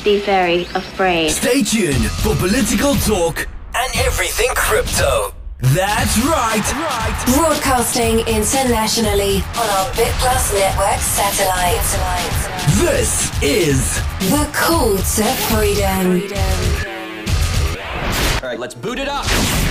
be very afraid. Stay tuned for political talk and everything crypto. That's right. Broadcasting internationally on our Bit Plus Network satellite. This is The Call to Freedom. All right, let's boot it up.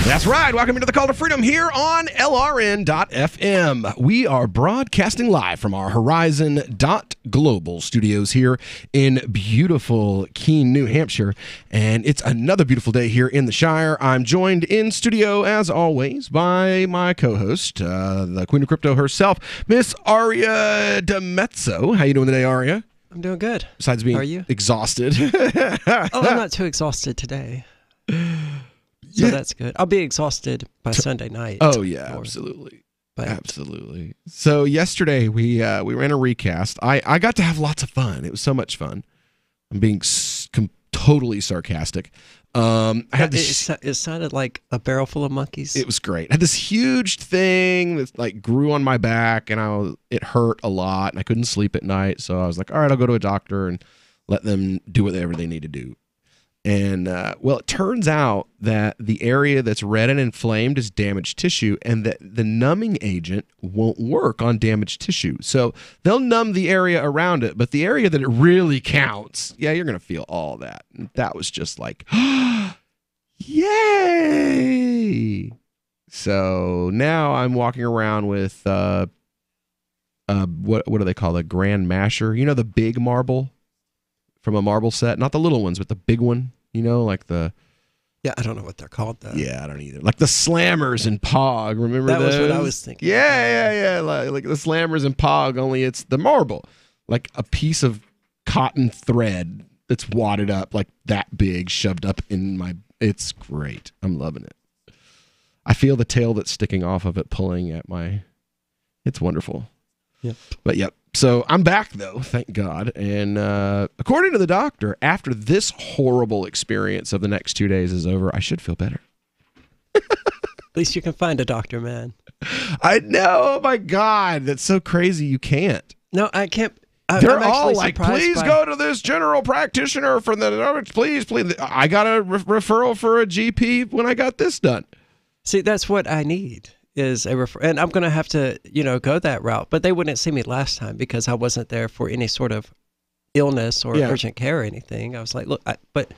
That's right. Welcome to the Call to Freedom here on LRN.FM. We are broadcasting live from our Horizon.global studios here in beautiful Keene, New Hampshire. And it's another beautiful day here in the Shire. I'm joined in studio, as always, by my co-host, the Queen of Crypto herself, Miss Aria DeMezzo. How you doing today, Aria? I'm doing good. Besides being How are you? exhausted. I'm not too exhausted today. So that's good. I'll be exhausted by Sunday night. Oh, yeah, absolutely. But absolutely. So yesterday we ran a recast. I got to have lots of fun. It was so much fun. I'm being totally sarcastic. I had this, it sounded like a barrel full of monkeys. It was great. I had this huge thing that like grew on my back, and it hurt a lot, and I couldn't sleep at night. So I was like, all right, I'll go to a doctor and let them do whatever they need to do. And, well, it turns out that the area that's red and inflamed is damaged tissue, and that the numbing agent won't work on damaged tissue. So they'll numb the area around it, but the area that it really counts, yeah, you're going to feel all that. And that was just like, yay! So now I'm walking around with, what do they call it? Grand Masher? You know, the big marble? From a marble set, not the little ones, but the big one, you know, like the... Yeah, I don't know what they're called, though. Yeah, I don't either. Like the slammers in Pog, remember that those? That was what I was thinking. Yeah. Like the slammers in Pog, only it's the marble. Like a piece of cotton thread that's wadded up, like that big, shoved up in my... It's great. I'm loving it. I feel the tail that's sticking off of it pulling at my... It's wonderful. Yep. But yep. So I'm back, though, thank God. And according to the doctor, after this horrible experience of the next 2 days is over, I should feel better. At least you can find a doctor, man. I know. Oh, my God. That's so crazy. You can't. No, I can't. They're all like, please go to this general practitioner for the... Please. I got a referral for a GP when I got this done. See, that's what I need. Is a and I'm going to have to, go that route. But they wouldn't see me last time because I wasn't there for any sort of illness or urgent care or anything. I was like, look, but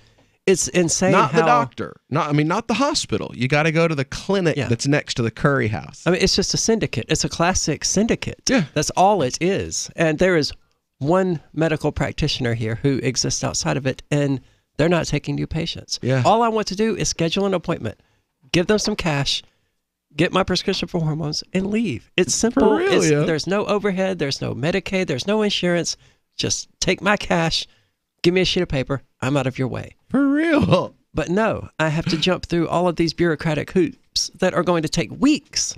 it's insane. Not the doctor. Not the hospital. You got to go to the clinic that's next to the Curry House. I mean, it's just a syndicate. It's a classic syndicate. Yeah. That's all it is. And there is one medical practitioner here who exists outside of it, and they're not taking new patients. Yeah. All I want to do is schedule an appointment, give them some cash, get my prescription for hormones, and leave. It's simple. For real, There's no overhead. There's no Medicaid. There's no insurance. Just take my cash. Give me a sheet of paper. I'm out of your way. For real. But no, I have to jump through all of these bureaucratic hoops that are going to take weeks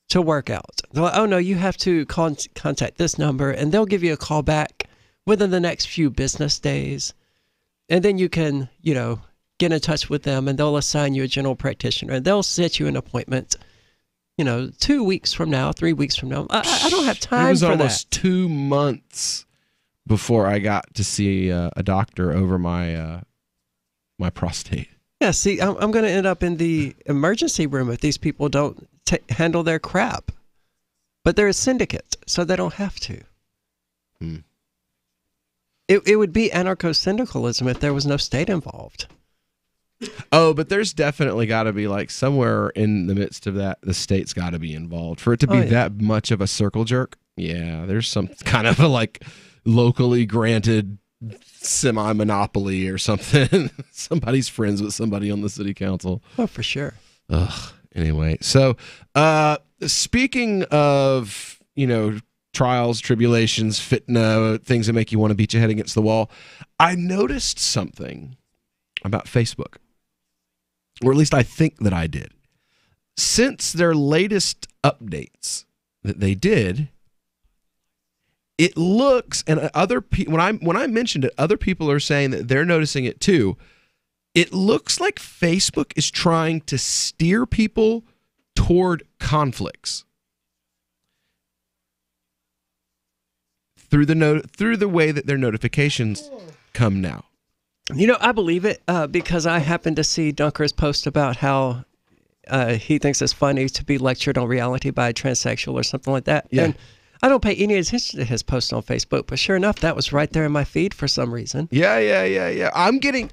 to work out. They're like, oh, no, you have to contact this number, and they'll give you a call back within the next few business days. And then you can, get in touch with them, and they'll assign you a general practitioner, and they'll set you an appointment, 2 weeks from now, 3 weeks from now. I don't have time for that. It was almost 2 months before I got to see a doctor over my my prostate. Yeah, see, I'm going to end up in the emergency room if these people don't handle their crap. But they're a syndicate, so they don't have to. It would be anarcho-syndicalism if there was no state involved. Oh, but there's definitely got to be like somewhere in the midst of that, the state's got to be involved for it to be that much of a circle jerk. Yeah, there's some kind of a like locally granted semi-monopoly or something. Somebody's friends with somebody on the city council. Oh, for sure. Ugh. Anyway, so speaking of, trials, tribulations, fitna, things that make you want to beat your head against the wall, I noticed something about Facebook. Or at least I think that I did. Since their latest updates that they did, it looks, and other people, when I mentioned it, other people are saying that they're noticing it too. It looks like Facebook is trying to steer people toward conflicts through the way that their notifications come now. I believe it because I happened to see Dunker's post about how he thinks it's funny to be lectured on reality by a transsexual or something like that. Yeah. And I don't pay any attention to his post on Facebook, but sure enough, that was right there in my feed for some reason. Yeah. I'm getting,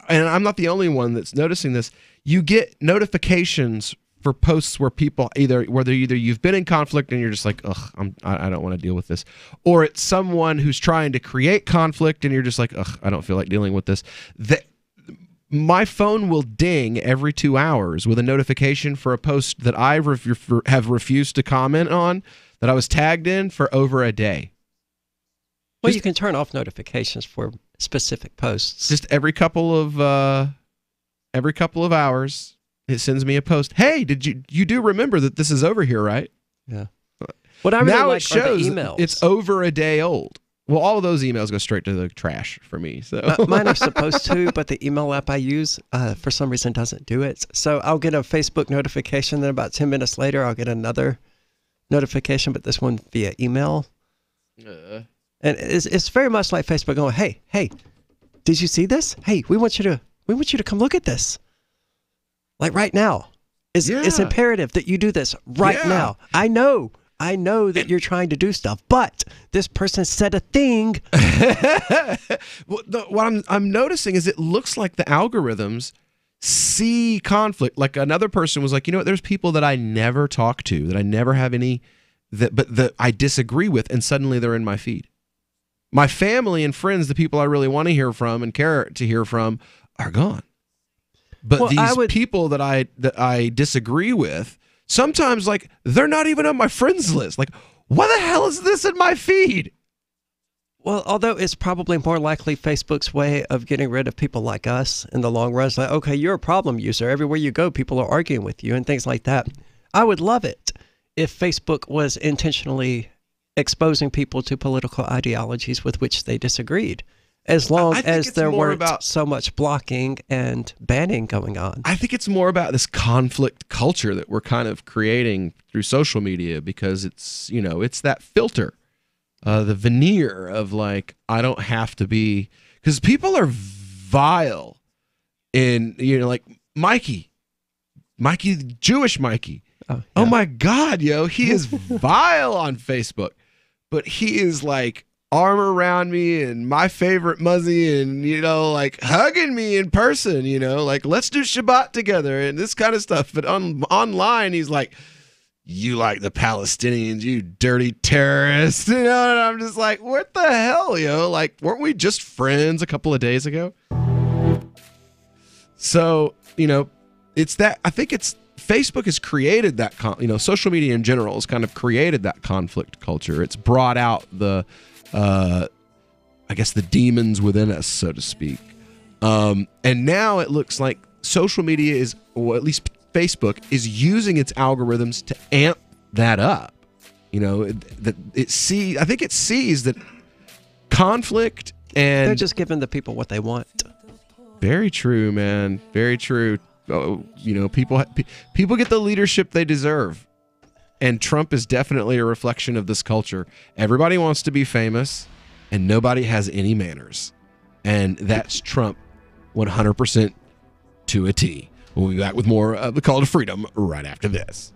and I'm not the only one that's noticing this. You get notifications for posts where people either you've been in conflict and you're just like, ugh, I don't want to deal with this, or it's someone who's trying to create conflict and you're just like, ugh, I don't feel like dealing with this. My phone will ding every 2 hours with a notification for a post that I have refused to comment on that I was tagged in for over a day. Well, you can turn off notifications for specific posts. Just every couple of hours, it sends me a post. Hey, you do remember that this is over here, right? Yeah. What I really now like it shows are the emails. It's over a day old. Well, all of those emails go straight to the trash for me. So mine are supposed to, but the email app I use for some reason doesn't do it. So I'll get a Facebook notification, then about 10 minutes later, I'll get another notification, but this one via email. And it's very much like Facebook going, hey, did you see this? Hey, we want you to come look at this. Like right now. It's imperative that you do this right now. I know that you're trying to do stuff, but this person said a thing. What I'm noticing is it looks like the algorithms see conflict. Like another person was like, you know what? There's people that I never talk to, that I never have any, that I disagree with, and suddenly they're in my feed. My family and friends, the people I really want to hear from and care to hear from, are gone. But these people that I disagree with, sometimes, like, they're not even on my friends list. Like, what the hell is this in my feed? Well, although it's probably more likely Facebook's way of getting rid of people like us in the long run. It's like, okay, you're a problem user. Everywhere you go, people are arguing with you and things like that. I would love it if Facebook was intentionally exposing people to political ideologies with which they disagreed, as long as there weren't so much blocking and banning going on. I think it's more about this conflict culture that we're kind of creating through social media, because it's, it's that filter, the veneer of like, I don't have to be, because people are vile in, like Mikey, Jewish Mikey. Oh my God, he is vile on Facebook, but he is like arm around me and my favorite Muzzy and, like hugging me in person, like let's do Shabbat together and this kind of stuff. But online, he's like, you like the Palestinians, you dirty terrorist. And I'm just like, what the hell, like, weren't we just friends a couple of days ago? So, it's that, I think it's, Facebook has created that, social media in general has kind of created that conflict culture. It's brought out the, I guess, the demons within us, so to speak. And now it looks like social media is, or at least Facebook, is using its algorithms to amp that up. I think it sees that conflict and... They're just giving the people what they want. Very true, man. Very true. People get the leadership they deserve. And Trump is definitely a reflection of this culture. Everybody wants to be famous, and nobody has any manners. And that's Trump 100% to a T. We'll be back with more of the Call to Freedom right after this.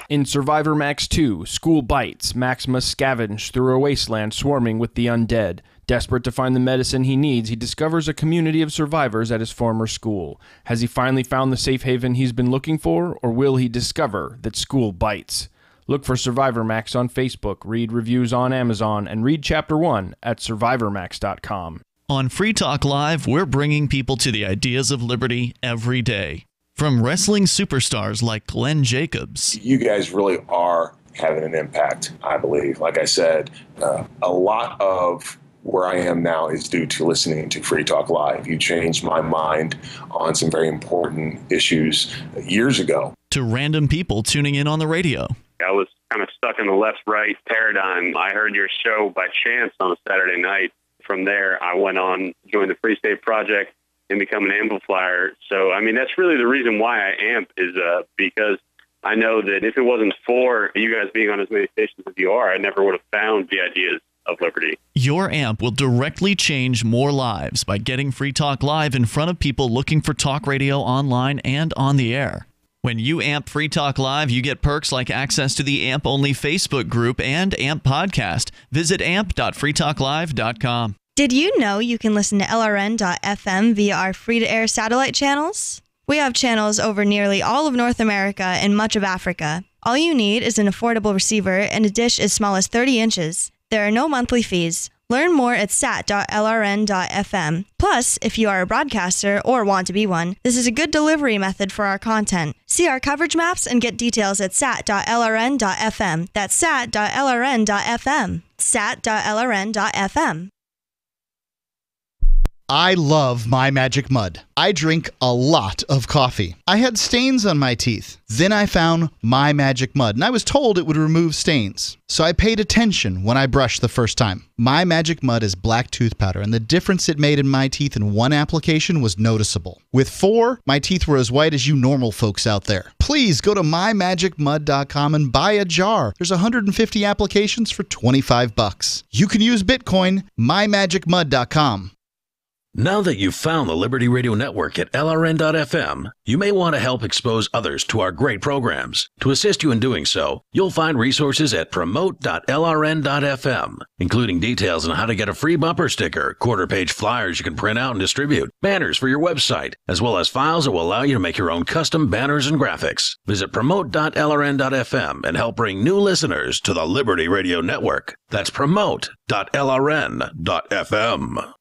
In Survivor Max 2, School Bites, Max must scavenge through a wasteland swarming with the undead. Desperate to find the medicine he needs, he discovers a community of survivors at his former school. Has he finally found the safe haven he's been looking for, or will he discover that school bites? Look for Survivor Max on Facebook, read reviews on Amazon, and read Chapter 1 at SurvivorMax.com. On Free Talk Live, we're bringing people to the ideas of liberty every day. From wrestling superstars like Glenn Jacobs. You guys really are having an impact, I believe. Like I said, a lot of where I am now is due to listening to Free Talk Live. You changed my mind on some very important issues years ago. To random people tuning in on the radio. I was kind of stuck in the left-right paradigm. I heard your show by chance on a Saturday night. From there, I went on, joined the Free State Project, and become an amplifier. So, I mean, that's really the reason why I amp is because I know that if it wasn't for you guys being on as many stations as you are, I never would have found the ideas of liberty. Your amp will directly change more lives by getting Free Talk Live in front of people looking for talk radio online and on the air. When you amp Free Talk Live, you get perks like access to the AMP-only Facebook group and AMP podcast. Visit amp.freetalklive.com. Did you know you can listen to LRN.FM via our free-to-air satellite channels? We have channels over nearly all of North America and much of Africa. All you need is an affordable receiver and a dish as small as 30 inches. There are no monthly fees. Learn more at sat.lrn.fm. Plus, if you are a broadcaster or want to be one, this is a good delivery method for our content. See our coverage maps and get details at sat.lrn.fm. That's sat.lrn.fm. sat.lrn.fm. I love My Magic Mud. I drink a lot of coffee. I had stains on my teeth. Then I found My Magic Mud, and I was told it would remove stains. So I paid attention when I brushed the first time. My Magic Mud is black tooth powder, and the difference it made in my teeth in one application was noticeable. With 4, my teeth were as white as you normal folks out there. Please go to mymagicmud.com and buy a jar. There's 150 applications for $25. You can use Bitcoin, mymagicmud.com. Now that you've found the Liberty Radio Network at LRN.FM, you may want to help expose others to our great programs. To assist you in doing so, you'll find resources at promote.lrn.fm, including details on how to get a free bumper sticker, quarter-page flyers you can print out and distribute, banners for your website, as well as files that will allow you to make your own custom banners and graphics. Visit promote.lrn.fm and help bring new listeners to the Liberty Radio Network. That's promote.lrn.fm.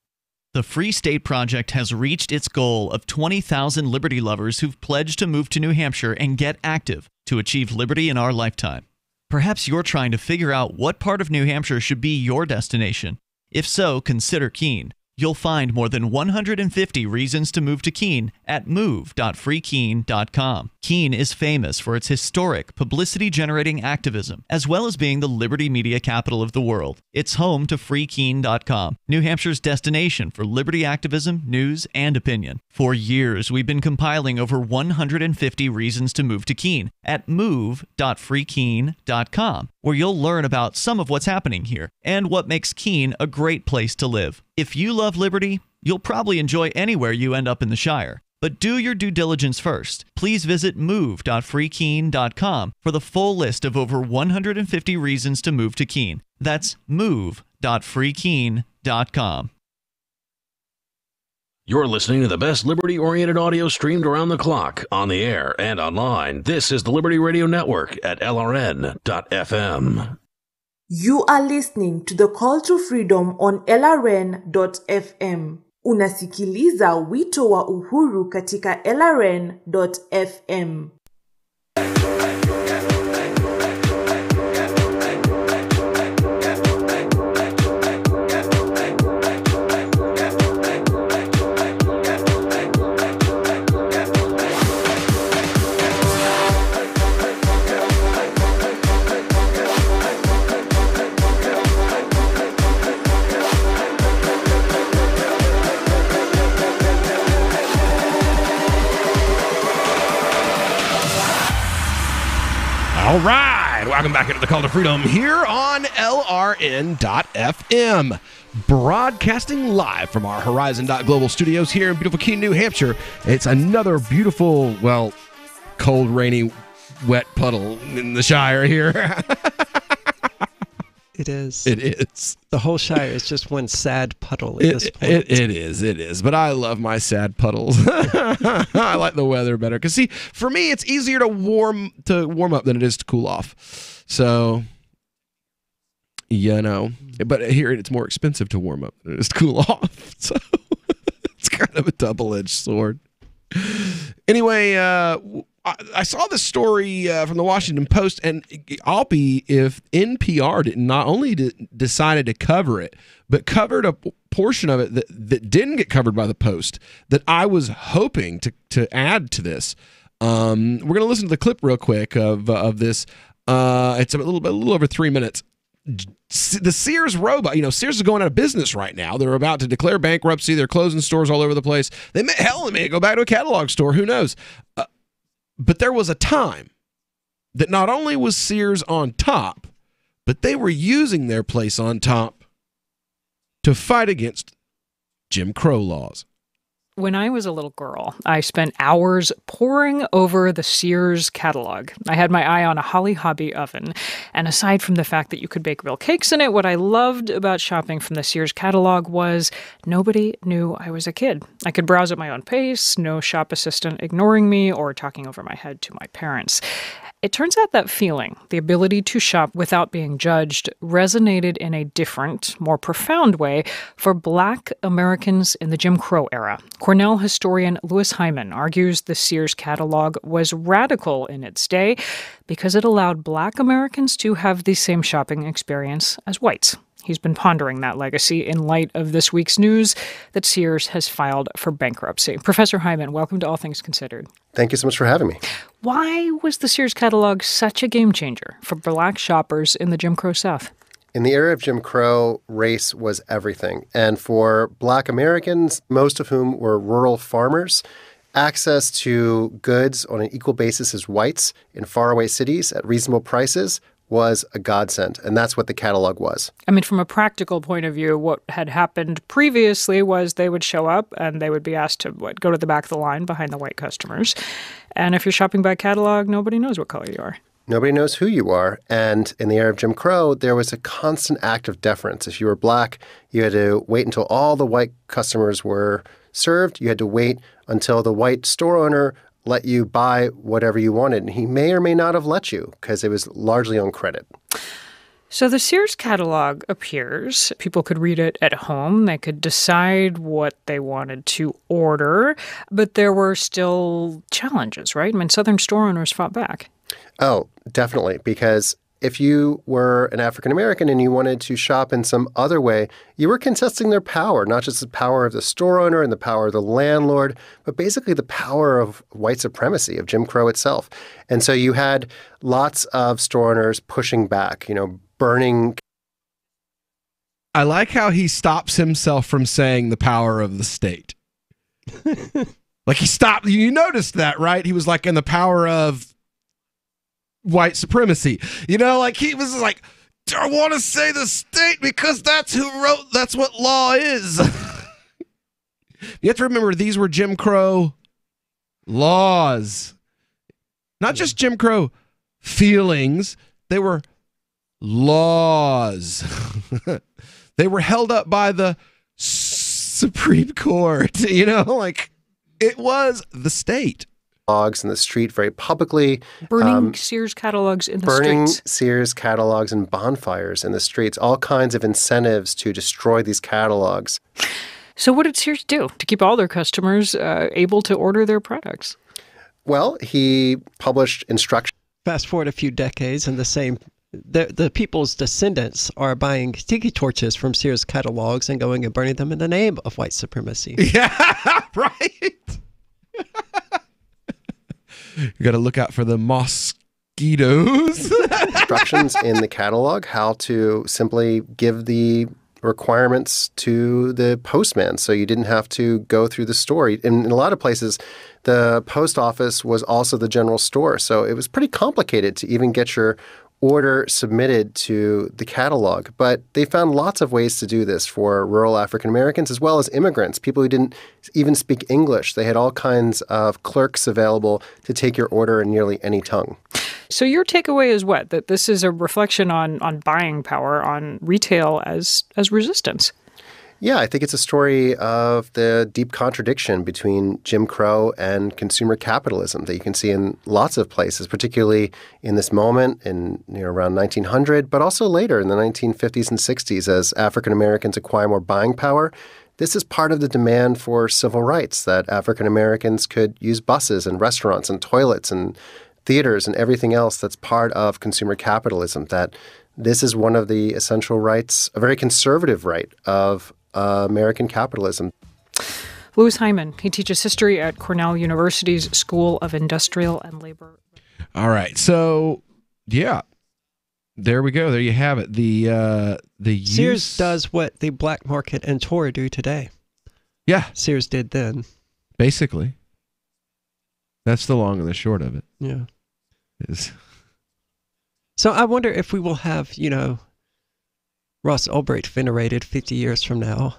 The Free State Project has reached its goal of 20,000 Liberty lovers who've pledged to move to New Hampshire and get active to achieve liberty in our lifetime. Perhaps you're trying to figure out what part of New Hampshire should be your destination. If so, consider Keene. You'll find more than 150 reasons to move to Keene at move.freekeene.com. Keene is famous for its historic, publicity-generating activism, as well as being the liberty media capital of the world. It's home to freekeene.com, New Hampshire's destination for liberty activism, news, and opinion. For years, we've been compiling over 150 reasons to move to Keene at move.freekeene.com, where you'll learn about some of what's happening here and what makes Keene a great place to live. If you love liberty, you'll probably enjoy anywhere you end up in the Shire. But do your due diligence first. Please visit move.freekeene.com for the full list of over 150 reasons to move to Keene. That's move.freekeene.com. You're listening to the best liberty-oriented audio streamed around the clock, on the air, and online. This is the Liberty Radio Network at LRN.FM. You are listening to the Call to Freedom on LRN.FM. Unasikiliza wito wa uhuru katika LRN.FM. All right, welcome back into the Call to Freedom here on LRN.FM, broadcasting live from our Horizon.global studios here in beautiful Keene, New Hampshire. It's another beautiful, well, cold, rainy, wet puddle in the Shire here. It is. It is. The whole Shire is just one sad puddle at this point. It is. But I love my sad puddles. I like the weather better. Because, see, for me, it's easier to warm up than it is to cool off. So, you know. But here, it's more expensive to warm up than it is to cool off. So, it's kind of a double-edged sword. Anyway, I saw this story from the Washington Post, and I'll be if NPR not only decided to cover it, but covered a portion of it that didn't get covered by the Post that I was hoping to add to this. We're going to listen to the clip real quick of this. It's a little over 3 minutes. the Sears robot, Sears is going out of business right now. They're about to declare bankruptcy. They're closing stores all over the place. They may go back to a catalog store. Who knows? But there was a time that not only was Sears on top, but they were using their place on top to fight against Jim Crow laws. When I was a little girl, I spent hours poring over the Sears catalog. I had my eye on a Holly Hobbie oven, and aside from the fact that you could bake real cakes in it, what I loved about shopping from the Sears catalog was nobody knew I was a kid. I could browse at my own pace, no shop assistant ignoring me or talking over my head to my parents. It turns out that feeling, the ability to shop without being judged, resonated in a different, more profound way for Black Americans in the Jim Crow era. Cornell historian Louis Hyman argues the Sears catalog was radical in its day because it allowed Black Americans to have the same shopping experience as whites. He's been pondering that legacy in light of this week's news that Sears has filed for bankruptcy. Professor Hyman, welcome to All Things Considered. Thank you so much for having me. Why was the Sears catalog such a game changer for Black shoppers in the Jim Crow South? In the era of Jim Crow, race was everything. And for Black Americans, most of whom were rural farmers, access to goods on an equal basis as whites in faraway cities at reasonable prices was a godsend, and that's what the catalog was. I mean, from a practical point of view, what had happened previously was they would show up and they would be asked to go to the back of the line behind the white customers. And if you're shopping by catalog, nobody knows what color you are. Nobody knows who you are. And in the era of Jim Crow, there was a constant act of deference. If you were Black, you had to wait until all the white customers were served. You had to wait until the white store owner let you buy whatever you wanted. And he may or may not have let you because it was largely on credit. So the Sears catalog appears. People could read it at home. They could decide what they wanted to order. But there were still challenges, right? I mean, Southern store owners fought back. Oh, definitely. Because if you were an African American and you wanted to shop in some other way, you were contesting their power, not just the power of the store owner and the power of the landlord, but basically the power of white supremacy, of Jim Crow itself. And so you had lots of store owners pushing back, burning. I like how he stops himself from saying the power of the state. Like he stopped. You noticed that, right? He was like, in the power of white supremacy. Like he was like, I want to say the state because that's what law is. You have to remember these were Jim Crow laws. Not just Jim Crow feelings, they were laws. They were held up by the Supreme Court, like it was the state. In the street very publicly. Burning Sears catalogs in the streets. Burning Sears catalogs and bonfires in the streets. All kinds of incentives to destroy these catalogs. So what did Sears do to keep all their customers able to order their products? Well, he published instructions. Fast forward a few decades and the people's descendants are buying tiki torches from Sears catalogs and going and burning them in the name of white supremacy. Yeah, right. You got to look out for the mosquitoes. Instructions in the catalog how to simply give the requirements to the postman so you didn't have to go through the store. In a lot of places, the post office was also the general store. So it was pretty complicated to even get your order submitted to the catalog. But they found lots of ways to do this for rural African Americans as well as immigrants, people who didn't even speak English. They had all kinds of clerks available to take your order in nearly any tongue. So your takeaway is what? That this is a reflection on buying power, on retail as resistance. Yeah, I think it's a story of the deep contradiction between Jim Crow and consumer capitalism that you can see in lots of places, particularly in this moment in around 1900, but also later in the 1950s and 60s as African Americans acquire more buying power. This is part of the demand for civil rights, that African Americans could use buses and restaurants and toilets and theaters and everything else that's part of consumer capitalism, that this is one of the essential rights, a very conservative right of American capitalism. Louis Hyman, he teaches history at Cornell University's School of Industrial and Labor. All right. So, yeah, there we go. There you have it. The Sears does what the black market and Tor do today. Yeah. Sears did then. Basically. That's the long and the short of it. Yeah. So I wonder if we will have, Ross Ulbricht venerated 50 years from now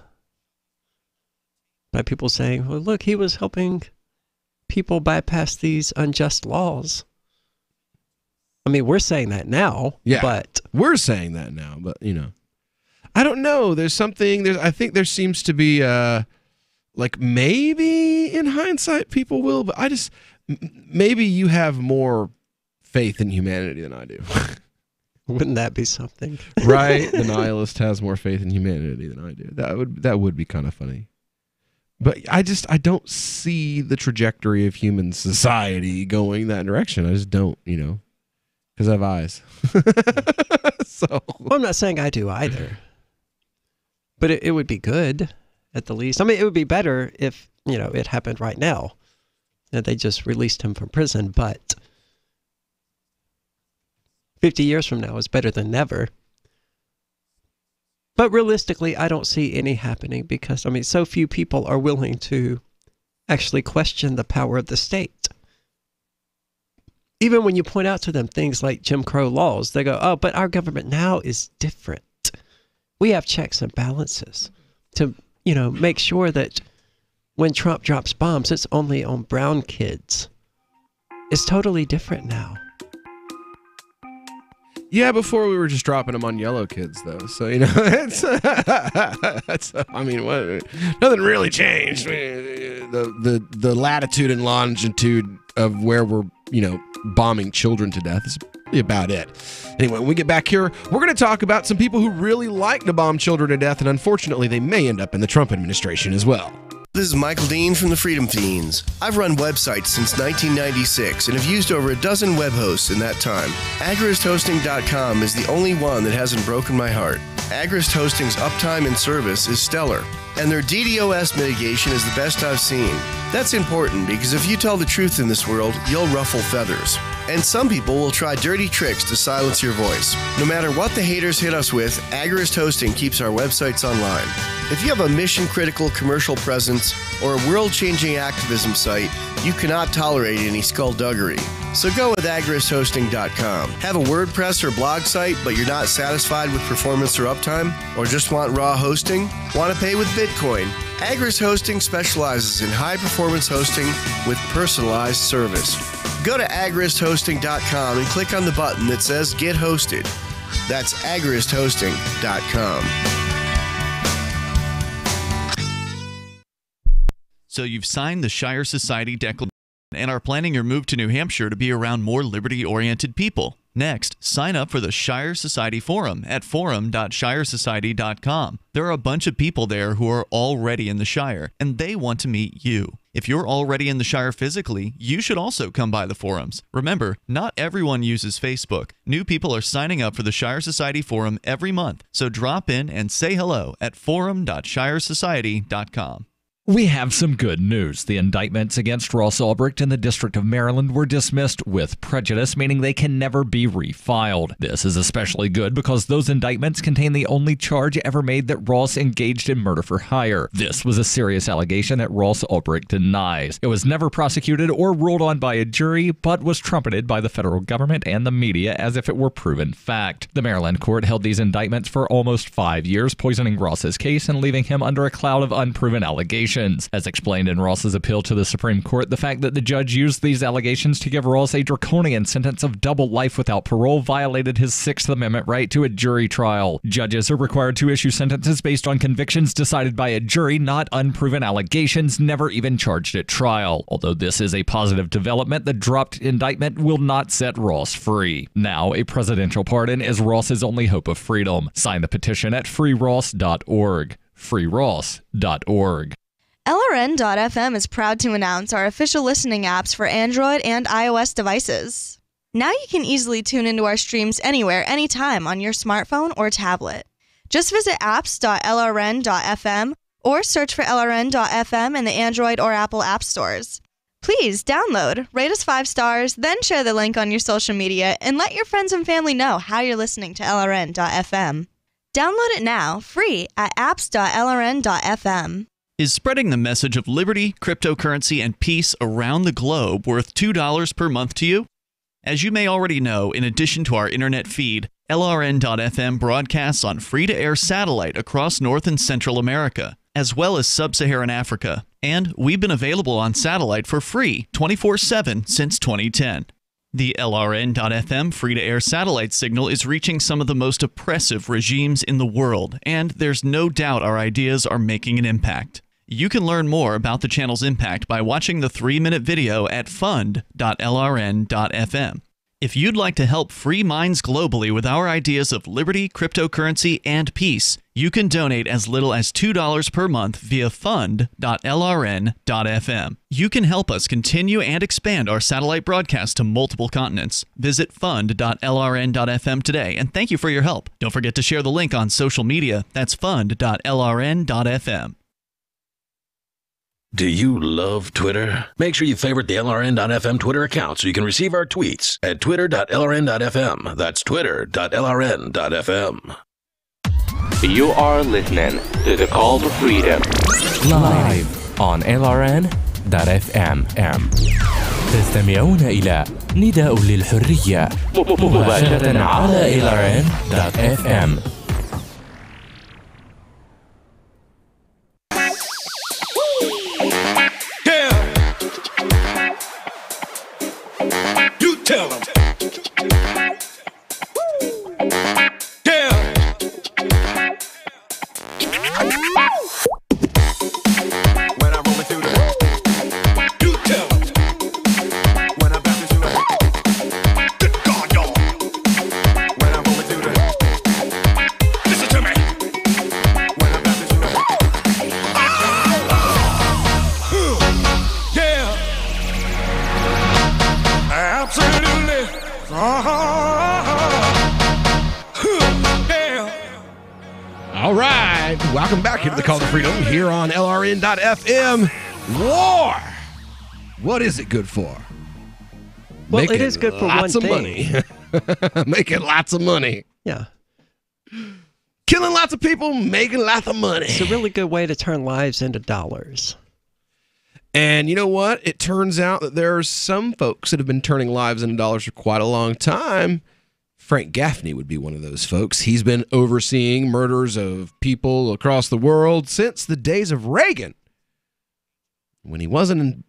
by people saying, well, look, he was helping people bypass these unjust laws. I mean, we're saying that now, but we're saying that now, but I don't know. There's something, I think there seems to be, like maybe in hindsight people will, but maybe you have more faith in humanity than I do. Wouldn't that be something? Right? The nihilist has more faith in humanity than I do. That would be kind of funny. But I don't see the trajectory of human society going that direction. I just don't, because I have eyes. So well, I'm not saying I do either. But it would be good, at the least. I mean, it would be better if, it happened right now. That they just released him from prison, but 50 years from now is better than never. But realistically, I don't see any happening because, so few people are willing to actually question the power of the state. Even when you point out to them things like Jim Crow laws, they go, oh, but our government now is different. We have checks and balances to, make sure that when Trump drops bombs, it's only on brown kids. It's totally different now. Yeah, before we were just dropping them on yellow kids, though. So, it's nothing really changed. The latitude and longitude of where we're, bombing children to death is really about it. Anyway, when we get back here, we're going to talk about some people who really like to bomb children to death, and unfortunately, they may end up in the Trump administration as well. This is Michael Dean from the Freedom Fiends. I've run websites since 1996 and have used over a dozen web hosts in that time. AgristHosting.com is the only one that hasn't broken my heart. Agrist Hosting's uptime and service is stellar, and their DDoS mitigation is the best I've seen. That's important because if you tell the truth in this world, you'll ruffle feathers. And some people will try dirty tricks to silence your voice. No matter what the haters hit us with, Agrist Hosting keeps our websites online. If you have a mission-critical commercial presence or a world-changing activism site, you cannot tolerate any skullduggery. So go with AgristHosting.com. Have a WordPress or blog site, but you're not satisfied with performance or uptime? Or just want raw hosting? Want to pay with Bitcoin? Agrist Hosting specializes in high-performance hosting with personalized service. Go to AgristHosting.com and click on the button that says Get Hosted. That's AgristHosting.com. So you've signed the Shire Society Declaration and are planning your move to New Hampshire to be around more liberty-oriented people. Next, sign up for the Shire Society Forum at forum.shiresociety.com. There are a bunch of people there who are already in the Shire, and they want to meet you. If you're already in the Shire physically, you should also come by the forums. Remember, not everyone uses Facebook. New people are signing up for the Shire Society Forum every month, so drop in and say hello at forum.shiresociety.com. We have some good news. The indictments against Ross Ulbricht in the District of Maryland were dismissed with prejudice, meaning they can never be refiled. This is especially good because those indictments contain the only charge ever made that Ross engaged in murder for hire. This was a serious allegation that Ross Ulbricht denies. It was never prosecuted or ruled on by a jury, but was trumpeted by the federal government and the media as if it were proven fact. The Maryland court held these indictments for almost 5 years, poisoning Ross's case and leaving him under a cloud of unproven allegations. As explained in Ross's appeal to the Supreme Court, the fact that the judge used these allegations to give Ross a draconian sentence of double life without parole violated his Sixth Amendment right to a jury trial. Judges are required to issue sentences based on convictions decided by a jury, not unproven allegations never even charged at trial. Although this is a positive development, the dropped indictment will not set Ross free. Now, a presidential pardon is Ross's only hope of freedom. Sign the petition at freeross.org. freeross.org. LRN.FM is proud to announce our official listening apps for Android and iOS devices. Now you can easily tune into our streams anywhere, anytime on your smartphone or tablet. Just visit apps.lrn.fm or search for LRN.FM in the Android or Apple app stores. Please download, rate us 5 stars, then share the link on your social media, and let your friends and family know how you're listening to LRN.FM. Download it now, free at apps.lrn.fm. Is spreading the message of liberty, cryptocurrency, and peace around the globe worth $2 per month to you? As you may already know, in addition to our internet feed, LRN.FM broadcasts on free-to-air satellite across North and Central America, as well as Sub-Saharan Africa. And we've been available on satellite for free 24/7 since 2010. The LRN.FM free-to-air satellite signal is reaching some of the most oppressive regimes in the world, and there's no doubt our ideas are making an impact. You can learn more about the channel's impact by watching the 3-minute video at fund.lrn.fm. If you'd like to help free minds globally with our ideas of liberty, cryptocurrency, and peace, you can donate as little as $2 per month via fund.lrn.fm. You can help us continue and expand our satellite broadcast to multiple continents. Visit fund.lrn.fm today, and thank you for your help. Don't forget to share the link on social media. That's fund.lrn.fm. Do you love Twitter? Make sure you favorite the LRN.FM Twitter account so you can receive our tweets at twitter.lrn.fm. That's twitter.lrn.fm. You are listening to the Call to Freedom live on LRN.fm. تستمعون إلى نداء للحرية مباشرة على LRN.fm. Tell them. Yeah. When I'm rolling through the, you tell them. When I'm back to the, good God, y'all. When I'm rolling through the, listen to me. When I'm back to the, yeah. Absolutely. All right. Welcome back here to the Call to Freedom here on LRN.FM. War. What is it good for? Well, it is good for one thing. Money. Making lots of money. Yeah. Killing lots of people, making lots of money. It's a really good way to turn lives into dollars. And you know what? It turns out that there are some folks that have been turning lives into dollars for quite a long time. Frank Gaffney would be one of those folks. He's been overseeing murders of people across the world since the days of Reagan. When he wasn't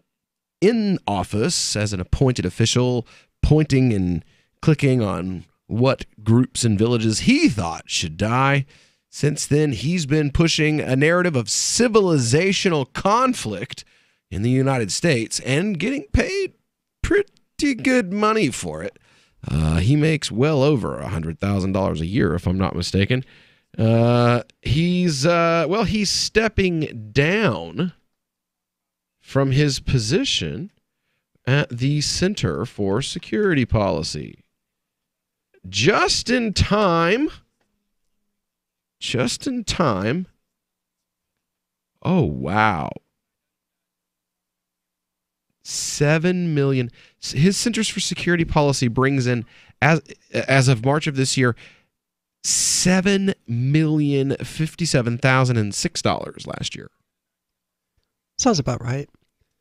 in office as an appointed official, pointing and clicking on what groups and villages he thought should die. Since then, he's been pushing a narrative of civilizational conflict in the United States and getting paid pretty good money for it. He makes well over $100,000 a year, if I'm not mistaken. He's stepping down from his position at the Center for Security Policy. Just in time. Oh, wow. 7 million. His Centers for Security Policy brings in, as of March of this year, $7,057,006 last year. Sounds about right.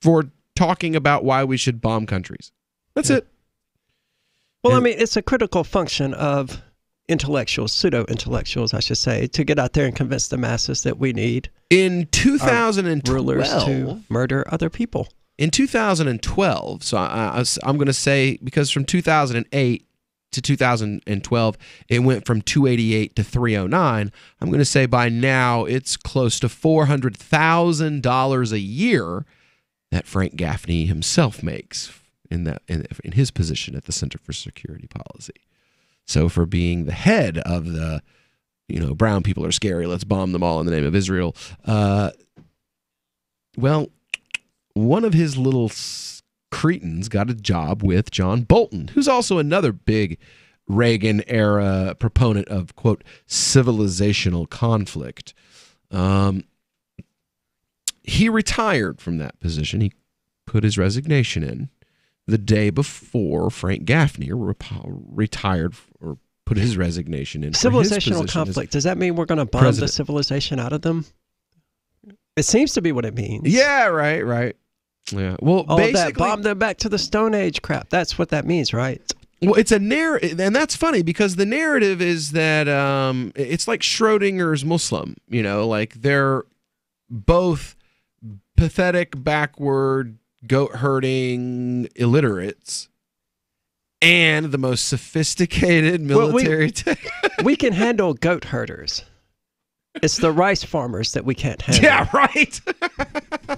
For talking about why we should bomb countries. That's it. Well, I mean, it's a critical function of intellectuals, pseudo-intellectuals, I should say, to get out there and convince the masses that we need in 2012 rulers to murder other people. In 2012, so I'm going to say, because from 2008 to 2012, it went from 288 to 309. I'm going to say by now it's close to $400,000 a year that Frank Gaffney himself makes in his position at the Center for Security Policy. So for being the head of the, brown people are scary, let's bomb them all in the name of Israel. One of his little cretins got a job with John Bolton, who's also another big Reagan-era proponent of, quote, civilizational conflict. He retired from that position. He put his resignation in the day before Frank Gaffney retired or put his resignation in. Civilizational conflict. Does that mean we're going to bomb the civilization out of them? It seems to be what it means. Yeah, right. Yeah. Well, all basically, that bomb them back to the Stone Age crap. That's what that means, right? Well, it's a narrative, and that's funny because the narrative is that it's like Schrodinger's Muslim. You know, like they're both pathetic, backward, goat-herding illiterates and the most sophisticated military we can handle goat herders. It's the rice farmers that we can't handle. Yeah, right.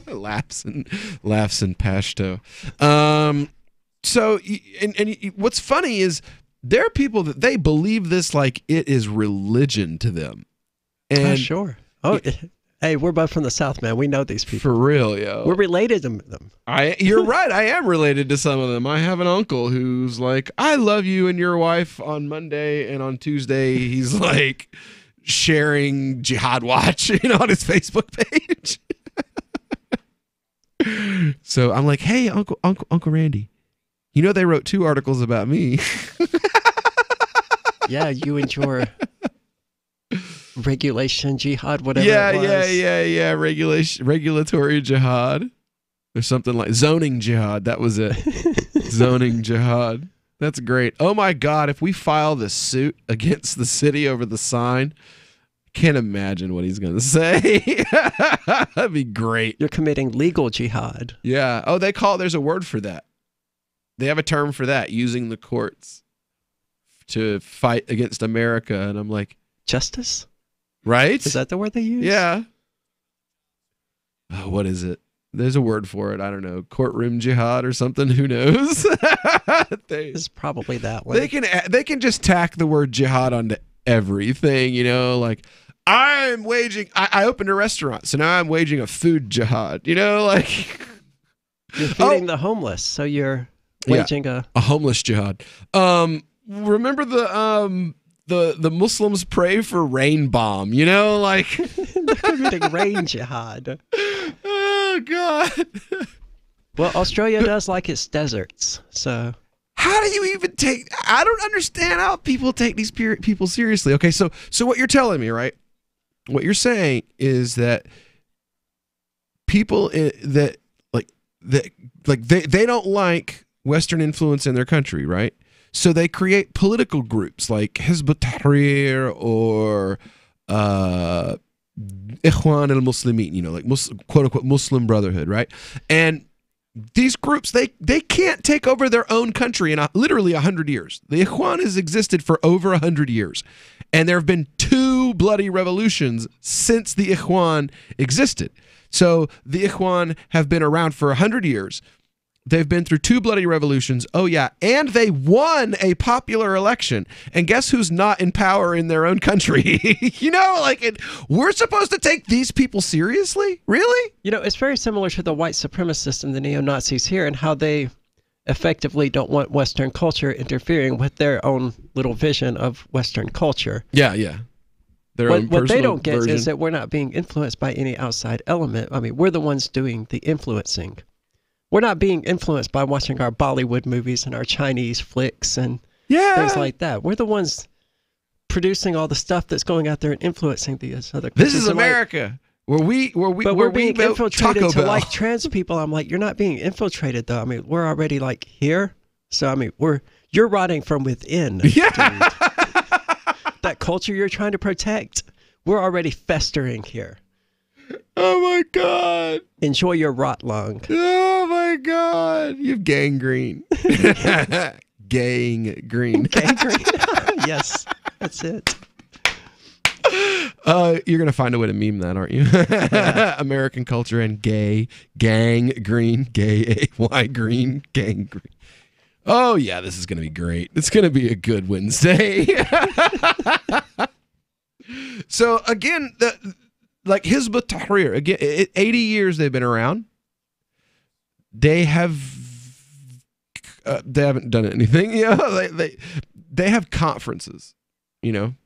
laughs in Pashto. So, and what's funny is there are people that they believe this like it is religion to them. And sure. Oh, hey, we're both from the South, man. We know these people. For real, yo. We're related to them. You're right. I am related to some of them. I have an uncle who's like, I love you and your wife on Monday, and on Tuesday he's like sharing Jihad Watch, on his Facebook page. So I'm like, hey, Uncle Randy, they wrote 2 articles about me. Yeah, you and your regulation jihad, whatever yeah, it was. Regulatory jihad. Or something like zoning jihad. That was it. Zoning jihad. That's great. Oh my God, if we file this suit against the city over the sign, can't imagine what he's going to say. That'd be great. You're committing legal jihad. Yeah. Oh, there's a word for that. They have a term for that, using the courts to fight against America. And I'm like, justice? Right? Is that the word they use? Yeah. Oh, what is it? There's a word for it. I don't know. Courtroom jihad or something. Who knows? It's probably that one. They can just tack the word jihad onto everything, like I'm waging, I opened a restaurant, so now I'm waging a food jihad, like you're feeding the homeless, so you're waging a homeless jihad. Remember the Muslims pray for rain bomb, like they're committing rain jihad. Oh God. Well, Australia does like its deserts, so how do you even I don't understand how people take these people seriously. Okay, so what you're telling me, right? What you're saying is that people they don't like Western influence in their country, right? So they create political groups like Hizb ut-Tahrir or Ikhwan al-Muslimin, like quote unquote Muslim Brotherhood, right? And these groups, they can't take over their own country in literally 100 years. The Ikhwan has existed for over 100 years. And there have been 2 bloody revolutions since the Ikhwan existed. So the Ikhwan have been around for 100 years. They've been through 2 bloody revolutions. Oh, yeah. And they won a popular election. And guess who's not in power in their own country? We're supposed to take these people seriously? Really? It's very similar to the white supremacists and the neo-Nazis here and how they effectively don't want Western culture interfering with their own little vision of Western culture. Yeah. What they don't get is that we're not being influenced by any outside element. I mean, we're the ones doing the influencing. We're not being influenced by watching our Bollywood movies and our Chinese flicks and things like that. We're the ones producing all the stuff that's going out there and influencing these other countries. This is America. Where we're being infiltrated Taco to Bell. like trans people. I'm like, you're not being infiltrated though. I mean, we're already like here. So I mean, you're rotting from within. Yeah. That culture you're trying to protect, we're already festering here. Oh my God. Enjoy your rot lung. Oh my God. You have gangrene. Gangrene. Gangrene. Yes, that's it. You're gonna find a way to meme that, aren't you? American culture and gang green, gay green, gang green. Oh yeah, this is gonna be great. It's gonna be a good Wednesday. So again, like Hizb ut-Tahrir, again, 80 years they've been around. They haven't done anything. They have conferences.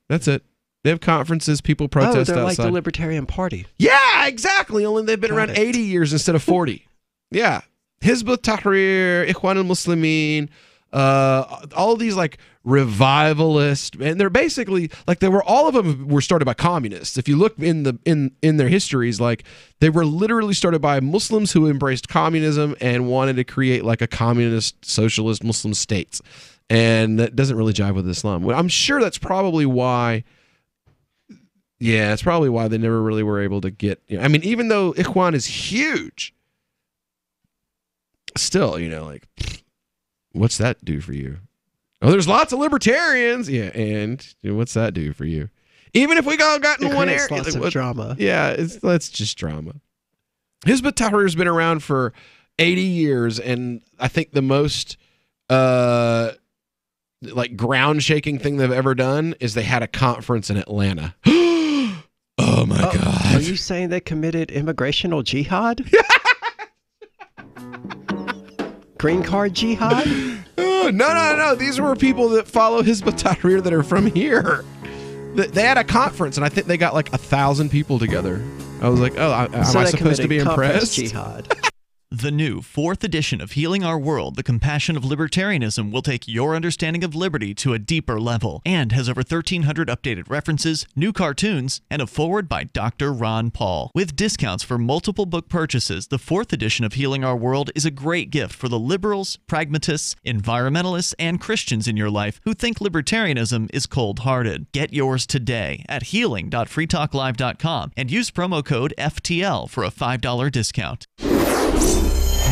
That's it. They have conferences. People protest they're outside. Like the Libertarian Party. Yeah, exactly. Only they've been around 80 years instead of 40. Yeah. Hizb ut-Tahrir, Ikhwan al-Muslimin, all of these like revivalist, and they're basically like all of them were started by communists. If you look in their histories, like they were literally started by Muslims who embraced communism and wanted to create like a communist socialist Muslim states, and that doesn't really jive with Islam. I'm sure that's probably why. Yeah, it's probably why they never really were able to get. I mean, even though Ikhwan is huge, still, like, what's that do for you? Oh, there's lots of libertarians. Yeah, and what's that do for you? Even if we all got in one area. Lots of drama. Yeah, that's just drama. Hizb ut-Tahrir has been around for 80 years, and I think the most like ground-shaking thing they've ever done is they had a conference in Atlanta. Oh my God. Are you saying they committed immigrational jihad? Green card jihad? No. These were people that follow Hizb ut-Tahrir that are from here. They had a conference, and I think they got like 1,000 people together. I was like, am I supposed to be impressed? Jihad. The new 4th edition of Healing Our World, The Compassion of Libertarianism will take your understanding of liberty to a deeper level and has over 1,300 updated references, new cartoons, and a foreword by Dr. Ron Paul. With discounts for multiple book purchases, the 4th edition of Healing Our World is a great gift for the liberals, pragmatists, environmentalists, and Christians in your life who think libertarianism is cold-hearted. Get yours today at healing.freetalklive.com and use promo code FTL for a $5 discount.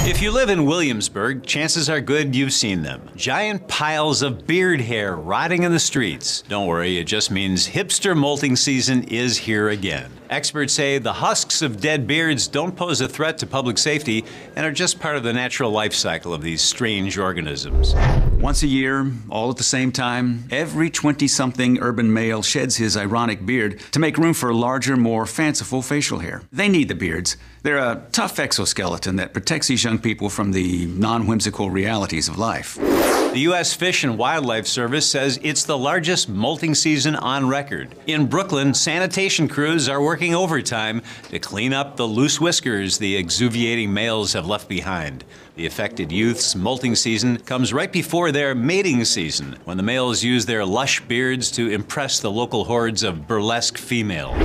If you live in Williamsburg, chances are good you've seen them. Giant piles of beard hair rotting in the streets. Don't worry, it just means hipster molting season is here again. Experts say the husks of dead beards don't pose a threat to public safety and are just part of the natural life cycle of these strange organisms. Once a year, all at the same time, every 20-something urban male sheds his ironic beard to make room for larger, more fanciful facial hair. They need the beards. They're a tough exoskeleton that protects these young people from the non-whimsical realities of life. The U.S. Fish and Wildlife Service says it's the largest molting season on record. In Brooklyn, sanitation crews are working overtime to clean up the loose whiskers the exuviating males have left behind. The affected youth's molting season comes right before their mating season, when the males use their lush beards to impress the local hordes of burlesque females.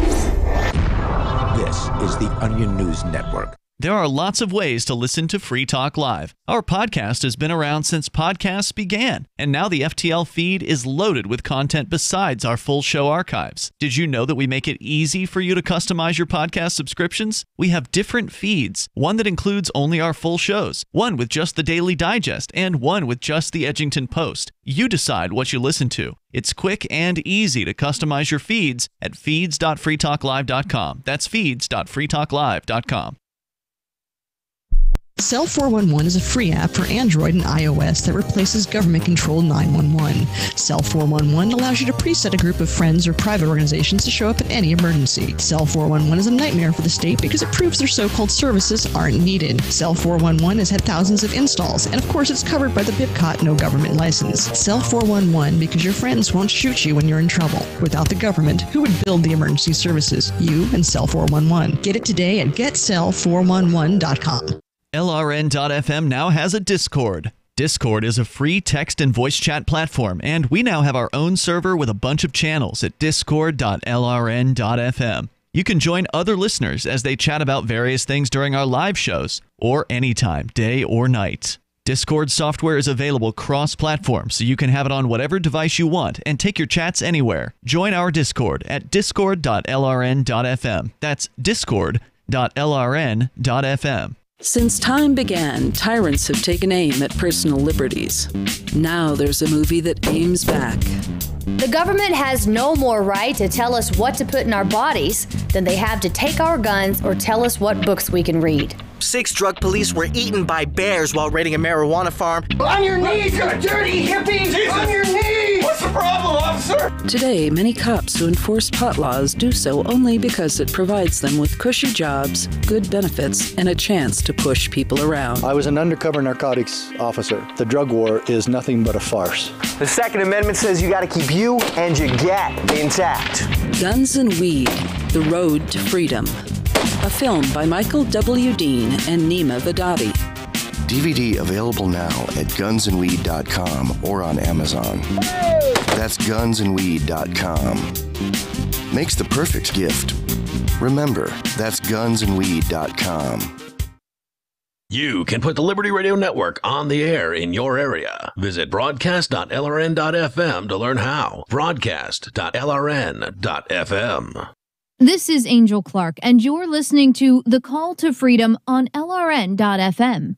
This is the Onion News Network. There are lots of ways to listen to Free Talk Live. Our podcast has been around since podcasts began, and now the FTL feed is loaded with content besides our full show archives. Did you know that we make it easy for you to customize your podcast subscriptions? We have different feeds, one that includes only our full shows, one with just the Daily Digest, and one with just the Edgington Post. You decide what you listen to. It's quick and easy to customize your feeds at feeds.freetalklive.com. That's feeds.freetalklive.com. Cell 411 is a free app for Android and iOS that replaces government-controlled 911. Cell 411 allows you to preset a group of friends or private organizations to show up in any emergency. Cell 411 is a nightmare for the state because it proves their so-called services aren't needed. Cell 411 has had thousands of installs, and of course it's covered by the BIPCOT no government license. Cell 411 because your friends won't shoot you when you're in trouble. Without the government, who would build the emergency services? You and Cell 411. Get it today at getcell411.com. LRN.FM now has a Discord. Discord is a free text and voice chat platform, and we now have our own server with a bunch of channels at discord.lrn.fm. You can join other listeners as they chat about various things during our live shows, or anytime, day or night. Discord software is available cross-platform, so you can have it on whatever device you want and take your chats anywhere. Join our Discord at discord.lrn.fm. That's discord.lrn.fm. Since time began, tyrants have taken aim at personal liberties. Now there's a movie that aims back. The government has no more right to tell us what to put in our bodies than they have to take our guns or tell us what books we can read. 6 drug police were eaten by bears while raiding a marijuana farm. On your knees, you dirty hippie! Jesus. On your knees! What's the problem, officer? Today, many cops who enforce pot laws do so only because it provides them with cushy jobs, good benefits, and a chance to push people around. I was an undercover narcotics officer. The drug war is nothing but a farce. The Second Amendment says you gotta keep you and your gat intact. Guns and Weed, The Road to Freedom. A film by Michael W. Dean and Nima Vadadi. DVD available now at gunsandweed.com or on Amazon. That's gunsandweed.com. Makes the perfect gift. Remember, that's gunsandweed.com. You can put the Liberty Radio Network on the air in your area. Visit broadcast.lrn.fm to learn how. Broadcast.lrn.fm. This is Angel Clark, and you're listening to The Call to Freedom on LRN.FM.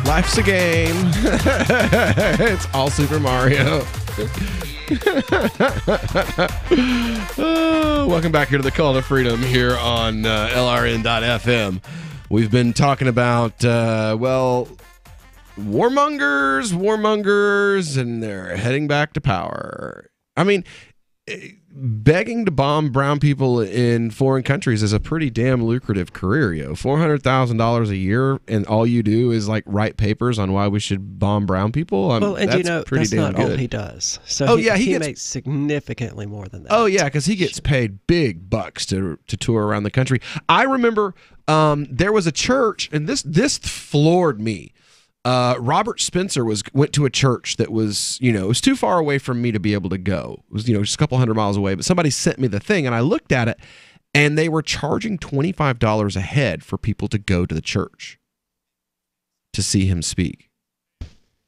Life's a game. It's all Super Mario. Welcome back here to the Call to Freedom here on LRN.FM. We've been talking about, warmongers, and they're heading back to power. I mean, begging to bomb brown people in foreign countries is a pretty damn lucrative career, yo. $400,000 a year, and all you do is like write papers on why we should bomb brown people. Well, and that's pretty that's damn not good. all he does. So he makes significantly more than that. Oh yeah, because he gets paid big bucks to tour around the country. I remember there was a church, and this floored me. Robert Spencer went to a church that was, it was too far away from me to be able to go. It was, just a couple hundred miles away, but somebody sent me the thing and I looked at it and they were charging $25 a head for people to go to the church to see him speak.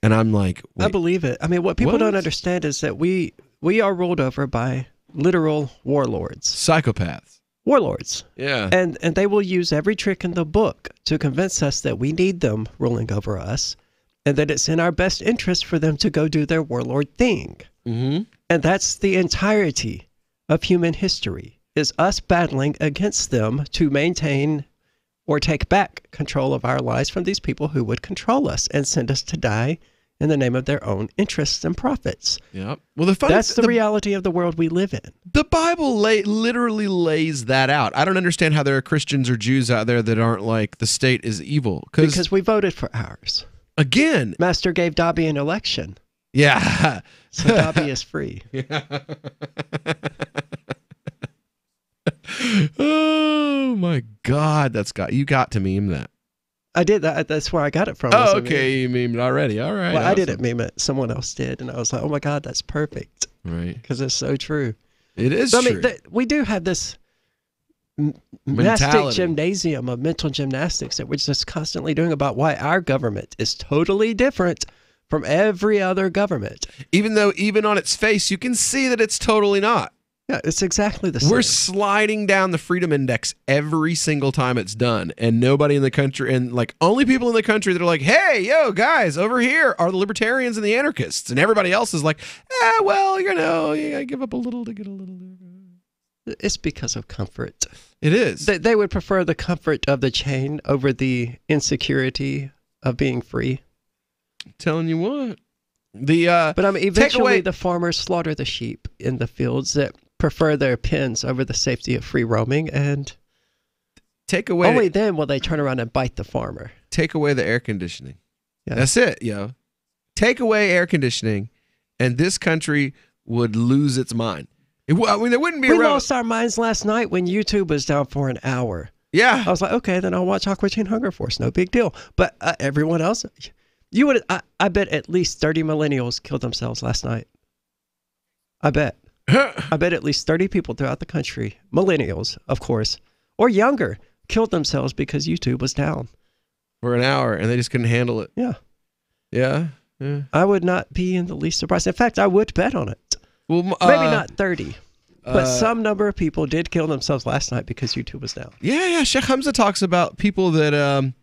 And I'm like, wait, I believe it. I mean, what people don't understand is that we are ruled over by literal warlords. Psychopaths. Warlords. Yeah. And they will use every trick in the book to convince us that we need them ruling over us and that it's in our best interest for them to go do their warlord thing. Mm-hmm. And that's the entirety of human history, is us battling against them to maintain or take back control of our lives from these people who would control us and send us to die in the name of their own interests and profits. Yep. Well, that's the reality of the world we live in. The Bible literally lays that out. I don't understand how there are Christians or Jews out there that aren't like, the state is evil. Because we voted for ours. Again. Master gave Dobby an election. Yeah. So Dobby is free. Oh my God. You got to meme that. I did that. That's where I got it from. Oh, okay. You memed it already. All right. Well, awesome. I didn't meme it. Someone else did. And I was like, oh my God, that's perfect. Right. Because it's so true. It is so, true. I mean, we do have this gymnastic gymnasium of mental gymnastics that we're just constantly doing about why our government is totally different from every other government. Even though, even on its face, you can see that it's totally not. Yeah, it's exactly the same. We're sliding down the freedom index every single time it's done. And nobody in the country, and like only people in the country that are like, hey, yo, guys, over here are the libertarians and the anarchists. And everybody else is like, well, you gotta give up a little to get a little. It's because of comfort. It is. They would prefer the comfort of the chain over the insecurity of being free. I'm telling you what. But I mean, eventually the farmers slaughter the sheep in the fields that prefer their pens over the safety of free roaming, and only then will they turn around and bite the farmer. Take away the air conditioning. Yeah. That's it, yo. Take away air conditioning, and this country would lose its mind. There wouldn't be. We lost our minds last night when YouTube was down for an hour. Yeah, I was like, okay, then I'll watch Aqua Teen Hunger Force. No big deal. But everyone else, you would. I bet at least 30 millennials killed themselves last night. I bet. I bet at least 30 people throughout the country, millennials, of course, or younger, killed themselves because YouTube was down for an hour and they just couldn't handle it. Yeah. Yeah. I would not be in the least surprised. In fact, I would bet on it. Well, maybe not 30, but some number of people did kill themselves last night because YouTube was down. Yeah. Sheikh Hamza talks about people that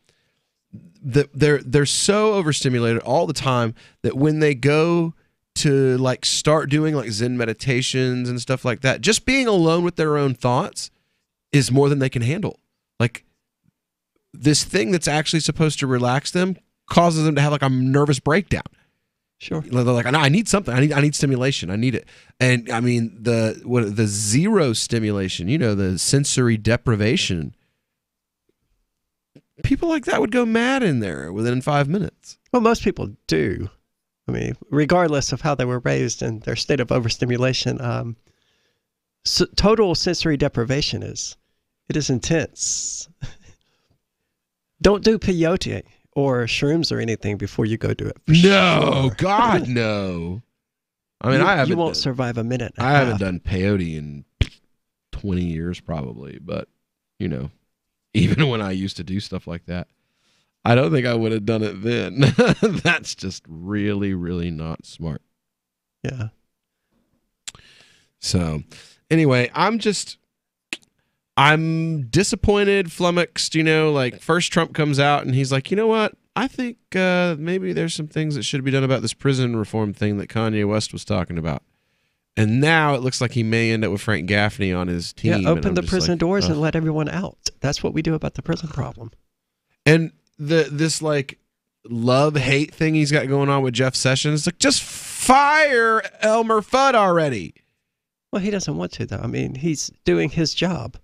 they're so overstimulated all the time that when they go to like start doing like Zen meditations and stuff like that, just being alone with their own thoughts is more than they can handle. Like this thing that's actually supposed to relax them causes them to have like a nervous breakdown. Sure. They're like, no, I need something. I need stimulation. I need it. And I mean the zero stimulation, the sensory deprivation. People like that would go mad in there within 5 minutes. Well, most people do. I mean, regardless of how they were raised and their state of overstimulation, total sensory deprivation is intense. Don't do peyote or shrooms or anything before you go do it. No, God, no. I mean, you won't survive a minute. I haven't done peyote in 20 years probably, but even when I used to do stuff like that, I don't think I would have done it then. That's just really, really not smart. Yeah. So, anyway, I'm disappointed, flummoxed, like first Trump comes out and he's like, you know what? I think maybe there's some things that should be done about this prison reform thing that Kanye West was talking about. And now it looks like he may end up with Frank Gaffney on his team. Yeah, open the prison doors and let everyone out. That's what we do about the prison problem. And this like love-hate thing he's got going on with Jeff Sessions, like just fire Elmer Fudd already. Well, he doesn't want to, though. I mean, he's doing his job,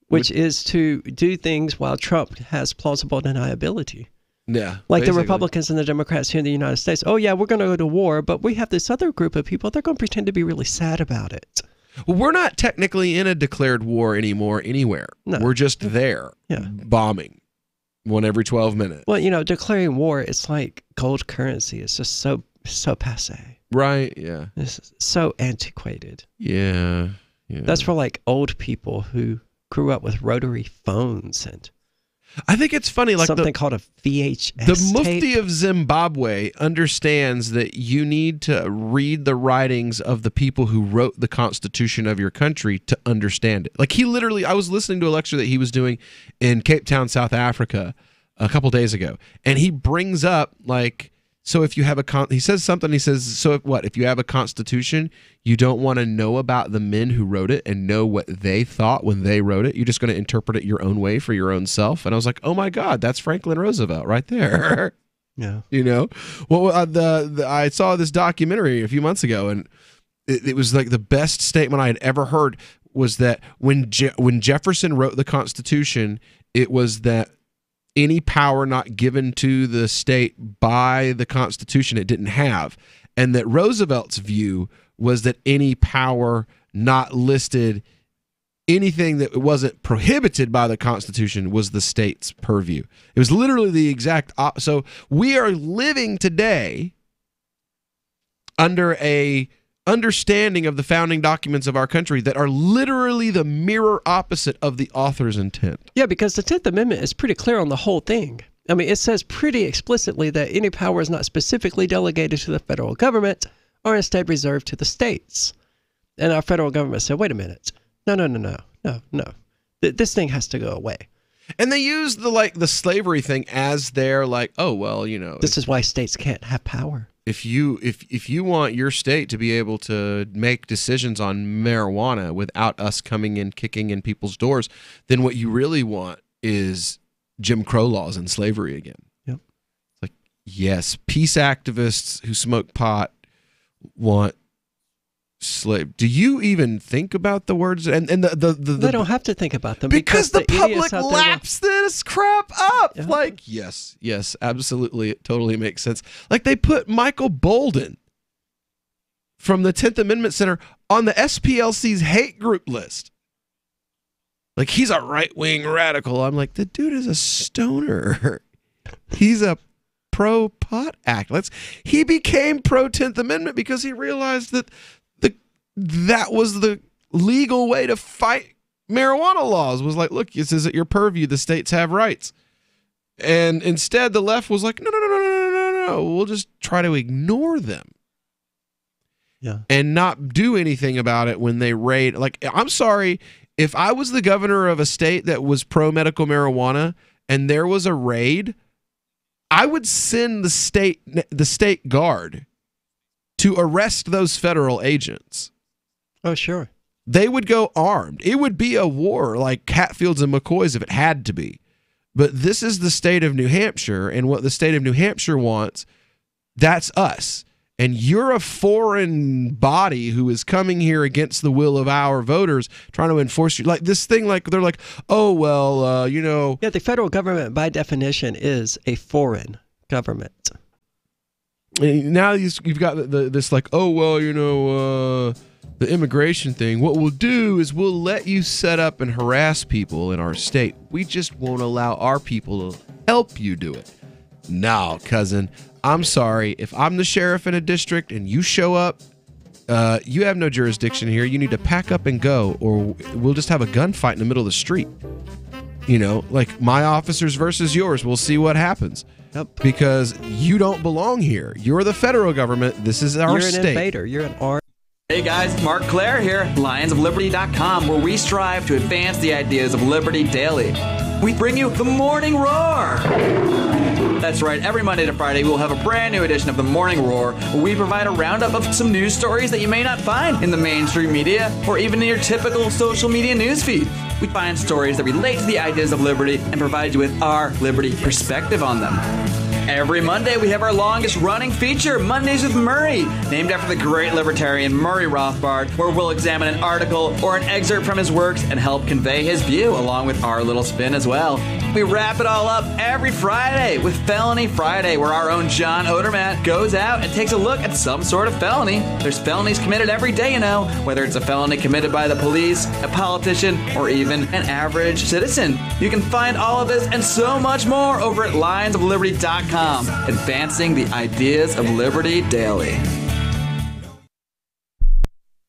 which is to do things while Trump has plausible deniability. Yeah. Like basically. the Republicans and the Democrats here in the United States. Oh, yeah, we're going to go to war, but we have this other group of people. They're going to pretend to be really sad about it. Well, we're not technically in a declared war anymore anywhere. No. We're just there bombing one every 12 minutes. Well, declaring war is like gold currency. It's just so passé. Right, yeah. It's so antiquated. Yeah. That's for like old people who grew up with rotary phones and I think it's funny, like something called a VHS The Mufti tape. of Zimbabwe understands that you need to read the writings of the people who wrote the Constitution of your country to understand it. Like he literally, I was listening to a lecture that he was doing in Cape Town, South Africa a couple days ago, and he brings up like, so if you have he says, so if you have a constitution, you don't want to know about the men who wrote it and know what they thought when they wrote it. You're just going to interpret it your own way for your own self. And I was like, oh my God, that's Franklin Roosevelt right there. Yeah. Well, I saw this documentary a few months ago, and it was like the best statement I had ever heard was that when Jefferson wrote the Constitution, it was that any power not given to the state by the Constitution it didn't have. And that Roosevelt's view was that any power not listed, anything that wasn't prohibited by the Constitution was the state's purview. It was literally the exact so we are living today under a understanding of the founding documents of our country that are literally the mirror opposite of the author's intent. Yeah, because the 10th Amendment is pretty clear on the whole thing. I mean, it says pretty explicitly that any power is not specifically delegated to the federal government or instead reserved to the states. And our federal government said, wait a minute. No. This thing has to go away. And they use the slavery thing as their this is why states can't have power. If you want your state to be able to make decisions on marijuana without us coming in, kicking in people's doors, then what you really want is Jim Crow laws and slavery again. Yep. It's like, yes, peace activists who smoke pot want slave. Do you even think about the words? And they don't have to think about them because the public idiots laps this crap up. Yeah. Like, yes, absolutely, it totally makes sense. Like they put Michael Bolden from the 10th Amendment Center on the SPLC's hate group list. Like he's a right-wing radical. I'm like, the dude is a stoner. He's a pro-pot act. He became pro-10th Amendment because he realized that that was the legal way to fight marijuana laws. Was like, look, this is at your purview. The states have rights. And instead, the left was like, no. We'll just try to ignore them. Yeah. And not do anything about it when they raid. Like, I'm sorry, if I was the governor of a state that was pro-medical marijuana and there was a raid, I would send the state guard to arrest those federal agents. Oh, sure. They would go armed. It would be a war like Hatfields and McCoys if it had to be. But this is the state of New Hampshire, and what the state of New Hampshire wants, that's us. And you're a foreign body who is coming here against the will of our voters, trying to enforce you. Like this thing, like they're like, oh, well, you know. Yeah, the federal government, by definition, is a foreign government. Now you've got this like, oh, well, you know, the immigration thing. What we'll do is we'll let you set up and harass people in our state. We just won't allow our people to help you do it. No, cousin. I'm sorry, if I'm the sheriff in a district and you show up, you have no jurisdiction here. You need to pack up and go, or we'll just have a gunfight in the middle of the street. You know, like my officers versus yours. We'll see what happens. Yep. Because you don't belong here. You're the federal government. This is our state. You're an invader. You're an R. Hey guys, Mark Claire here, lionsofliberty.com, where we strive to advance the ideas of liberty daily. We bring you the Morning Roar. That's right, every Monday to Friday we'll have a brand new edition of the Morning Roar, where we provide a roundup of some news stories that you may not find in the mainstream media or even in your typical social media newsfeed. We find stories that relate to the ideas of liberty and provide you with our liberty perspective on them. Every Monday, we have our longest running feature, Mondays with Murray, named after the great libertarian Murray Rothbard, where we'll examine an article or an excerpt from his works and help convey his view, along with our little spin as well. We wrap it all up every Friday with Felony Friday, where our own John Odermatt goes out and takes a look at some sort of felony. There's felonies committed every day, you know, whether it's a felony committed by the police, a politician, or even an average citizen. You can find all of this and so much more over at lionsofliberty.com. Advancing the ideas of liberty daily.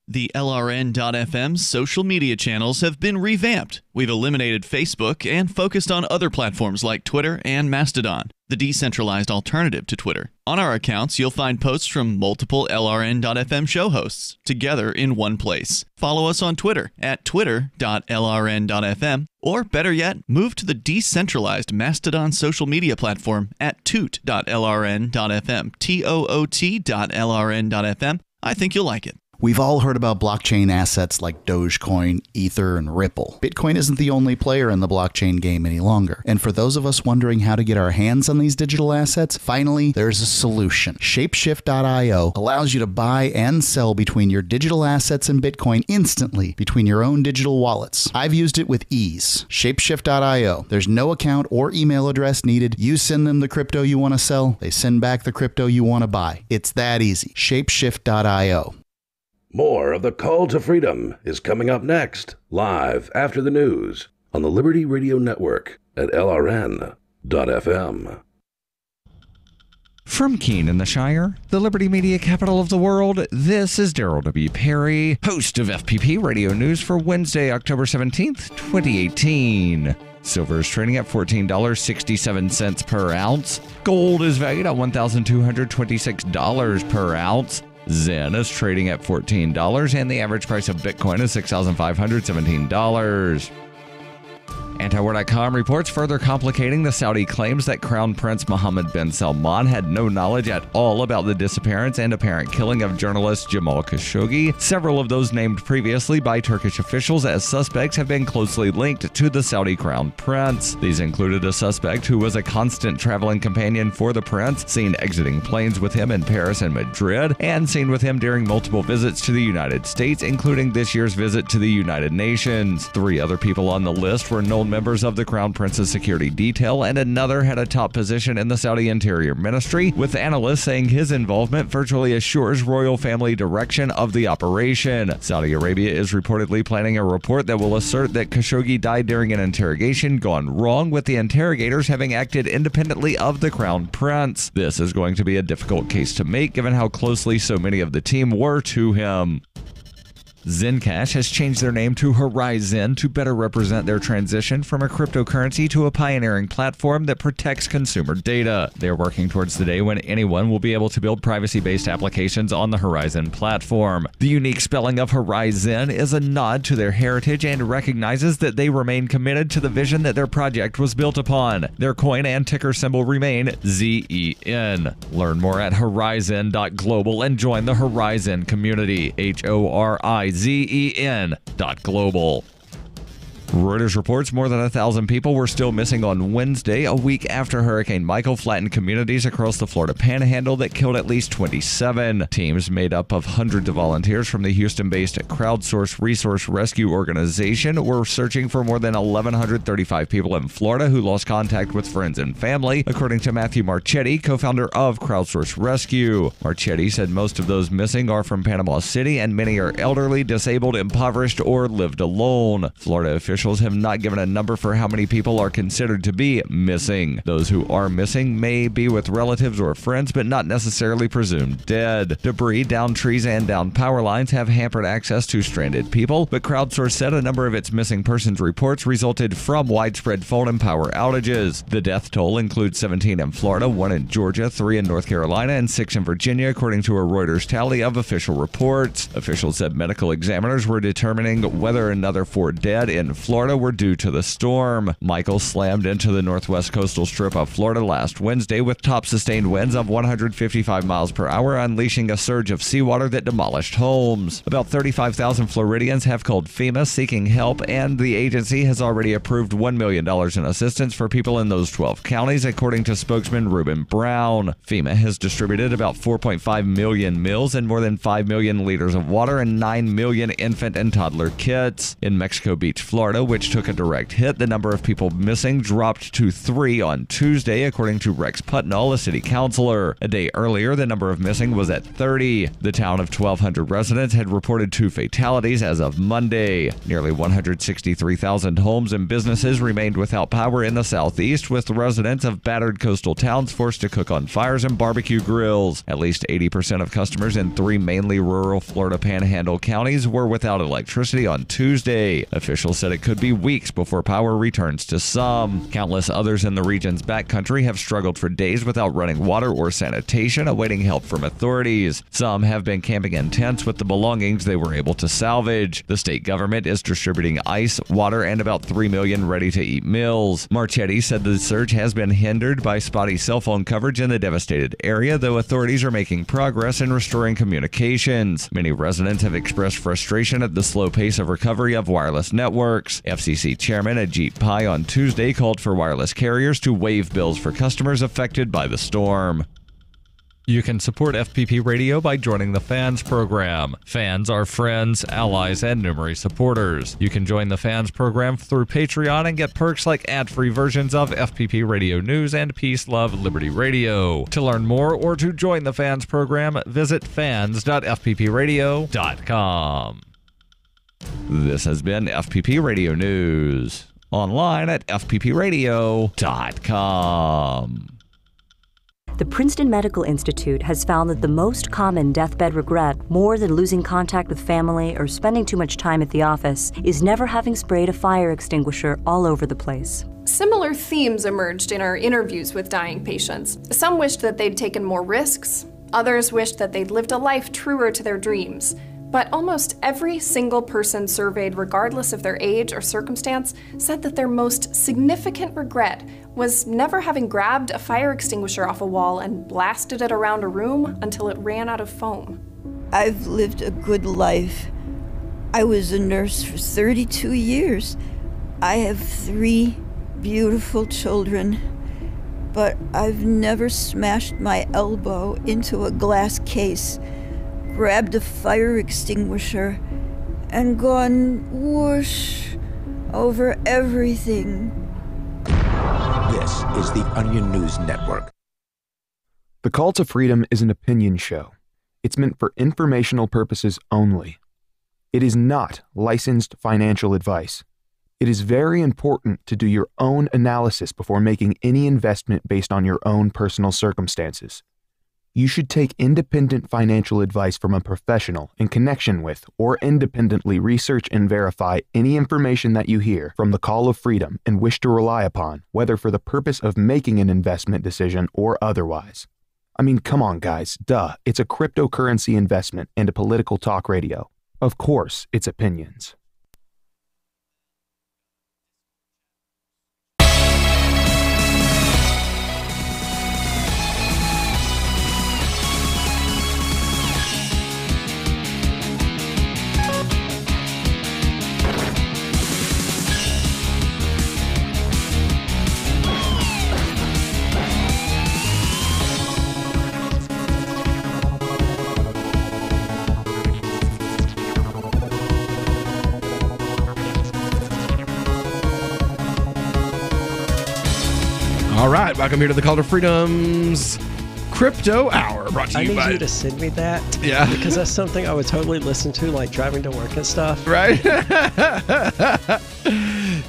The LRN.FM social media channels have been revamped. We've eliminated Facebook and focused on other platforms like Twitter and Mastodon, the decentralized alternative to Twitter. On our accounts, you'll find posts from multiple LRN.FM show hosts together in one place. Follow us on Twitter at twitter.lrn.fm, or better yet, move to the decentralized Mastodon social media platform at toot.lrn.fm, toot.lrn.fm. I think you'll like it. We've all heard about blockchain assets like Dogecoin, Ether, and Ripple. Bitcoin isn't the only player in the blockchain game any longer. And for those of us wondering how to get our hands on these digital assets, finally, there's a solution. Shapeshift.io allows you to buy and sell between your digital assets and Bitcoin instantly between your own digital wallets. I've used it with ease. Shapeshift.io. There's no account or email address needed. You send them the crypto you want to sell. They send back the crypto you want to buy. It's that easy. Shapeshift.io. More of the Call to Freedom is coming up next, live after the news on the Liberty Radio Network at LRN.FM. From Keene in the Shire, the Liberty Media capital of the world, this is Daryl W. Perry, host of FPP Radio News for Wednesday, October 17th, 2018. Silver is trading at $14.67 per ounce. Gold is valued at $1,226 per ounce. Zen is trading at $14, and the average price of Bitcoin is $6,517. Antiwar.com reports further complicating the Saudi claims that Crown Prince Mohammed bin Salman had no knowledge at all about the disappearance and apparent killing of journalist Jamal Khashoggi. Several of those named previously by Turkish officials as suspects have been closely linked to the Saudi Crown Prince. These included a suspect who was a constant traveling companion for the prince, seen exiting planes with him in Paris and Madrid, and seen with him during multiple visits to the United States, including this year's visit to the United Nations. 3 other people on the list were known members of the Crown Prince's security detail, and another had a top position in the Saudi Interior Ministry, with analysts saying his involvement virtually assures royal family direction of the operation. Saudi Arabia is reportedly planning a report that will assert that Khashoggi died during an interrogation gone wrong, with the interrogators having acted independently of the Crown Prince. This is going to be a difficult case to make, given how closely so many of the team were to him. Zencash has changed their name to Horizon to better represent their transition from a cryptocurrency to a pioneering platform that protects consumer data. They're working towards the day when anyone will be able to build privacy-based applications on the Horizon platform. The unique spelling of Horizon is a nod to their heritage and recognizes that they remain committed to the vision that their project was built upon. Their coin and ticker symbol remain ZEN. Learn more at horizon.global and join the Horizon community. HORIZEN.global. Reuters reports more than 1,000 people were still missing on Wednesday, a week after Hurricane Michael flattened communities across the Florida Panhandle that killed at least 27. Teams made up of hundreds of volunteers from the Houston-based Crowdsource Resource Rescue Organization were searching for more than 1,135 people in Florida who lost contact with friends and family, according to Matthew Marchetti, co-founder of Crowdsource Rescue. Marchetti said most of those missing are from Panama City and many are elderly, disabled, impoverished, or lived alone. Florida officials have not given a number for how many people are considered to be missing. Those who are missing may be with relatives or friends, but not necessarily presumed dead. Debris, downed trees, and downed power lines have hampered access to stranded people, but Crowdsource said a number of its missing persons reports resulted from widespread phone and power outages. The death toll includes 17 in Florida, 1 in Georgia, 3 in North Carolina, and 6 in Virginia, according to a Reuters tally of official reports. Officials said medical examiners were determining whether another 4 dead in Florida were due to the storm. Michael slammed into the northwest coastal strip of Florida last Wednesday with top sustained winds of 155 miles per hour, unleashing a surge of seawater that demolished homes. About 35,000 Floridians have called FEMA seeking help, and the agency has already approved $1 million in assistance for people in those 12 counties, according to spokesman Ruben Brown. FEMA has distributed about 4.5 million meals and more than 5 million liters of water and 9 million infant and toddler kits. In Mexico Beach, Florida, which took a direct hit, the number of people missing dropped to 3 on Tuesday, according to Rex Putnall, a city councilor. A day earlier, the number of missing was at 30. The town of 1,200 residents had reported 2 fatalities as of Monday. Nearly 163,000 homes and businesses remained without power in the southeast, with residents of battered coastal towns forced to cook on fires and barbecue grills. At least 80% of customers in 3 mainly rural Florida Panhandle counties were without electricity on Tuesday. Officials said it could be weeks before power returns to some. Countless others in the region's backcountry have struggled for days without running water or sanitation, awaiting help from authorities. Some have been camping in tents with the belongings they were able to salvage. The state government is distributing ice, water, and about 3 million ready-to-eat meals. Marchetti said the surge has been hindered by spotty cell phone coverage in the devastated area, though authorities are making progress in restoring communications. Many residents have expressed frustration at the slow pace of recovery of wireless networks. FCC Chairman Ajit Pai on Tuesday called for wireless carriers to waive bills for customers affected by the storm. You can support FPP Radio by joining the Fans program. Fans are friends, allies, and numerous supporters. You can join the Fans program through Patreon and get perks like ad-free versions of FPP Radio News and Peace, Love, Liberty Radio. To learn more or to join the Fans program, visit fans.fppradio.com. This has been FPP Radio News. Online at fppradio.com. The Princeton Medical Institute has found that the most common deathbed regret, more than losing contact with family or spending too much time at the office, is never having sprayed a fire extinguisher all over the place. Similar themes emerged in our interviews with dying patients. Some wished that they'd taken more risks. Others wished that they'd lived a life truer to their dreams. But almost every single person surveyed, regardless of their age or circumstance, said that their most significant regret was never having grabbed a fire extinguisher off a wall and blasted it around a room until it ran out of foam. I've lived a good life. I was a nurse for 32 years. I have 3 beautiful children, but I've never smashed my elbow into a glass case, grabbed a fire extinguisher, and gone whoosh over everything. This is the Onion News Network. The Call to Freedom is an opinion show. It's meant for informational purposes only. It is not licensed financial advice. It is very important to do your own analysis before making any investment based on your own personal circumstances. You should take independent financial advice from a professional in connection with or independently research and verify any information that you hear from the Call of Freedom and wish to rely upon, whether for the purpose of making an investment decision or otherwise. I mean, come on, guys. Duh. It's a cryptocurrency investment and a political talk radio. Of course, it's opinions. All right, welcome here to the Call to Freedom's Crypto Hour, brought to you by... I need you to send me that. Yeah. Because that's something I would totally listen to, like driving to work and stuff. Right?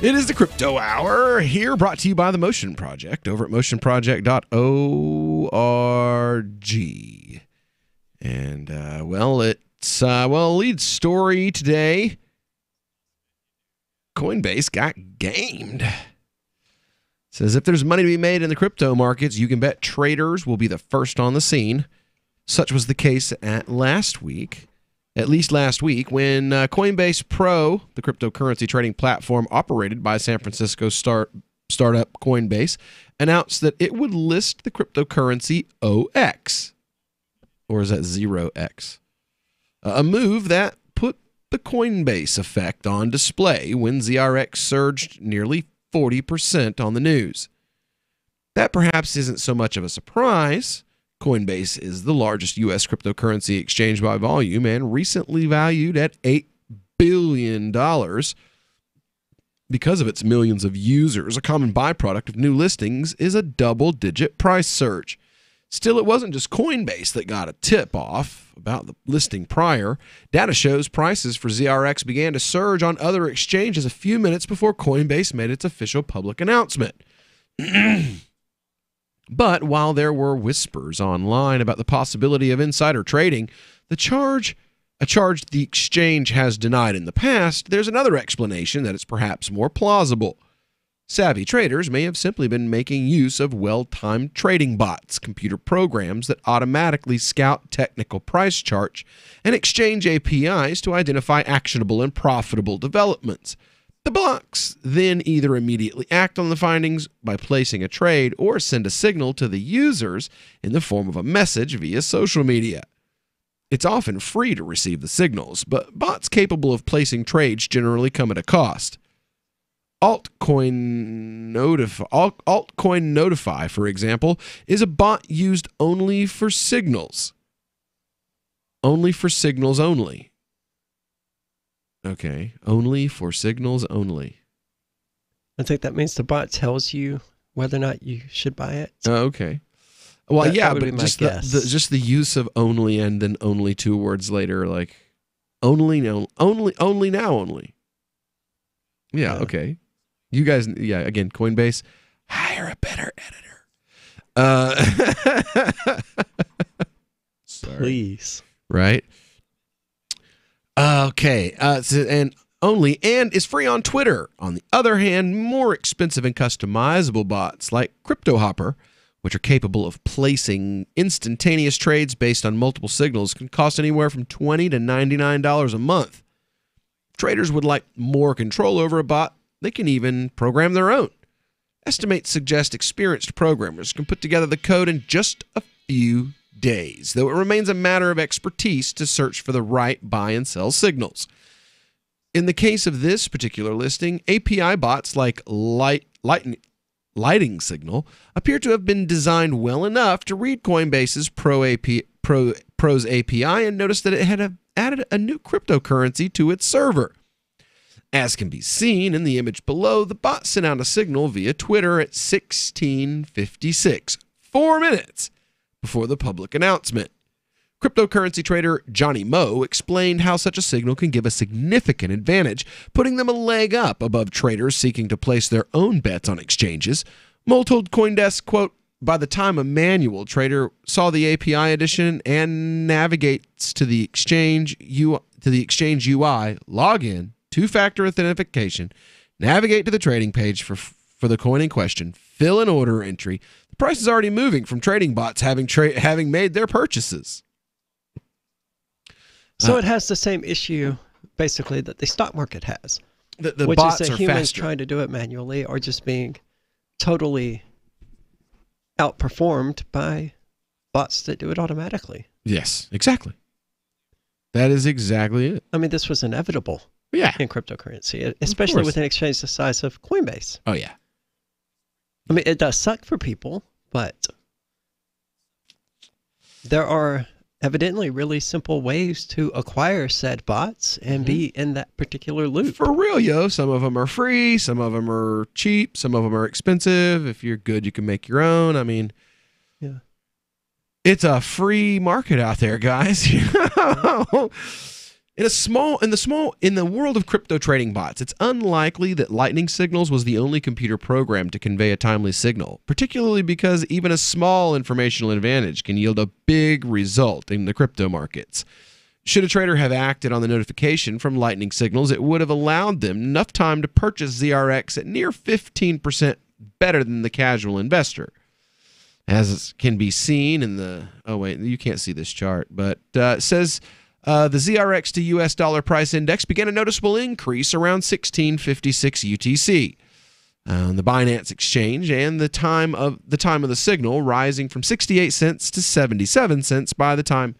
It is the Crypto Hour here, brought to you by the Motion Project over at motionproject.org. And, it's, lead story today. Coinbase got gamed. Says if there's money to be made in the crypto markets, you can bet traders will be the first on the scene. Such was the case at least last week, when Coinbase Pro, the cryptocurrency trading platform operated by San Francisco startup Coinbase, announced that it would list the cryptocurrency OX. Or is that 0x? A move that put the Coinbase effect on display when ZRX surged nearly 40% on the news. That perhaps isn't so much of a surprise. Coinbase is the largest U.S. cryptocurrency exchange by volume and recently valued at $8 billion because of its millions of users. A common byproduct of new listings is a double-digit price surge. Still, it wasn't just Coinbase that got a tip-off about the listing prior. Data shows prices for ZRX began to surge on other exchanges a few minutes before Coinbase made its official public announcement. But while there were whispers online about the possibility of insider trading, a charge the exchange has denied in the past, there's another explanation that is perhaps more plausible. Savvy traders may have simply been making use of well-timed trading bots, computer programs that automatically scout technical price charts and exchange APIs to identify actionable and profitable developments. The bots then either immediately act on the findings by placing a trade or send a signal to the users in the form of a message via social media. It's often free to receive the signals, but bots capable of placing trades generally come at a cost. Altcoin Notify, for example, is a bot used only for signals. Only for signals only. Okay, only for signals only. I think that means the bot tells you whether or not you should buy it. Okay. Well, yeah, but just the use of only and then only 2 words later, like only now, only. Yeah, okay. You guys, again, Coinbase, hire a better editor. Sorry. Please. Right? Okay. And is free on Twitter. On the other hand, more expensive and customizable bots like CryptoHopper, which are capable of placing instantaneous trades based on multiple signals, can cost anywhere from $20 to $99 a month. If traders would like more control over a bot, they can even program their own. Estimates suggest experienced programmers can put together the code in just a few days, though it remains a matter of expertise to search for the right buy and sell signals. In the case of this particular listing, API bots like Lighting Signal appear to have been designed well enough to read Coinbase's Pro's API and notice that it had added a new cryptocurrency to its server. As can be seen in the image below, the bot sent out a signal via Twitter at 16:56, 4 minutes before the public announcement. Cryptocurrency trader Johnny Mo explained how such a signal can give a significant advantage, putting them a leg up above traders seeking to place their own bets on exchanges. Mo told CoinDesk, quote, by the time a manual trader saw the API edition and navigates to the exchange UI, log in, two-factor authentication, navigate to the trading page for the coin in question, fill an order entry, the price is already moving from trading bots having made their purchases. So it has the same issue, basically, that the stock market has. The which bots is that are humans faster. trying to do it manually or just being totally outperformed by bots that do it automatically. Yes, exactly. That is exactly it. I mean, this was inevitable in cryptocurrency, especially with an exchange the size of Coinbase. Oh, yeah. I mean, it does suck for people, but there are evidently really simple ways to acquire said bots and be in that particular loop. For real, yo. Some of them are free. Some of them are cheap. Some of them are expensive. If you're good, you can make your own. I mean, yeah, it's a free market out there, guys. You know? In the world of crypto trading bots, it's unlikely that Lightning Signals was the only computer program to convey a timely signal, particularly because even a small informational advantage can yield a big result in the crypto markets. Should a trader have acted on the notification from Lightning Signals, it would have allowed them enough time to purchase ZRX at near 15% better than the casual investor. As can be seen in the... Oh, wait, you can't see this chart, but it says... the ZRX to US dollar price index began a noticeable increase around 1656 UTC. The Binance exchange and the time of the signal rising from 68 cents to 77 cents by the time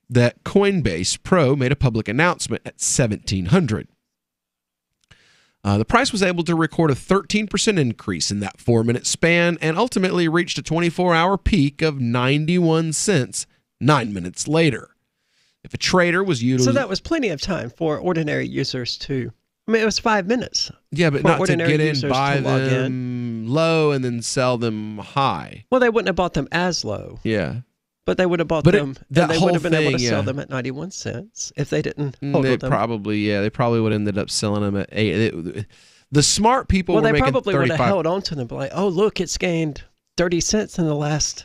that Coinbase Pro made a public announcement at 1700. The price was able to record a 13% increase in that 4-minute span and ultimately reached a 24-hour peak of 91 cents 9 minutes later. If a trader was utilizing... So that was plenty of time for ordinary users to... I mean, it was 5 minutes. Yeah, but not to get in, buy to log them low, and then sell them high. Well, they wouldn't have bought them as low. Yeah. But they would have bought them, and they would have been able to sell yeah. them at 91 cents if they didn't hold They them. they probably would have ended up selling them at 8. The smart people were making 35. Well, they probably would have held on to them, like, oh, look, it's gained 30 cents in the last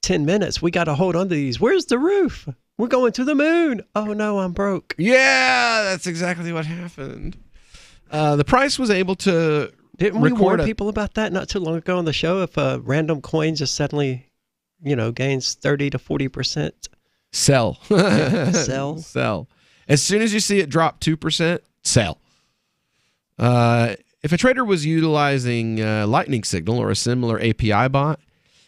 10 minutes. We got to hold on to these. Where's the roof? We're going to the moon. Oh, no, I'm broke. Yeah, that's exactly what happened. The price was able to Didn't we warn people about that not too long ago on the show? If a random coin just suddenly, gains 30 to 40%. Sell. Yeah, sell. Sell. As soon as you see it drop 2%, sell. If a trader was utilizing Lightning Signal or a similar API bot,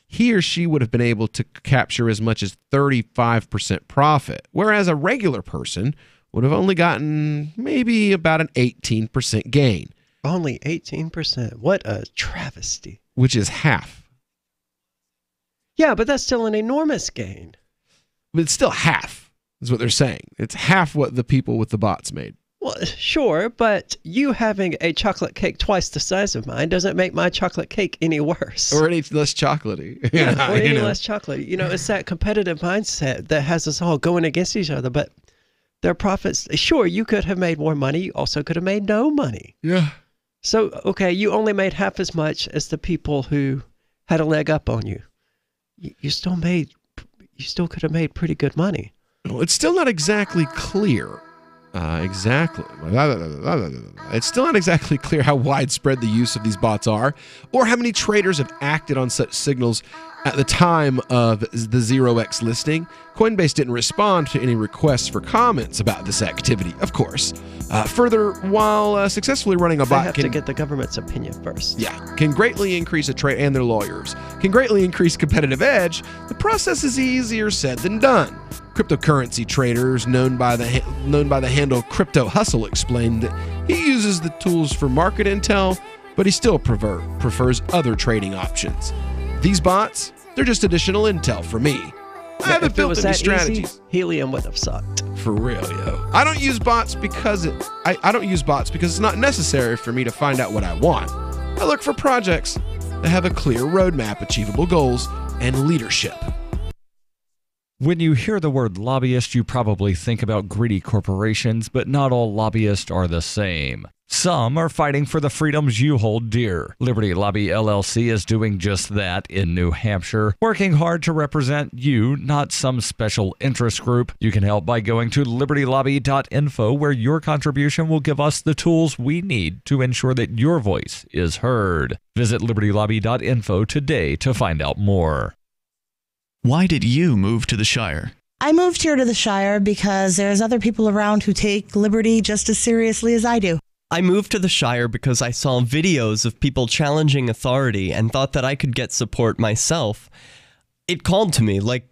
he or she would have been able to capture as much as 35% profit, whereas a regular person would have only gotten maybe about an 18% gain. Only 18%. What a travesty. Which is half. Yeah, but that's still an enormous gain. But it's still half, is what they're saying. It's half what the people with the bots made. Well, sure, but you having a chocolate cake twice the size of mine doesn't make my chocolate cake any worse. Or any less chocolatey. Yeah, or any less chocolatey. It's that competitive mindset that has us all going against each other. But their profits, sure, you could have made more money. You also could have made no money. Yeah. So, okay, you only made half as much as the people who had a leg up on you. You still could have made pretty good money. Well, it's still not exactly clear. Exactly. It's still not exactly clear how widespread the use of these bots are, or how many traders have acted on such signals at the time of the 0x listing. Coinbase didn't respond to any requests for comments about this activity, of course. Further, while successfully running a bot they have to get the government's opinion first. Yeah, can greatly increase a trade, and their lawyers can greatly increase competitive edge. The process is easier said than done. Cryptocurrency traders known by the handle Crypto Hustle explained that he uses the tools for market intel, but he still prefers other trading options. These bots, they're just additional intel for me. I haven't built any strategies. Easy, Helium would have sucked. For real, yo. I don't use bots because it's not necessary for me to find out what I want. I look for projects that have a clear roadmap, achievable goals, and leadership. When you hear the word lobbyist, you probably think about greedy corporations, but not all lobbyists are the same. Some are fighting for the freedoms you hold dear. Liberty Lobby LLC is doing just that in New Hampshire, working hard to represent you, not some special interest group. You can help by going to libertylobby.info, where your contribution will give us the tools we need to ensure that your voice is heard. Visit libertylobby.info today to find out more. Why did you move to the Shire? I moved here to the Shire because there's other people around who take liberty just as seriously as I do. I moved to the Shire because I saw videos of people challenging authority and thought that I could get support myself. It called to me, like,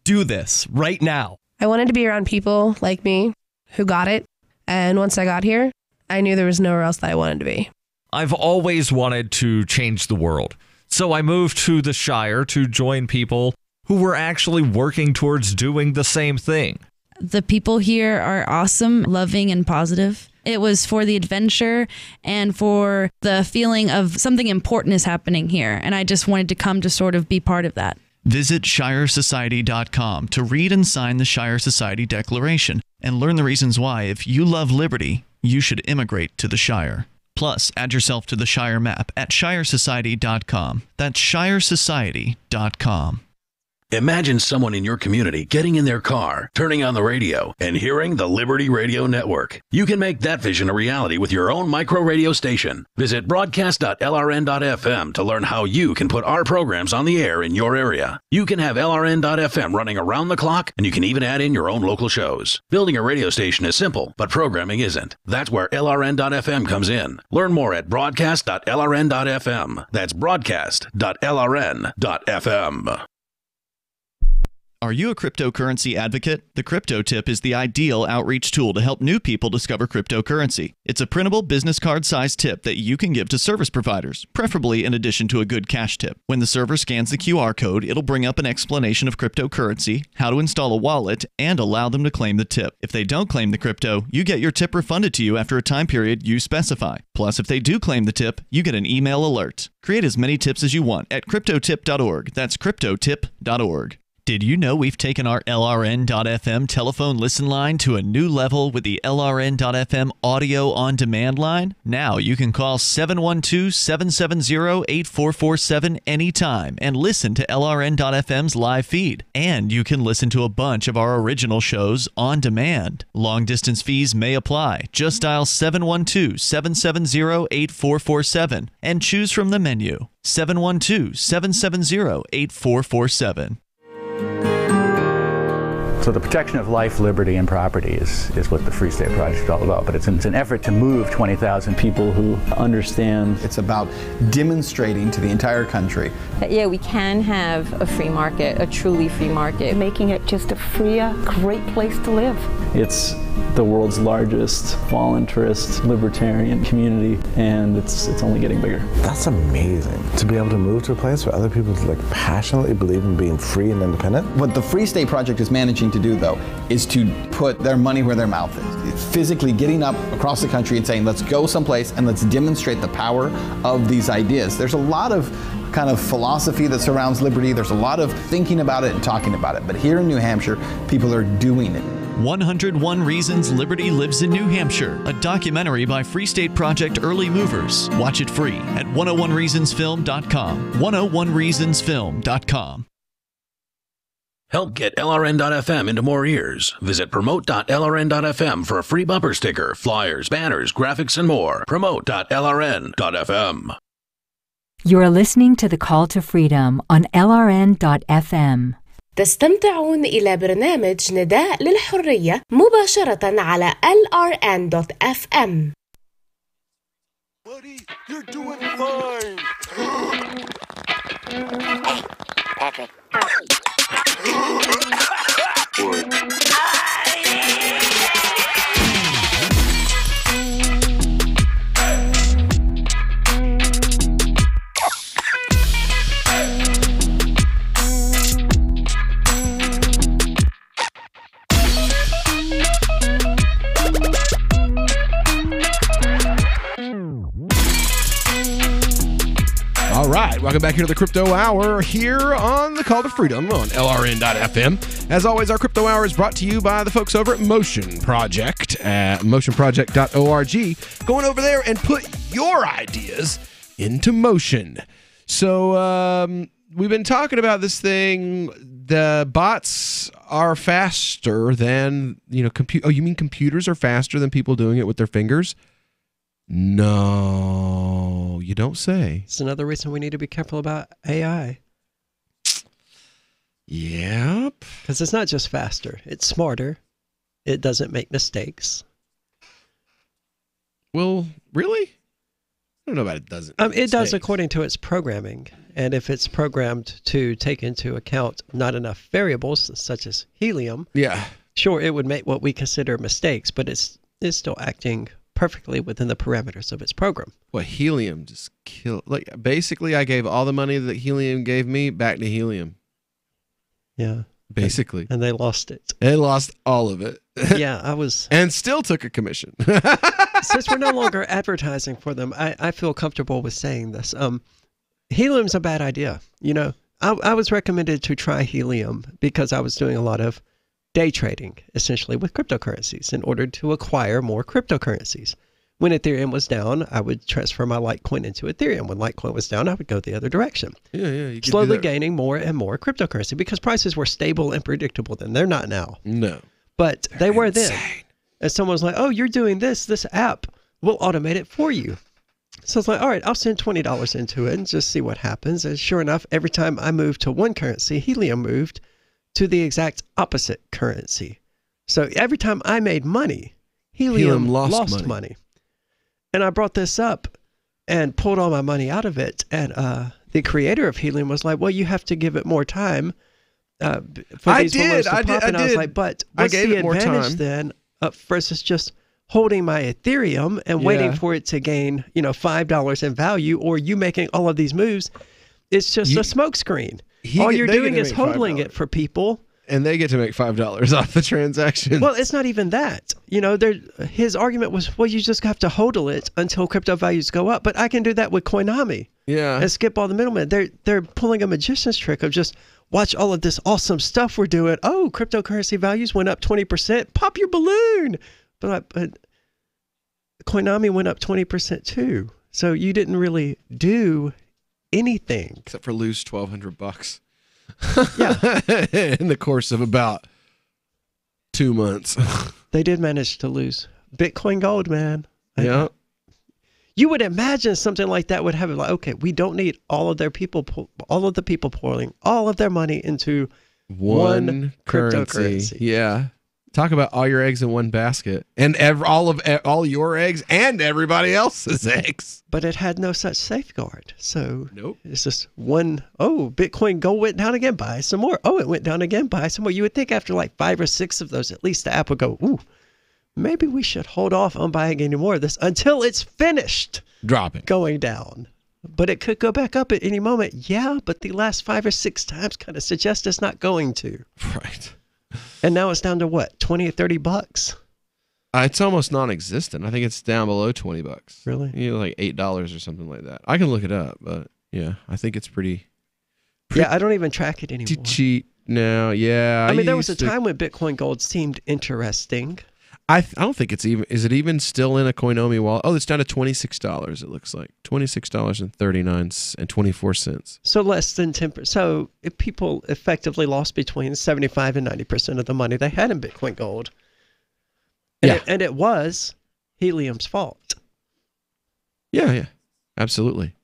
do this right now. I wanted to be around people like me who got it. And once I got here, I knew there was nowhere else that I wanted to be. I've always wanted to change the world. So I moved to the Shire to join people who were actually working towards doing the same thing. The people here are awesome, loving, and positive. It was for the adventure and for the feeling of something important is happening here. And I just wanted to come to sort of be part of that. Visit ShireSociety.com to read and sign the Shire Society Declaration and learn the reasons why, if you love liberty, you should immigrate to the Shire. Plus, add yourself to the Shire map at ShireSociety.com. That's ShireSociety.com. Imagine someone in your community getting in their car, turning on the radio, and hearing the Liberty Radio Network. You can make that vision a reality with your own micro radio station. Visit broadcast.lrn.fm to learn how you can put our programs on the air in your area. You can have LRN.FM running around the clock, and you can even add in your own local shows. Building a radio station is simple, but programming isn't. That's where LRN.FM comes in. Learn more at broadcast.lrn.fm. That's broadcast.lrn.fm. Are you a cryptocurrency advocate? The Crypto Tip is the ideal outreach tool to help new people discover cryptocurrency. It's a printable business card-sized tip that you can give to service providers, preferably in addition to a good cash tip. When the server scans the QR code, it'll bring up an explanation of cryptocurrency, how to install a wallet, and allow them to claim the tip. If they don't claim the crypto, you get your tip refunded to you after a time period you specify. Plus, if they do claim the tip, you get an email alert. Create as many tips as you want at cryptotip.org. That's cryptotip.org. Did you know we've taken our LRN.FM telephone listen line to a new level with the LRN.FM audio on demand line? Now you can call 712-770-8447 anytime and listen to LRN.FM's live feed. And you can listen to a bunch of our original shows on demand. Long distance fees may apply. Just dial 712-770-8447 and choose from the menu. 712-770-8447. So the protection of life, liberty, and property is what the Free State Project is all about. But it's an effort to move 20,000 people who understand. It's about demonstrating to the entire country that, yeah, we can have a free market, a truly free market. Making it just a freer, great place to live. It's the world's largest voluntarist libertarian community, and it's only getting bigger. That's amazing, to be able to move to a place where other people passionately believe in being free and independent. What the Free State Project is managing to do, though, is to put their money where their mouth is. It's physically getting up across the country and saying, let's go someplace and let's demonstrate the power of these ideas. There's a lot of kind of philosophy that surrounds liberty. There's a lot of thinking about it and talking about it. But here in New Hampshire, people are doing it. 101 Reasons Liberty Lives in New Hampshire, a documentary by Free State Project Early Movers. Watch it free at 101reasonsfilm.com. 101reasonsfilm.com. Help get LRN.FM into more ears. Visit promote.lrn.fm for a free bumper sticker, flyers, banners, graphics, and more. Promote.lrn.fm. You're listening to The Call to Freedom on LRN.FM. تستمتعون إلى برنامج نداء للحرية مباشرة على LRN.FM. Buddy, you're doing fine. Hey, Patrick. All right. right, welcome back here to the Crypto Hour here on the Call to Freedom on LRN.FM. As always, our Crypto Hour is brought to you by the folks over at Motion Project at motionproject.org. Going over there and put your ideas into motion. So we've been talking about this thing. The bots are faster than, Oh, you mean computers are faster than people doing it with their fingers? No, you don't say. It's another reason we need to be careful about AI. Yep. Because it's not just faster, it's smarter. It doesn't make mistakes. Well, really? I don't know about it doesn't. It does according to its programming. And if it's programmed to take into account not enough variables, such as helium, sure, it would make what we consider mistakes, but it's still acting perfectly within the parameters of its program. Well, helium just killed. Like, basically, I gave all the money that helium gave me back to helium. Yeah. Basically. And they lost it. They lost all of it. Yeah, I was... And still took a commission. Since we're no longer advertising for them, I feel comfortable with saying this. Helium's a bad idea. I was recommended to try helium because I was doing a lot of day trading, essentially with cryptocurrencies, in order to acquire more cryptocurrencies. When Ethereum was down, I would transfer my Litecoin into Ethereum. When Litecoin was down, I would go the other direction. You slowly gaining more and more cryptocurrency because prices were stable and predictable then. They're not now. No. But they were then. And someone was like, oh, you're doing this app will automate it for you. So it's like, all right, I'll send $20 into it and just see what happens. And sure enough, every time I moved to one currency, Helium moved to the exact opposite currency. So every time I made money, Helium lost money. And I brought this up and pulled all my money out of it. And the creator of Helium was like, well, you have to give it more time for these balloons to pop. And I was like, but what's the advantage then versus just holding my Ethereum and waiting for it to gain, $5 in value, or you making all of these moves? It's just a smokescreen. All you're doing is hodling it for people. And they get to make $5 off the transaction. Well, it's not even that. His argument was, well, you just have to hodl it until crypto values go up. But I can do that with Coinami. Yeah. And skip all the middlemen. They're pulling a magician's trick of just watch all of this awesome stuff we're doing. Oh, cryptocurrency values went up 20%. Pop your balloon. But Coinami went up 20% too. So you didn't really do anything except for lose $1,200. Yeah. In the course of about 2 months. They did manage to lose. Bitcoin Gold, man. Yeah. You would imagine something like that would have like, okay, we don't need all of the people pouring all of their money into one cryptocurrency. Yeah. Talk about all your eggs in one basket, and all your eggs and everybody else's eggs. But it had no such safeguard. So nope. It's just one, Bitcoin Gold went down again, buy some more. Oh, it went down again, buy some more. You would think after like 5 or 6 of those, at least the app would go, ooh, maybe we should hold off on buying any more of this until it's finished dropping, going down. But it could go back up at any moment. Yeah, but the last 5 or 6 times kind of suggest it's not going to. Right. And now it's down to what, $20 or $30? It's almost non-existent. I think it's down below $20. Really? Like $8 or something like that. I can look it up, but yeah, I think it's pretty yeah, I don't even track it anymore. Cheat now. Yeah. I mean, there was a time when Bitcoin Gold seemed interesting. I don't think it's even. Is it even still in a Coinomi wallet? Oh, it's down to $26. It looks like $26.39 So less than 10%. So if people effectively lost between 75 and 90% of the money they had in Bitcoin Gold. And it was Helium's fault. Yeah, absolutely.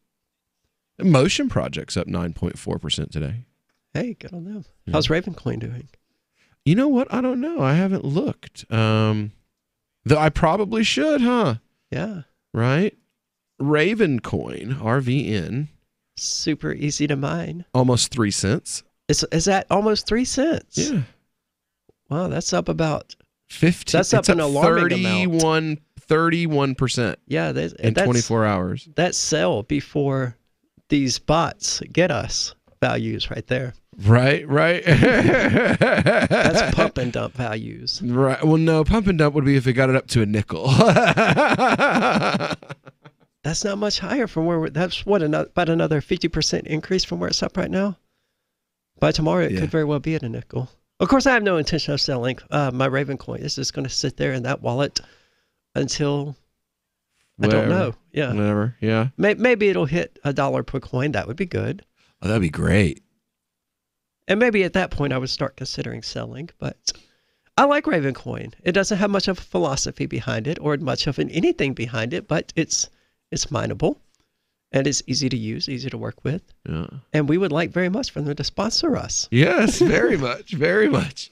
The Motion Project's up 9.4% today. Hey, good on them. Yeah. How's Ravencoin doing? You know what? I don't know. I haven't looked. Though I probably should, huh? Yeah. Right? Ravencoin, RVN. Super easy to mine. Almost 3 cents. Is that almost 3 cents? Yeah. Wow, that's up about 15. That's up an alarming amount. 31%. Yeah, in 24 hours. That sell before these bots get us values right there. Right. That's pump and dump values. Right. Well, no, pump and dump would be if it got it up to a nickel. That's not much higher from where that's what about another 50% increase from where it's up right now. By tomorrow, it could very well be at a nickel. Of course, I have no intention of selling my Raven coin. It's just going to sit there in that wallet until I don't know. Yeah, whatever. Yeah, maybe it'll hit $1 per coin. That would be good. Oh, that'd be great. And maybe at that point, I would start considering selling. But I like Raven coin. It doesn't have much of a philosophy behind it or much of anything behind it, but it's mineable. And it's easy to use, easy to work with. Yeah. And we would like very much for them to sponsor us. Yes, very much, very much.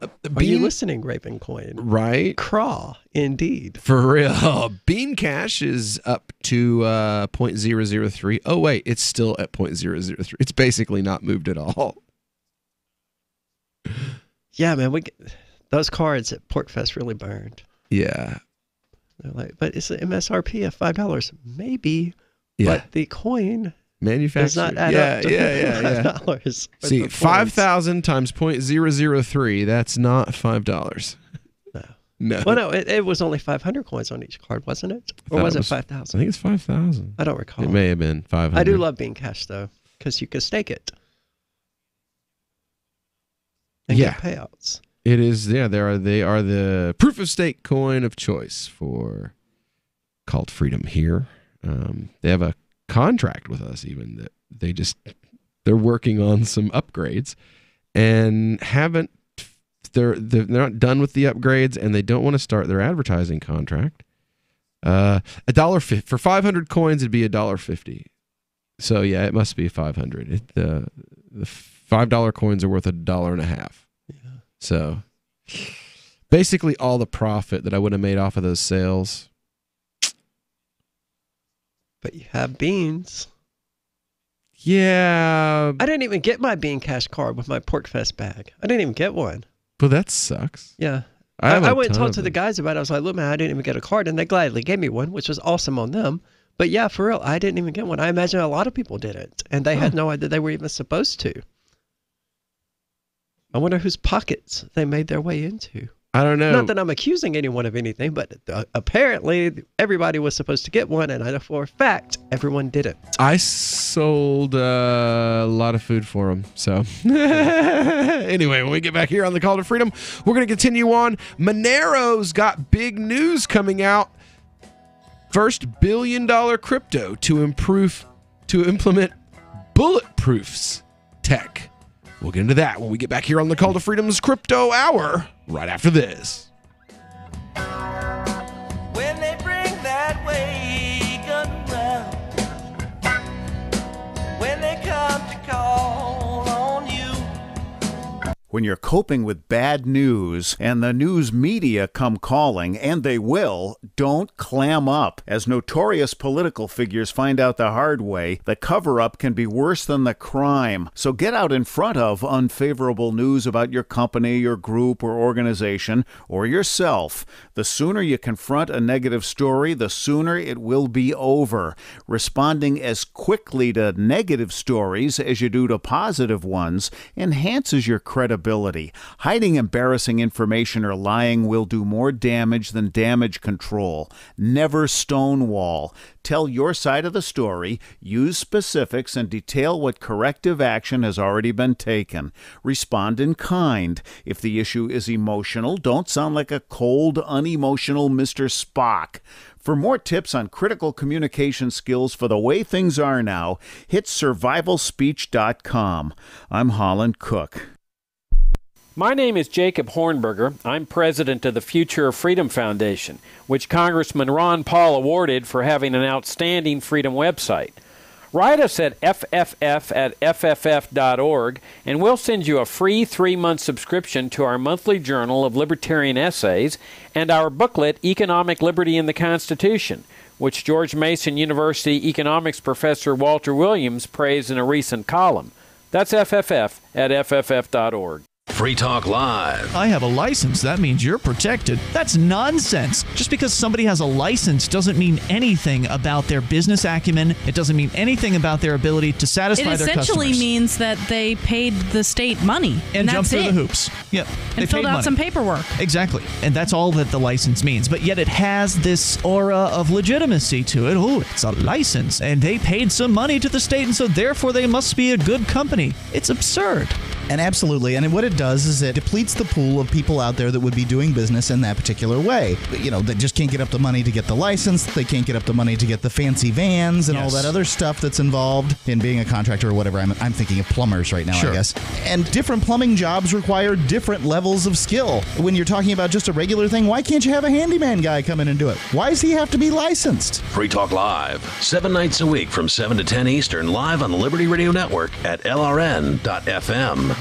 Are you listening, Raven Coin? Right. Craw, indeed. For real. Bean Cash is up to 0.003. Oh, wait, it's still at 0.003. It's basically not moved at all. Yeah, man, those cards at PorcFest really burned. Yeah. They're like, but it's an MSRP of $5. Maybe. Yeah. But the coin manufactured does not add up to $5. See, 5,000 times 0.003, that's not $5. No. Well, no, it was only 500 coins on each card, wasn't it? Or was it 5,000? I think it's 5,000. I don't recall. It may have been 500. I do love Bean Cash, though, because you can stake it. And get payouts. It is, they are the proof of stake coin of choice called Freedom here. They have a contract with us even that they're working on some upgrades and they're not done with the upgrades and they don't want to start their advertising contract. $1.50 for 500 coins, it'd be $1.50. So yeah, it must be 500. The $5 coins are worth $1.50. Yeah. So basically all the profit that I would have made off of those sales. But you have beans. Yeah. I didn't even get my Bean Cash card with my PorcFest bag. I didn't even get one. But that sucks. Yeah. I went and talked to the guys about it. I was like, look, man, I didn't even get a card. And they gladly gave me one, which was awesome on them. But yeah, for real, I didn't even get one. I imagine a lot of people didn't. And they had no idea they were even supposed to. I wonder whose pockets they made their way into. I don't know. Not that I'm accusing anyone of anything, but apparently everybody was supposed to get one, and I know for a fact everyone didn't. I sold a lot of food for them. So anyway, when we get back here on the Call to Freedom, we're going to continue on. Monero's got big news coming out. First billion-dollar crypto to implement bulletproofs tech. We'll get into that when we get back here on the Call to Freedom's Crypto Hour, right after this. When they bring that wagon round, when they come to call on you. When you're coping with bad news and the news media come calling, and they will, don't clam up. As notorious political figures find out the hard way, the cover-up can be worse than the crime. So get out in front of unfavorable news about your company, your group, or organization, or yourself. The sooner you confront a negative story, the sooner it will be over. Responding as quickly to negative stories as you do to positive ones enhances your credibility. Hiding embarrassing information or lying will do more damage than damage control. Never stonewall. Tell your side of the story, use specifics, and detail what corrective action has already been taken. Respond in kind. If the issue is emotional, don't sound like a cold, unemotional Mr. Spock. For more tips on critical communication skills for the way things are now, hit survivalspeech.com. I'm Holland Cook. My name is Jacob Hornberger. I'm president of the Future of Freedom Foundation, which Congressman Ron Paul awarded for having an outstanding freedom website. Write us at fff@fff.org, and we'll send you a free 3-month subscription to our monthly journal of libertarian essays and our booklet, Economic Liberty in the Constitution, which George Mason University economics professor Walter Williams praised in a recent column. That's fff@fff.org. Free Talk Live. I have a license. That means you're protected. That's nonsense. Just because somebody has a license doesn't mean anything about their business acumen. It doesn't mean anything about their ability to satisfy their customers. It essentially means that they paid the state money. And jumped through that's the it. hoops. Yep. They And filled paid out money. some paperwork. Exactly. And that's all that the license means. But yet it has this aura of legitimacy to it. Oh, it's a license. And they paid some money to the state, and so therefore they must be a good company. It's absurd. And absolutely. And what it does is it depletes the pool of people out there that would be doing business in that particular way. You know, that just can't get up the money to get the license. They can't get up the money to get the fancy vans and all that other stuff that's involved in being a contractor or whatever. I'm thinking of plumbers right now, I guess. And different plumbing jobs require different levels of skill. When you're talking about just a regular thing, why can't you have a handyman guy come in and do it? Why does he have to be licensed? Free Talk Live, 7 nights a week from 7 to 10 Eastern, live on the Liberty Radio Network at LRN.FM.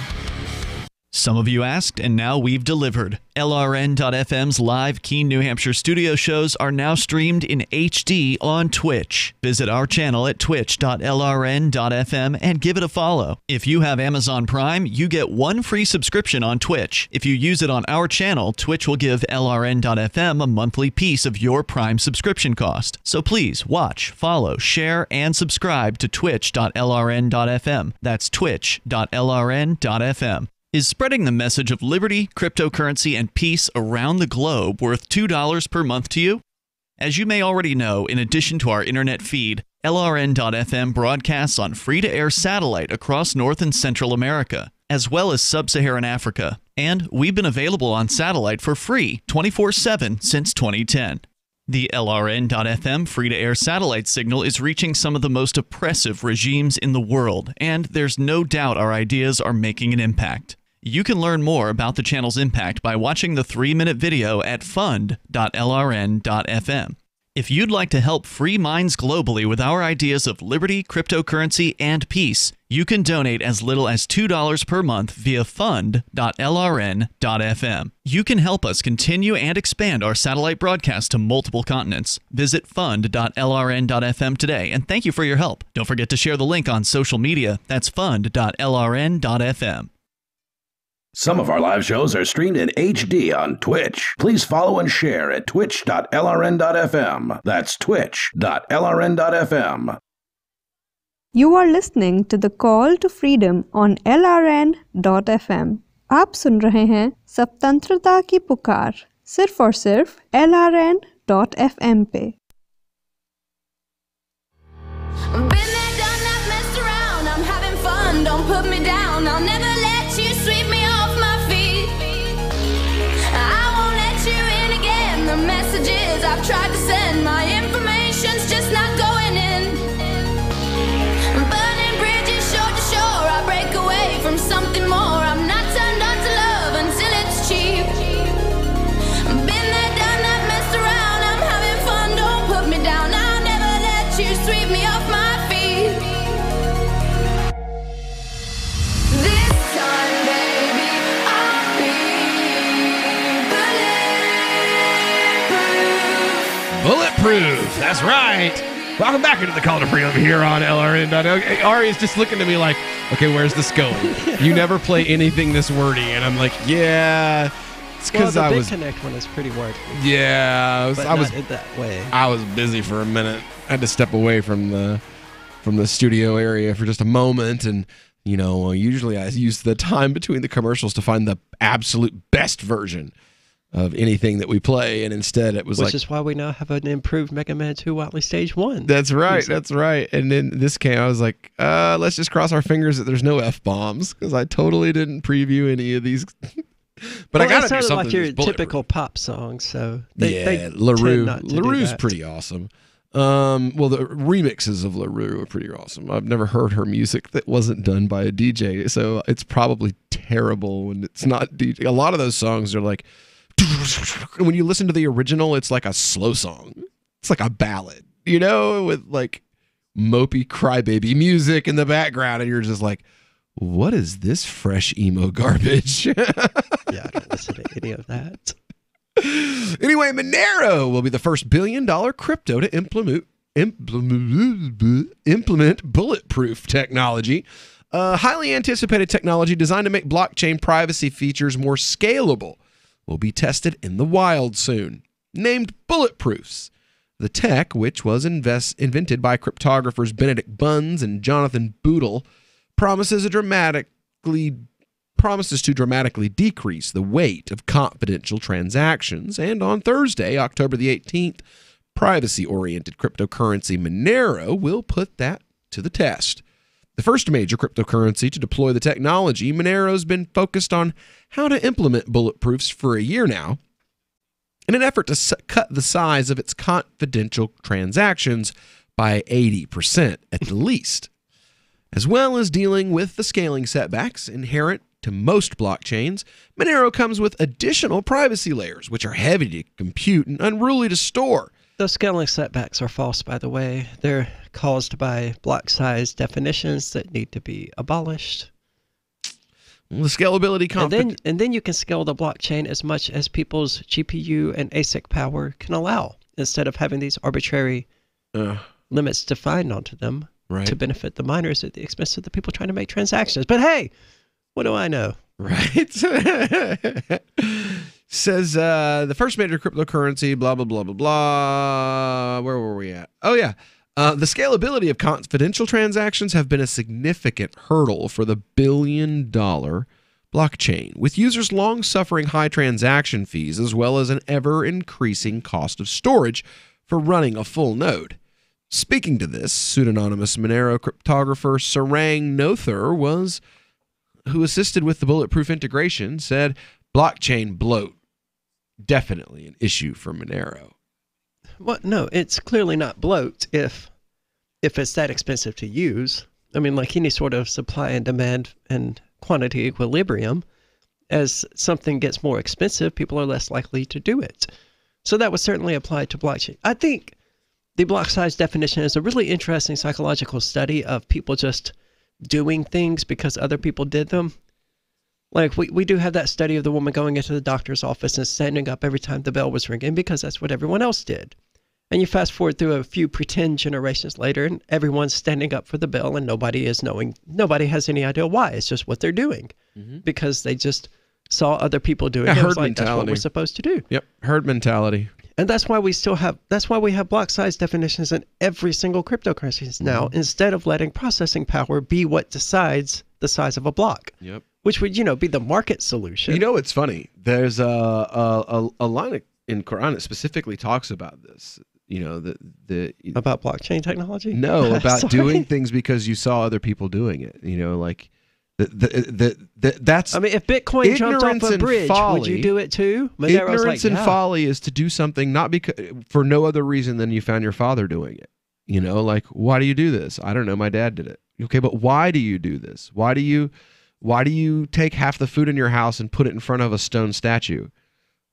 Some of you asked, and now we've delivered. LRN.FM's live Keene, New Hampshire studio shows are now streamed in HD on Twitch. Visit our channel at twitch.lrn.fm and give it a follow. If you have Amazon Prime, you get 1 free subscription on Twitch. If you use it on our channel, Twitch will give LRN.FM a monthly piece of your Prime subscription cost. So please watch, follow, share, and subscribe to twitch.lrn.fm. That's twitch.lrn.fm. Is spreading the message of liberty, cryptocurrency, and peace around the globe worth $2 per month to you? As you may already know, in addition to our internet feed, LRN.FM broadcasts on free-to-air satellite across North and Central America, as well as Sub-Saharan Africa. And we've been available on satellite for free 24/7 since 2010. The LRN.FM free-to-air satellite signal is reaching some of the most oppressive regimes in the world, and there's no doubt our ideas are making an impact. You can learn more about the channel's impact by watching the 3-minute video at fund.lrn.fm. If you'd like to help free minds globally with our ideas of liberty, cryptocurrency, and peace, you can donate as little as $2 per month via fund.lrn.fm. You can help us continue and expand our satellite broadcast to multiple continents. Visit fund.lrn.fm today, and thank you for your help. Don't forget to share the link on social media. That's fund.lrn.fm. Some of our live shows are streamed in HD on Twitch. Please follow and share at twitch.lrn.fm. That's twitch.lrn.fm. You are listening to the Call to Freedom on LRN.FM. आप सुन रहे हैं स्वतंत्रता की पुकार सिर्फ और सिर्फ LRN.FM पे। Been there, done that, messed around. I'm having fun. Don't put me down. I'll never let you sweep me off my feet. I won't let you in again. The messages I've tried to send, my information's just not going in. Burning bridges shore to shore. I break away from something more. I'm not turned on to love until it's cheap. Been there, done that, messed around. I'm having fun. Don't put me down. I'll never let you sweep me off my feet. This time, baby, I'll be Bulletproof. That's right. Welcome back into the Call to Freedom here on LRN. Ari is just looking at me like, okay, where's this going? You never play anything this wordy. And I'm like, yeah. It's because the I Big was. Connect one is pretty wordy. Yeah. But I was not in that way. I was busy for a minute. I had to step away from the studio area for just a moment. And, you know, usually I use the time between the commercials to find the absolute best version of anything that we play, and instead it was Which is why we now have an improved Mega Man 2 Watley Stage 1. That's right, that's right. And then this came, I was like, let's just cross our fingers that there's no F-bombs, because I totally didn't preview any of these. But I gotta do something. Like your typical pop song, so they LaRue's pretty awesome. Well, the remixes of LaRue are pretty awesome. I've never heard her music that wasn't done by a DJ, so it's probably terrible when it's not DJ. A lot of those songs are like, when you listen to the original, it's like a slow song. It's like a ballad, you know, with like mopey crybaby music in the background, and you're just like, what is this fresh emo garbage? Yeah, I don't listen to any of that. Anyway, Monero will be the first $1 billion crypto to implement bulletproof technology. Highly anticipated technology designed to make blockchain privacy features more scalable will be tested in the wild soon, named Bulletproofs. The tech, which was invented by cryptographers Benedict Bunz and Jonathan Boodle, promises to dramatically decrease the weight of confidential transactions. And on Thursday, October the 18th, privacy-oriented cryptocurrency Monero will put that to the test. The first major cryptocurrency to deploy the technology, Monero's been focused on how to implement bulletproofs for a year now, in an effort to cut the size of its confidential transactions by 80% at the least, as well as dealing with the scaling setbacks inherent to most blockchains. Monero comes with additional privacy layers, which are heavy to compute and unruly to store. Those scaling setbacks are false, by the way. They're caused by block size definitions that need to be abolished. Well, the scalability and then you can scale the blockchain as much as people's GPU and ASIC power can allow, instead of having these arbitrary limits defined onto them to benefit the miners at the expense of the people trying to make transactions. But hey, what do I know? Right. Says the first major cryptocurrency, blah, blah, blah, blah, blah. Where were we at? Oh, yeah. The scalability of confidential transactions have been a significant hurdle for the billion-dollar blockchain, with users long suffering high transaction fees as well as an ever-increasing cost of storage for running a full node. Speaking to this, pseudonymous Monero cryptographer Sarang Nothur, who assisted with the bulletproof integration, said, "Blockchain bloat, definitely an issue for Monero." Well, no, it's clearly not bloat if it's that expensive to use. I mean, like any sort of supply and demand and quantity equilibrium, as something gets more expensive, people are less likely to do it. So that would certainly apply to blockchain. I think the block size definition is a really interesting psychological study of people just doing things because other people did them. Like, we do have that study of the woman going into the doctor's office and standing up every time the bell was ringing because that's what everyone else did. And you fast forward through a few pretend generations later and everyone's standing up for the bell and nobody has any idea why. It's just what they're doing because they just saw other people doing it. Herd mentality. That's what we're supposed to do. Yep, herd mentality. And that's why we have block size definitions in every single cryptocurrency now, instead of letting processing power be what decides the size of a block. Yep. Which would, be the market solution. You know, it's funny. There's a line in Quran that specifically talks about this. About blockchain technology? No, about doing things because you saw other people doing it. Like that's. I mean, if Bitcoin jumped off a bridge, would you do it too? Ignorance and folly is to do something not for no other reason than you found your father doing it. Like, why do you do this? I don't know. My dad did it. Okay, but why do you do this? Why do you take half the food in your house and put it in front of a stone statue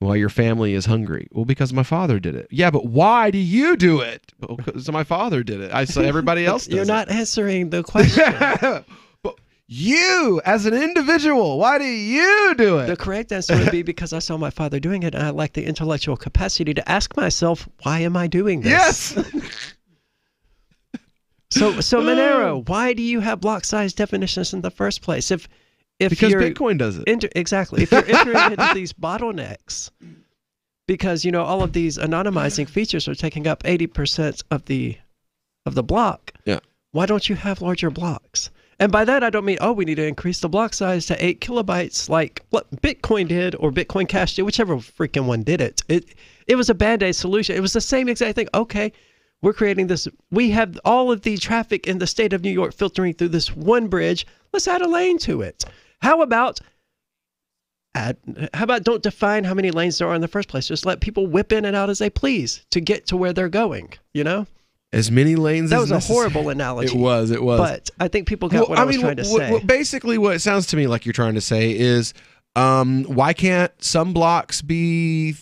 while your family is hungry? Well, because my father did it. Yeah, but why do you do it? Because my father did it. I saw everybody else does You're not answering the question. But you, as an individual, why do you do it? The correct answer would be because I saw my father doing it and I lack the intellectual capacity to ask myself, why am I doing this? Yes! So Monero, why do you have block size definitions in the first place? Because Bitcoin does it. Exactly. If you're entering into these bottlenecks, because all of these anonymizing features are taking up 80% of the block. Yeah. Why don't you have larger blocks? And by that I don't mean we need to increase the block size to 8 kilobytes like what Bitcoin did or Bitcoin Cash did, whichever freaking one did it. It was a band-aid solution. It was the same exact thing. Okay. We're creating this. We have all of the traffic in the state of New York filtering through this one bridge. Let's add a lane to it. How about don't define how many lanes there are in the first place? Just let people whip in and out as they please to get to where they're going, As many lanes as necessary. That was a horrible analogy. It was. But I think people got what I was trying to say. Basically, what it sounds to me like you're trying to say is, why can't some blocks be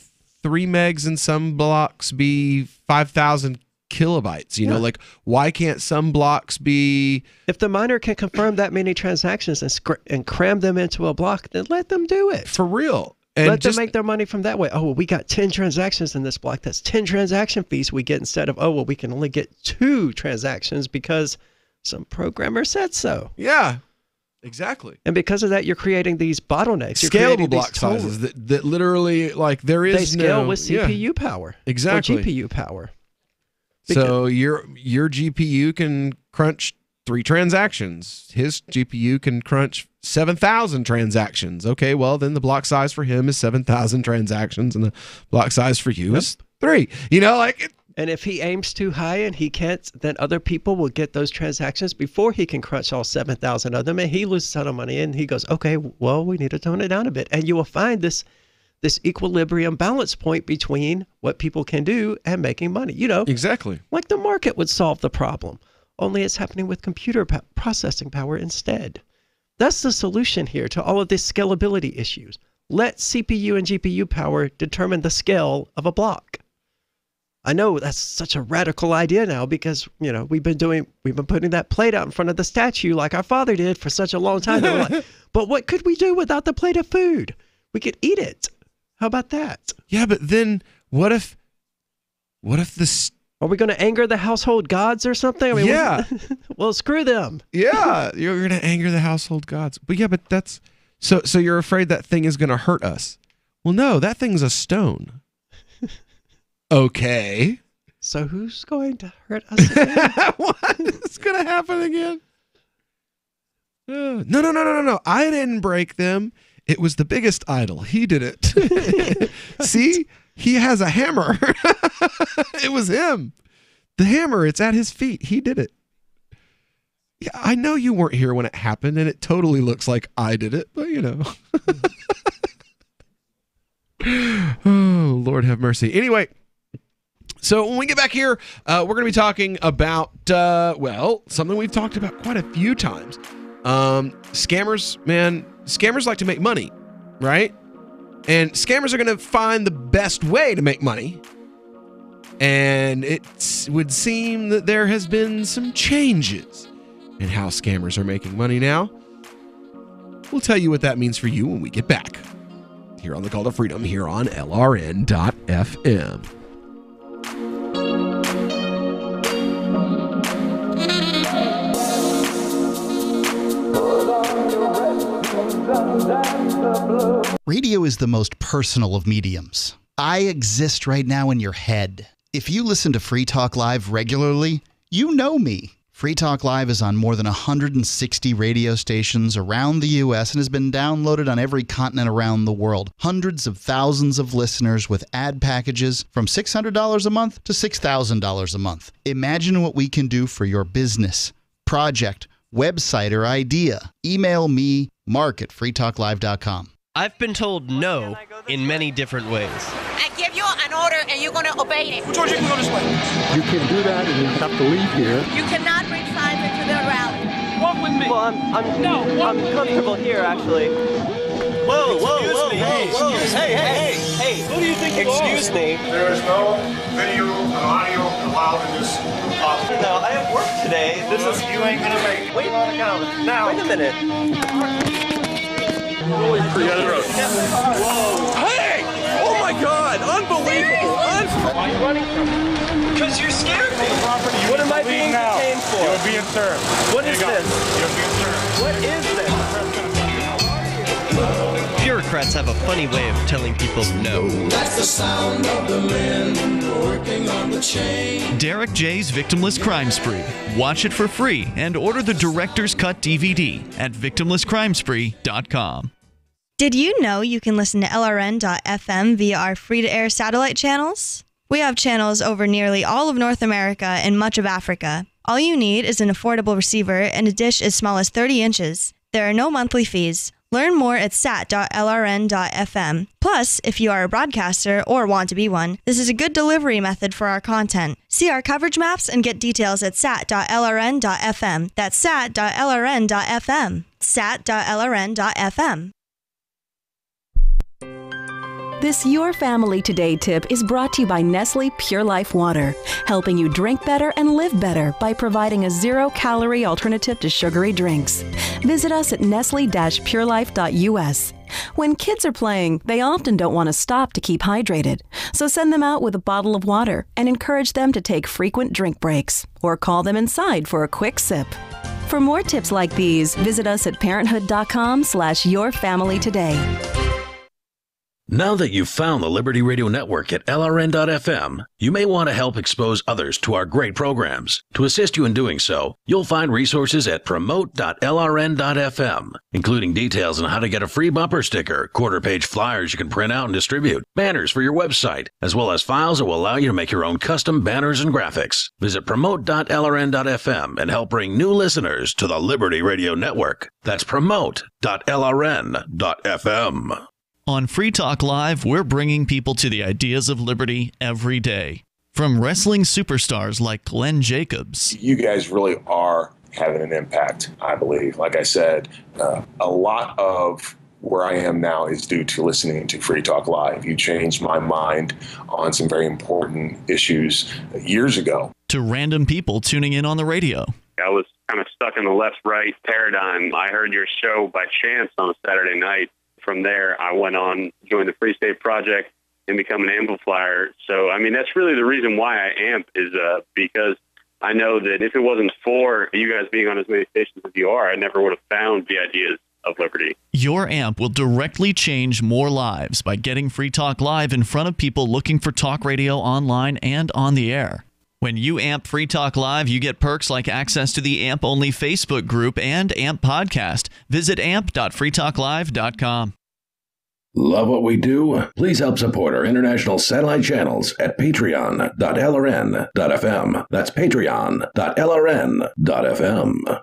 3 megs and some blocks be 5,000 kilobytes? Like, why can't some blocks be... If the miner can confirm that many transactions and cram them into a block, then let them do it. For real. And let them make their money from that way. Oh, well, we got 10 transactions in this block. That's 10 transaction fees we get instead of, we can only get 2 transactions because some programmer said so. Yeah. Exactly. And because of that, you're creating these bottlenecks. You're Scalable creating block these sizes that literally, like, there is they scale no, with CPU power. Exactly. Or GPU power. So your GPU can crunch 3 transactions. His GPU can crunch 7,000 transactions. Okay, well, then the block size for him is 7,000 transactions, and the block size for you is 3. You know, like... And if he aims too high and he can't, then other people will get those transactions before he can crunch all 7,000 of them, and he loses a ton of money, and he goes, okay, well, we need to tone it down a bit. And you will find this equilibrium balance point between what people can do and making money. You know, exactly. Like the market would solve the problem, only it's happening with computer processing power instead. That's the solution here to all of these scalability issues. Let CPU and GPU power determine the scale of a block. I know that's such a radical idea now because, you know, we've been putting that plate out in front of the statue like our father did for such a long time. Like, but what could we do without the plate of food? We could eat it. How about that? Yeah, but then what if this... Are we going to anger the household gods or something? I mean, yeah. Well, screw them. Yeah, you're going to anger the household gods. But yeah, but that's... So you're afraid that thing is going to hurt us. Well, no, that thing's a stone. Okay. So who's going to hurt us again? What is going to happen again? No. I didn't break them. It was the biggest idol. He did it. See? He has a hammer. It was him. The hammer, it's at his feet. He did it. Yeah, I know you weren't here when it happened, and it totally looks like I did it, but you know. Oh, Lord have mercy. Anyway, so when we get back here, we're going to be talking about, something we've talked about quite a few times. Scammers, man, scammers like to make money, right? And scammers are going to find the best way to make money. And it would seem that there has been some changes in how scammers are making money now. We'll tell you what that means for you when we get back. Here on the Call to Freedom, here on LRN.FM. Radio is the most personal of mediums. I exist right now in your head. If you listen to Free Talk Live regularly, you know me. Free Talk Live is on more than 160 radio stations around the U.S. and has been downloaded on every continent around the world. Hundreds of thousands of listeners with ad packages from $600 a month to $6,000 a month. Imagine what we can do for your business, project, website, or idea. Email me, mark@freetalklive.com. I've been told no in many different ways. I give you an order and you're going to obey it. George, you can go this way. You can do that and you have to leave here. You cannot bring signs into the rally. Walk with me. Well, I'm comfortable here, actually. Whoa. Hey. Who do you think you are? Excuse me. There is no video and audio allowed in this office. No, I have work today. This is... You ain't going to make it. Wait a minute. Really creative. Whoa. Hey! Oh my God! Unbelievable! Why are you running from me? Because you're scared me. What am I being detained for? You're being served. What is this? You're being served. What is this? Bureaucrats have a funny way of telling people no. That's the sound of the men working on the chain. Derek J's Victimless Crime Spree. Watch it for free and order the Director's Cut DVD at victimlesscrimespree.com. Did you know you can listen to LRN.FM via our free-to-air satellite channels? We have channels over nearly all of North America and much of Africa. All you need is an affordable receiver and a dish as small as 30 inches. There are no monthly fees. Learn more at sat.lrn.fm. Plus, if you are a broadcaster or want to be one, this is a good delivery method for our content. See our coverage maps and get details at sat.lrn.fm. That's sat.lrn.fm. sat.lrn.fm. This Your Family Today tip is brought to you by Nestle Pure Life Water, helping you drink better and live better by providing a zero-calorie alternative to sugary drinks. Visit us at nestle-purelife.us. When kids are playing, they often don't want to stop to keep hydrated, so send them out with a bottle of water and encourage them to take frequent drink breaks or call them inside for a quick sip. For more tips like these, visit us at parenthood.com/yourfamilytoday. Now that you've found the Liberty Radio Network at LRN.FM, you may want to help expose others to our great programs. To assist you in doing so, you'll find resources at promote.lrn.fm, including details on how to get a free bumper sticker, quarter-page flyers you can print out and distribute, banners for your website, as well as files that will allow you to make your own custom banners and graphics. Visit promote.lrn.fm and help bring new listeners to the Liberty Radio Network. That's promote.lrn.fm. On Free Talk Live, we're bringing people to the ideas of liberty every day. From wrestling superstars like Glenn Jacobs. You guys really are having an impact, I believe. Like I said, a lot of where I am now is due to listening to Free Talk Live. You changed my mind on some very important issues years ago. To random people tuning in on the radio. I was kind of stuck in the left-right paradigm. I heard your show by chance on a Saturday night. From there, I went on, joined the Free State Project, and become an amplifier. So, I mean, that's really the reason why I amp is because I know that if it wasn't for you guys being on as many stations as you are, I never would have found the ideas of liberty. Your amp will directly change more lives by getting Free Talk Live in front of people looking for talk radio online and on the air. When you amp Free Talk Live, you get perks like access to the AMP-only Facebook group and AMP podcast. Visit amp.freetalklive.com. Love what we do? Please help support our international satellite channels at patreon.lrn.fm. That's patreon.lrn.fm.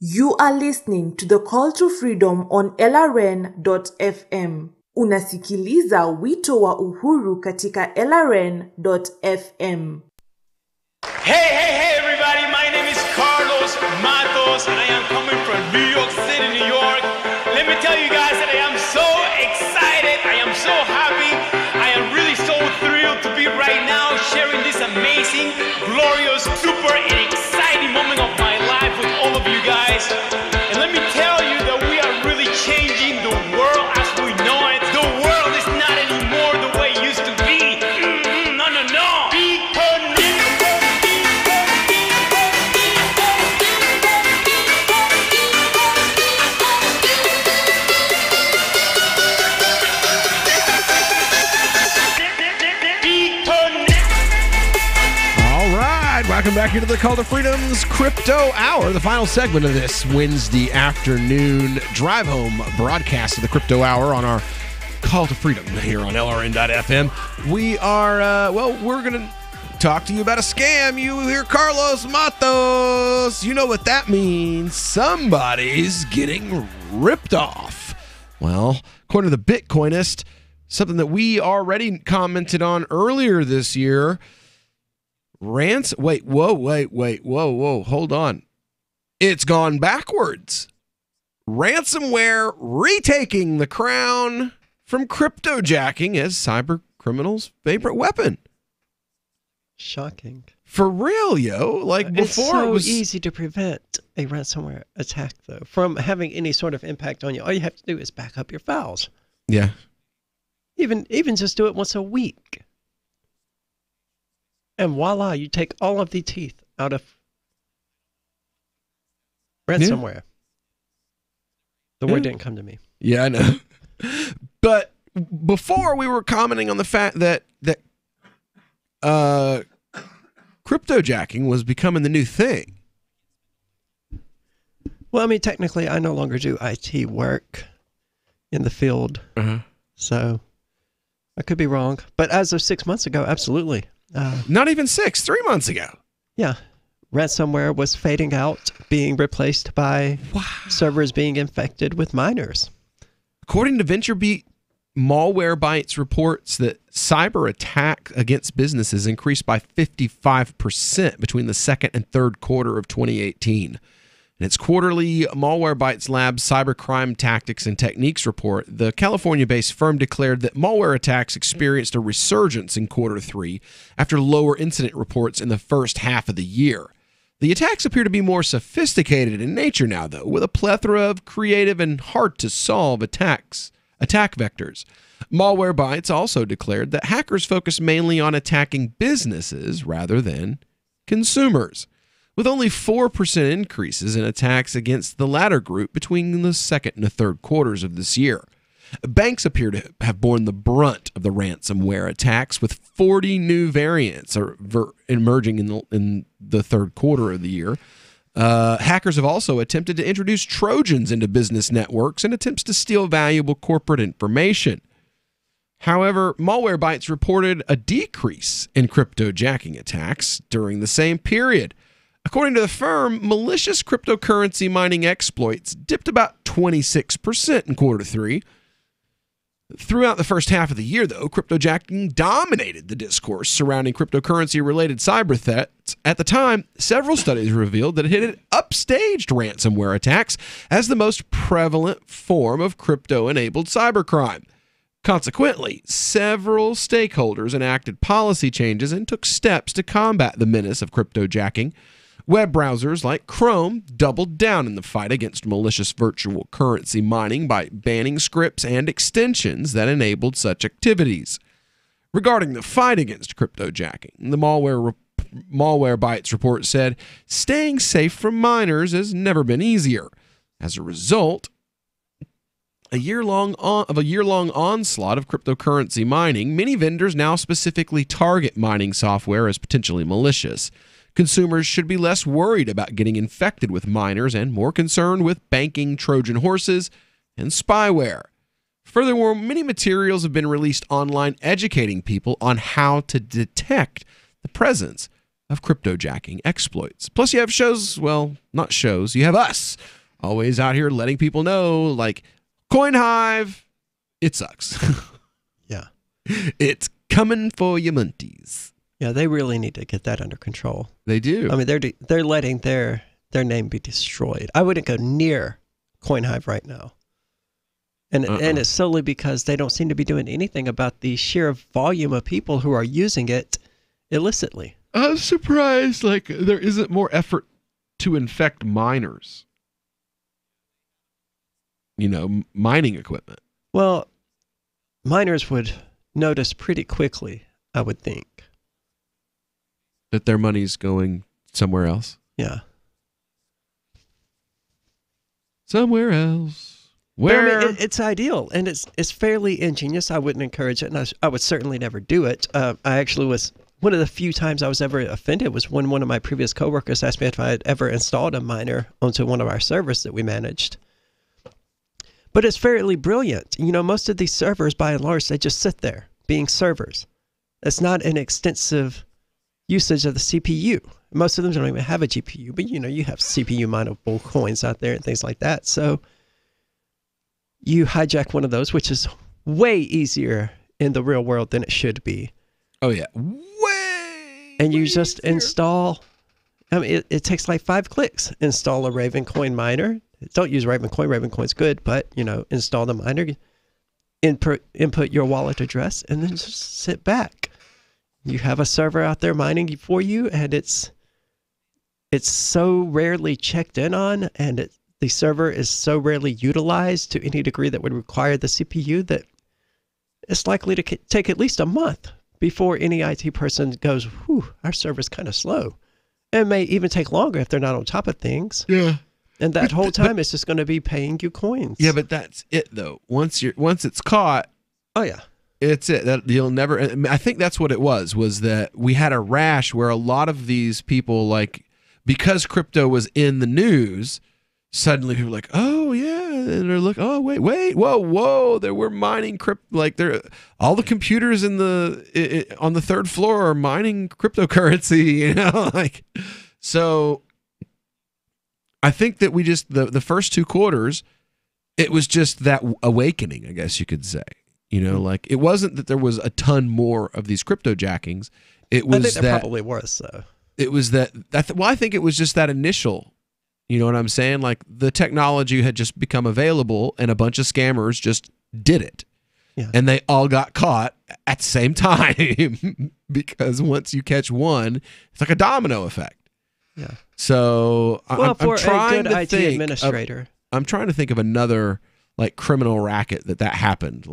You are listening to The Call to Freedom on LRN.fm. Unasikiliza wito wa uhuru katika LRN.fm. Hey, everybody. My name is Carlos Matos, and I am coming from New York City, New York. Let me tell you guys that I am so excited. I am so happy. I am really so thrilled to be right now sharing this amazing, glorious, super, and exciting moment of my life with all of you guys. And let me tell you that we are really changing the world as we know it. The world is not anymore the way it used to be. No. Be Welcome back into the Call to Freedom's Crypto Hour, the final segment of this Wednesday afternoon drive home broadcast of the Crypto Hour on our Call to Freedom here on LRN.FM. We are, we're going to talk to you about a scam. You hear Carlos Matos. You know what that means. Somebody's getting ripped off. Well, according to the Bitcoinist, something that we already commented on earlier this year, whoa, hold on. It's gone backwards. Ransomware retaking the crown from cryptojacking as cyber criminals' favorite weapon. Shocking. For real, yo. Like before, it's so it was easy to prevent a ransomware attack, though, from having any sort of impact on you. All you have to do is back up your files. Yeah. Even just do it once a week. And voila, you take all of the teeth out of ransomware. Yeah. The word didn't come to me. Yeah, I know. But before we were commenting on the fact that cryptojacking was becoming the new thing. Well, I mean, technically, I no longer do IT work in the field. So I could be wrong. But as of 6 months ago, absolutely. Not even 6, 3 months ago. Yeah. Ransomware was fading out, being replaced by servers being infected with miners. According to VentureBeat, Malwarebytes reports that cyber attack against businesses increased by 55% between the second and third quarter of 2018. In its quarterly Malwarebytes Lab Cybercrime Tactics and Techniques report, the California-based firm declared that malware attacks experienced a resurgence in quarter 3 after lower incident reports in the first half of the year. The attacks appear to be more sophisticated in nature now, though, with a plethora of creative and hard-to-solve attack vectors. Malwarebytes also declared that hackers focus mainly on attacking businesses rather than consumers. with only 4% increases in attacks against the latter group between the second and the third quarters of this year. Banks appear to have borne the brunt of the ransomware attacks, with 40 new variants emerging in the third quarter of the year. Hackers have also attempted to introduce Trojans into business networks in attempts to steal valuable corporate information. However, Malwarebytes reported a decrease in cryptojacking attacks during the same period. According to the firm, malicious cryptocurrency mining exploits dipped about 26% in quarter three. Throughout the first half of the year, though, cryptojacking dominated the discourse surrounding cryptocurrency-related cyber threats. At the time, several studies revealed that it had upstaged ransomware attacks as the most prevalent form of crypto-enabled cybercrime. Consequently, several stakeholders enacted policy changes and took steps to combat the menace of cryptojacking. Web browsers like Chrome doubled down in the fight against malicious virtual currency mining by banning scripts and extensions that enabled such activities. Regarding the fight against cryptojacking, the Malwarebytes report said, staying safe from miners has never been easier. As a result, a year-long onslaught of cryptocurrency mining, many vendors now specifically target mining software as potentially malicious. Consumers should be less worried about getting infected with miners and more concerned with banking Trojan horses and spyware. Furthermore, many materials have been released online educating people on how to detect the presence of cryptojacking exploits. Plus, you have shows, well, not shows, you have us always out here letting people know, like CoinHive, it sucks. Yeah. It's coming for your munties. Yeah, they really need to get that under control. They do. I mean, they're letting their name be destroyed. I wouldn't go near CoinHive right now. And it's solely because they don't seem to be doing anything about the sheer volume of people who are using it illicitly. I'm surprised there isn't more effort to infect miners. Mining equipment. Well, miners would notice pretty quickly, I would think. That their money's going somewhere else? Yeah. Somewhere else. Where? I mean, it's ideal, and it's fairly ingenious. I wouldn't encourage it, and I would certainly never do it. I actually was, one of the few times I was ever offended was when one of my previous coworkers asked me if I had ever installed a miner onto one of our servers that we managed. But it's fairly brilliant. Most of these servers, by and large, they just sit there being servers. It's not an extensive usage of the CPU. Most of them don't even have a GPU, but you have CPU mineable coins out there and things like that. So you hijack one of those, which is way easier in the real world than it should be. Oh yeah, and you just install. I mean, it takes like 5 clicks. Install a Ravencoin miner. Don't use Ravencoin. Ravencoin's good, but install the miner, input your wallet address, and then just sit back. You have a server out there mining for you, and it's so rarely checked in on, and the server is so rarely utilized to any degree that would require the CPU that it's likely to take at least a month before any IT person goes, whew, our server's kind of slow. It may even take longer if they're not on top of things. Yeah. And that whole time it's just going to be paying you coins. Yeah, but that's it though. Once it's caught, oh yeah. It's it. That you'll never. I think that's what it was that we had a rash where a lot of these people, because crypto was in the news, suddenly people were like, oh yeah, and they're like, oh wait, whoa, they were mining they're all the computers on the third floor are mining cryptocurrency, so. I think that we just the first 2 quarters, it was just that awakening, I guess you could say. It wasn't that there was a ton more of these cryptojackings. It was I think there probably was, though. It was that. I think it was just that initial. You know what I'm saying? The technology had just become available, and a bunch of scammers just did it, and they all got caught at the same time because once you catch one, it's like a domino effect. Yeah. So I'm trying a good to IT think administrator. I'm trying to think of another criminal racket that happened.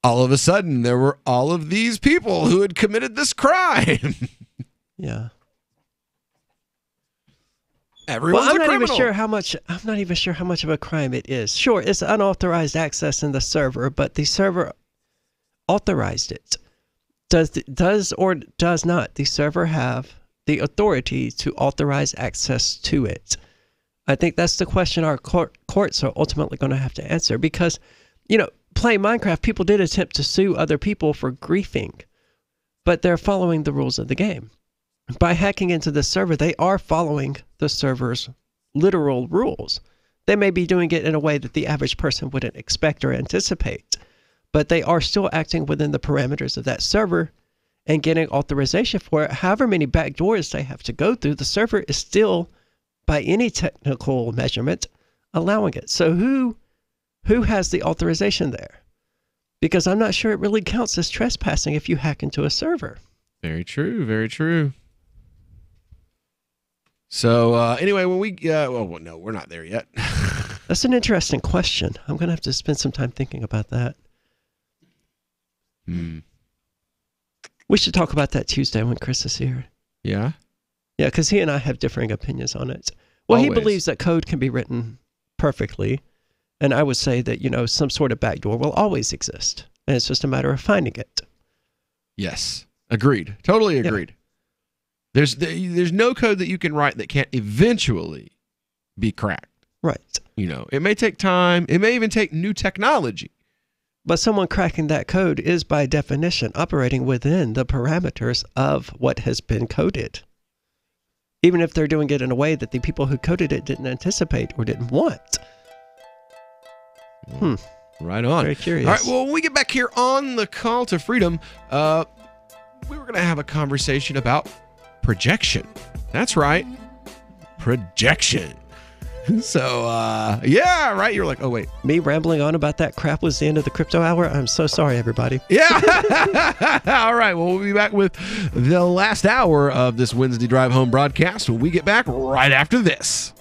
All of a sudden there were all of these people who had committed this crime. Yeah. Everyone's I'm a not criminal. even sure how much. I'm not even sure how much of a crime it is. Sure, it's unauthorized access in the server, but the server authorized it. Does or does not the server have the authority to authorize access to it? I think that's the question our courts are ultimately going to have to answer, because, playing Minecraft, people did attempt to sue other people for griefing, but they're following the rules of the game. By hacking into the server, they are following the server's literal rules. They may be doing it in a way that the average person wouldn't expect or anticipate, but they are still acting within the parameters of that server and getting authorization for it. However many backdoors they have to go through, the server is still, by any technical measurement, allowing it. So who has the authorization there? Because I'm not sure it really counts as trespassing if you hack into a server. Very true. Very true. So anyway, when we no, we're not there yet. That's an interesting question. I'm going to have to spend some time thinking about that. We should talk about that Tuesday when Chris is here. Yeah? Yeah, because he and I have differing opinions on it. Well, Always. He believes that code can be written perfectly, and I would say that, some sort of backdoor will always exist, and it's just a matter of finding it. Yes. Agreed. Totally agreed. Yeah. There's no code that you can write that can't eventually be cracked. Right. It may take time. It may even take new technology. But someone cracking that code is, by definition, operating within the parameters of what has been coded. Even if they're doing it in a way that the people who coded it didn't anticipate or didn't want. Right on. Very curious. All right, well, when we get back here on the Call to Freedom, we were going to have a conversation about projection. That's right. Projection. So, yeah, right. You're like, oh, wait. Me rambling on about that crap was the end of the crypto hour. I'm so sorry, everybody. Yeah. All right. Well, we'll be back with the last hour of this Wednesday Drive Home broadcast when we get back right after this.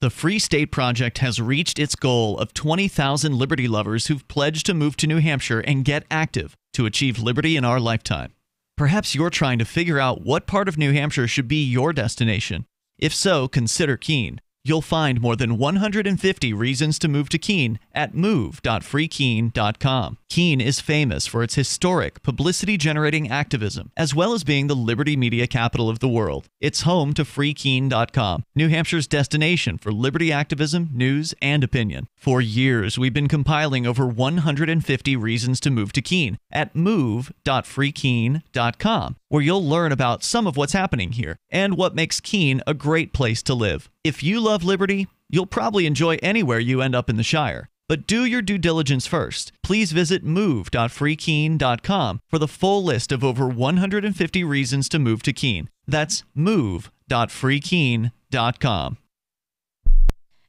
The Free State Project has reached its goal of 20,000 liberty lovers who've pledged to move to New Hampshire and get active to achieve liberty in our lifetime. Perhaps you're trying to figure out what part of New Hampshire should be your destination. If so, consider Keene. You'll find more than 150 reasons to move to Keene at move.freekeene.com. Keene is famous for its historic, publicity-generating activism, as well as being the liberty media capital of the world. It's home to freekeene.com, New Hampshire's destination for liberty activism, news, and opinion. For years, we've been compiling over 150 reasons to move to Keene at move.freekeene.com, where you'll learn about some of what's happening here and what makes Keene a great place to live. If you love liberty, you'll probably enjoy anywhere you end up in the Shire. But do your due diligence first. Please visit move.freekeene.com for the full list of over 150 reasons to move to Keene. That's move.freekeene.com.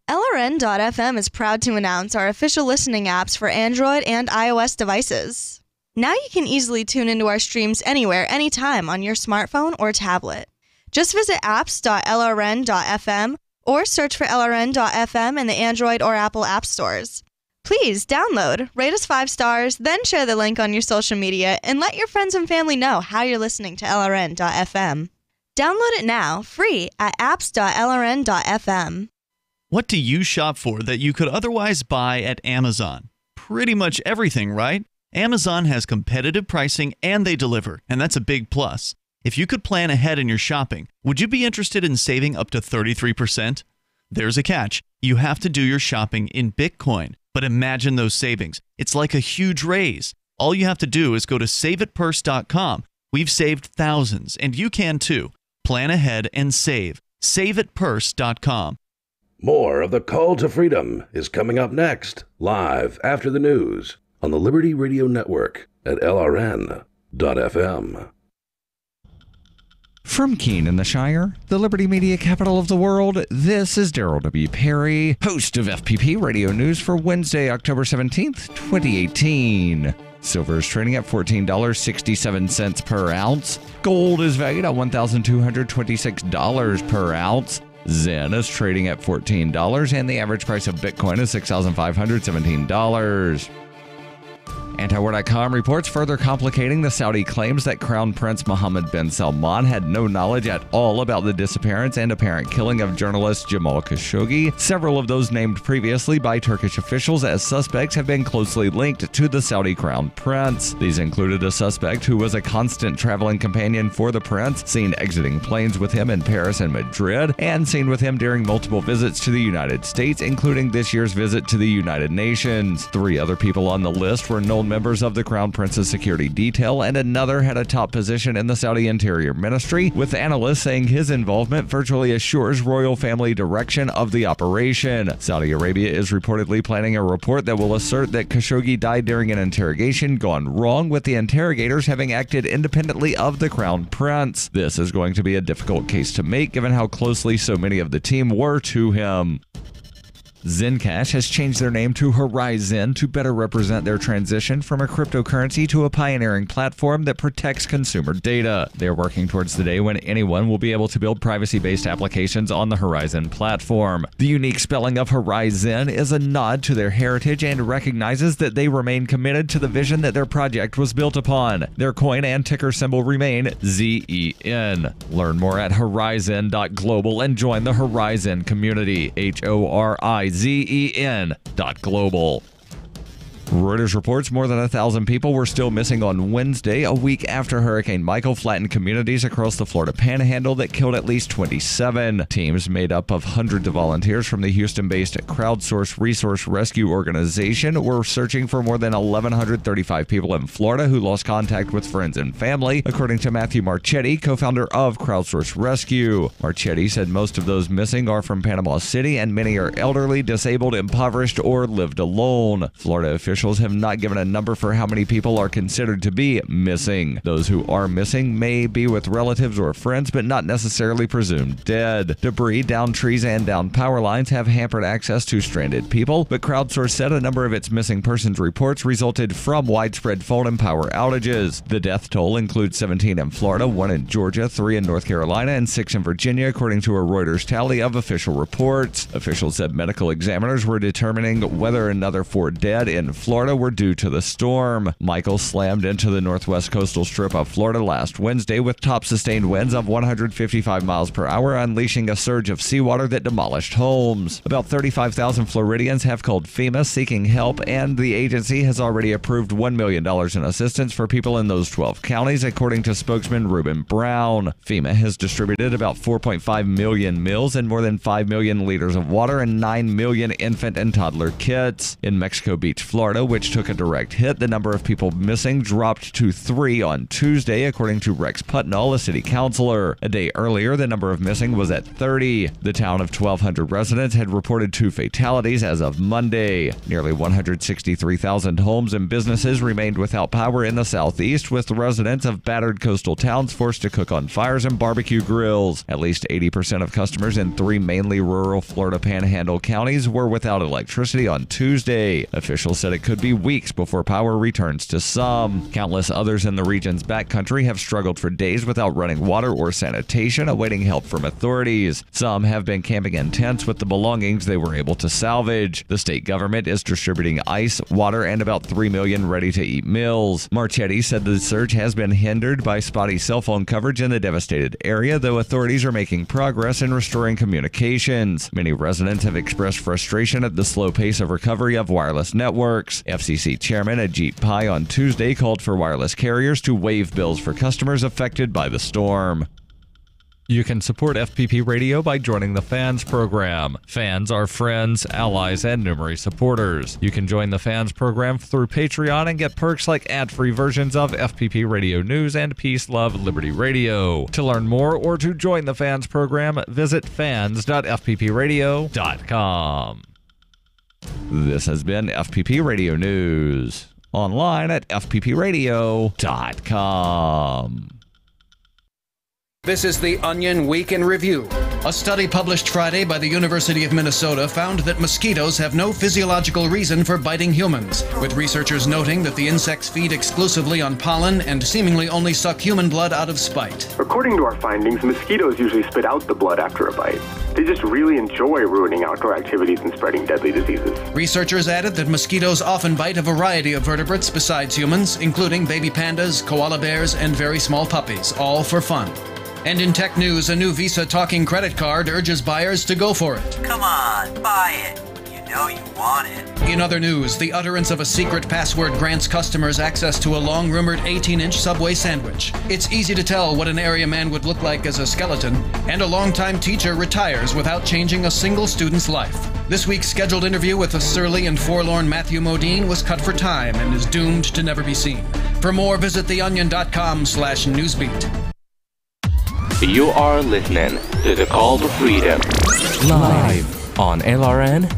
LRN.FM is proud to announce our official listening apps for Android and iOS devices. Now you can easily tune into our streams anywhere, anytime on your smartphone or tablet. Just visit apps.lrn.fm or search for LRN.FM in the Android or Apple app stores. Please download, rate us 5 stars, then share the link on your social media and let your friends and family know how you're listening to LRN.FM. Download it now, free at apps.lrn.fm. What do you shop for that you could otherwise buy at Amazon? Pretty much everything, right? Amazon has competitive pricing and they deliver, and that's a big plus. If you could plan ahead in your shopping, would you be interested in saving up to 33%? There's a catch. You have to do your shopping in Bitcoin. But imagine those savings. It's like a huge raise. All you have to do is go to saveitpurse.com. We've saved thousands, and you can too. Plan ahead and save. Saveitpurse.com. More of the Call to Freedom is coming up next, live after the news on the Liberty Radio Network at LRN.FM. From Keene in the Shire, the Liberty Media capital of the world, this is Daryl W. Perry, host of FPP Radio News for Wednesday, October 17th, 2018. Silver is trading at $14.67 per ounce. Gold is valued at $1,226 per ounce. Zen is trading at $14, and the average price of Bitcoin is $6,517. Antiwar.com reports further complicating the Saudi claims that Crown Prince Mohammed bin Salman had no knowledge at all about the disappearance and apparent killing of journalist Jamal Khashoggi. Several of those named previously by Turkish officials as suspects have been closely linked to the Saudi Crown Prince. These included a suspect who was a constant traveling companion for the prince, seen exiting planes with him in Paris and Madrid, and seen with him during multiple visits to the United States, including this year's visit to the United Nations. 3 other people on the list were known members of the Crown Prince's security detail, and another had a top position in the Saudi Interior Ministry, with analysts saying his involvement virtually assures royal family direction of the operation. Saudi Arabia is reportedly planning a report that will assert that Khashoggi died during an interrogation gone wrong, with the interrogators having acted independently of the Crown Prince. This is going to be a difficult case to make, given how closely so many of the team were to him. Zencash has changed their name to Horizon to better represent their transition from a cryptocurrency to a pioneering platform that protects consumer data. They are working towards the day when anyone will be able to build privacy-based applications on the Horizon platform. The unique spelling of Horizon is a nod to their heritage and recognizes that they remain committed to the vision that their project was built upon. Their coin and ticker symbol remain ZEN. Learn more at horizon.global and join the Horizon community. HORIZEN.global. Reuters reports more than 1,000 people were still missing on Wednesday, a week after Hurricane Michael flattened communities across the Florida Panhandle that killed at least 27. Teams made up of hundreds of volunteers from the Houston-based Crowdsource Resource Rescue Organization were searching for more than 1,135 people in Florida who lost contact with friends and family, according to Matthew Marchetti, co-founder of Crowdsource Rescue. Marchetti said most of those missing are from Panama City, and many are elderly, disabled, impoverished, or lived alone. Florida officials have not given a number for how many people are considered to be missing. Those who are missing may be with relatives or friends, but not necessarily presumed dead. Debris, downed trees, and downed power lines have hampered access to stranded people, but Crowdsource said a number of its missing persons reports resulted from widespread fault and power outages. The death toll includes 17 in Florida, 1 in Georgia, 3 in North Carolina, and 6 in Virginia, according to a Reuters tally of official reports. Officials said medical examiners were determining whether another 4 dead in Florida were due to the storm. Michael slammed into the northwest coastal strip of Florida last Wednesday with top sustained winds of 155 miles per hour, unleashing a surge of seawater that demolished homes. About 35,000 Floridians have called FEMA seeking help, and the agency has already approved $1 million in assistance for people in those 12 counties, according to spokesman Ruben Brown. FEMA has distributed about 4.5 million meals and more than 5 million liters of water and 9 million infant and toddler kits. In Mexico Beach, Florida, which took a direct hit, the number of people missing dropped to 3 on Tuesday, according to Rex Putnall, a city councilor. A day earlier, the number of missing was at 30. The town of 1,200 residents had reported 2 fatalities as of Monday. Nearly 163,000 homes and businesses remained without power in the southeast, with residents of battered coastal towns forced to cook on fires and barbecue grills. At least 80% of customers in 3 mainly rural Florida Panhandle counties were without electricity on Tuesday. Officials said it could be weeks before power returns to some. Countless others in the region's backcountry have struggled for days without running water or sanitation, awaiting help from authorities. Some have been camping in tents with the belongings they were able to salvage. The state government is distributing ice, water, and about 3 million ready-to-eat meals. Marchetti said the surge has been hindered by spotty cell phone coverage in the devastated area, though authorities are making progress in restoring communications. Many residents have expressed frustration at the slow pace of recovery of wireless networks. FCC Chairman Ajit Pai on Tuesday called for wireless carriers to waive bills for customers affected by the storm. You can support FPP Radio by joining the Fans program. Fans are friends, allies, and numerous supporters. You can join the Fans program through Patreon and get perks like ad-free versions of FPP Radio News and Peace, Love, Liberty Radio. To learn more or to join the Fans program, visit fans.fppradio.com. This has been FPP Radio News. Online at fppradio.com. This is the Onion Week in Review. A study published Friday by the University of Minnesota found that mosquitoes have no physiological reason for biting humans, with researchers noting that the insects feed exclusively on pollen and seemingly only suck human blood out of spite. According to our findings, mosquitoes usually spit out the blood after a bite. They just really enjoy ruining outdoor activities and spreading deadly diseases. Researchers added that mosquitoes often bite a variety of vertebrates besides humans, including baby pandas, koala bears, and very small puppies, all for fun. And in tech news, a new Visa talking credit card urges buyers to go for it. Come on, buy it. You know you want it. In other news, the utterance of a secret password grants customers access to a long-rumored 18-inch Subway sandwich. It's easy to tell what an area man would look like as a skeleton, and a longtime teacher retires without changing a single student's life. This week's scheduled interview with the surly and forlorn Matthew Modine was cut for time and is doomed to never be seen. For more, visit theonion.com/newsbeat. You are listening to The Call to Freedom live on LRN.FM.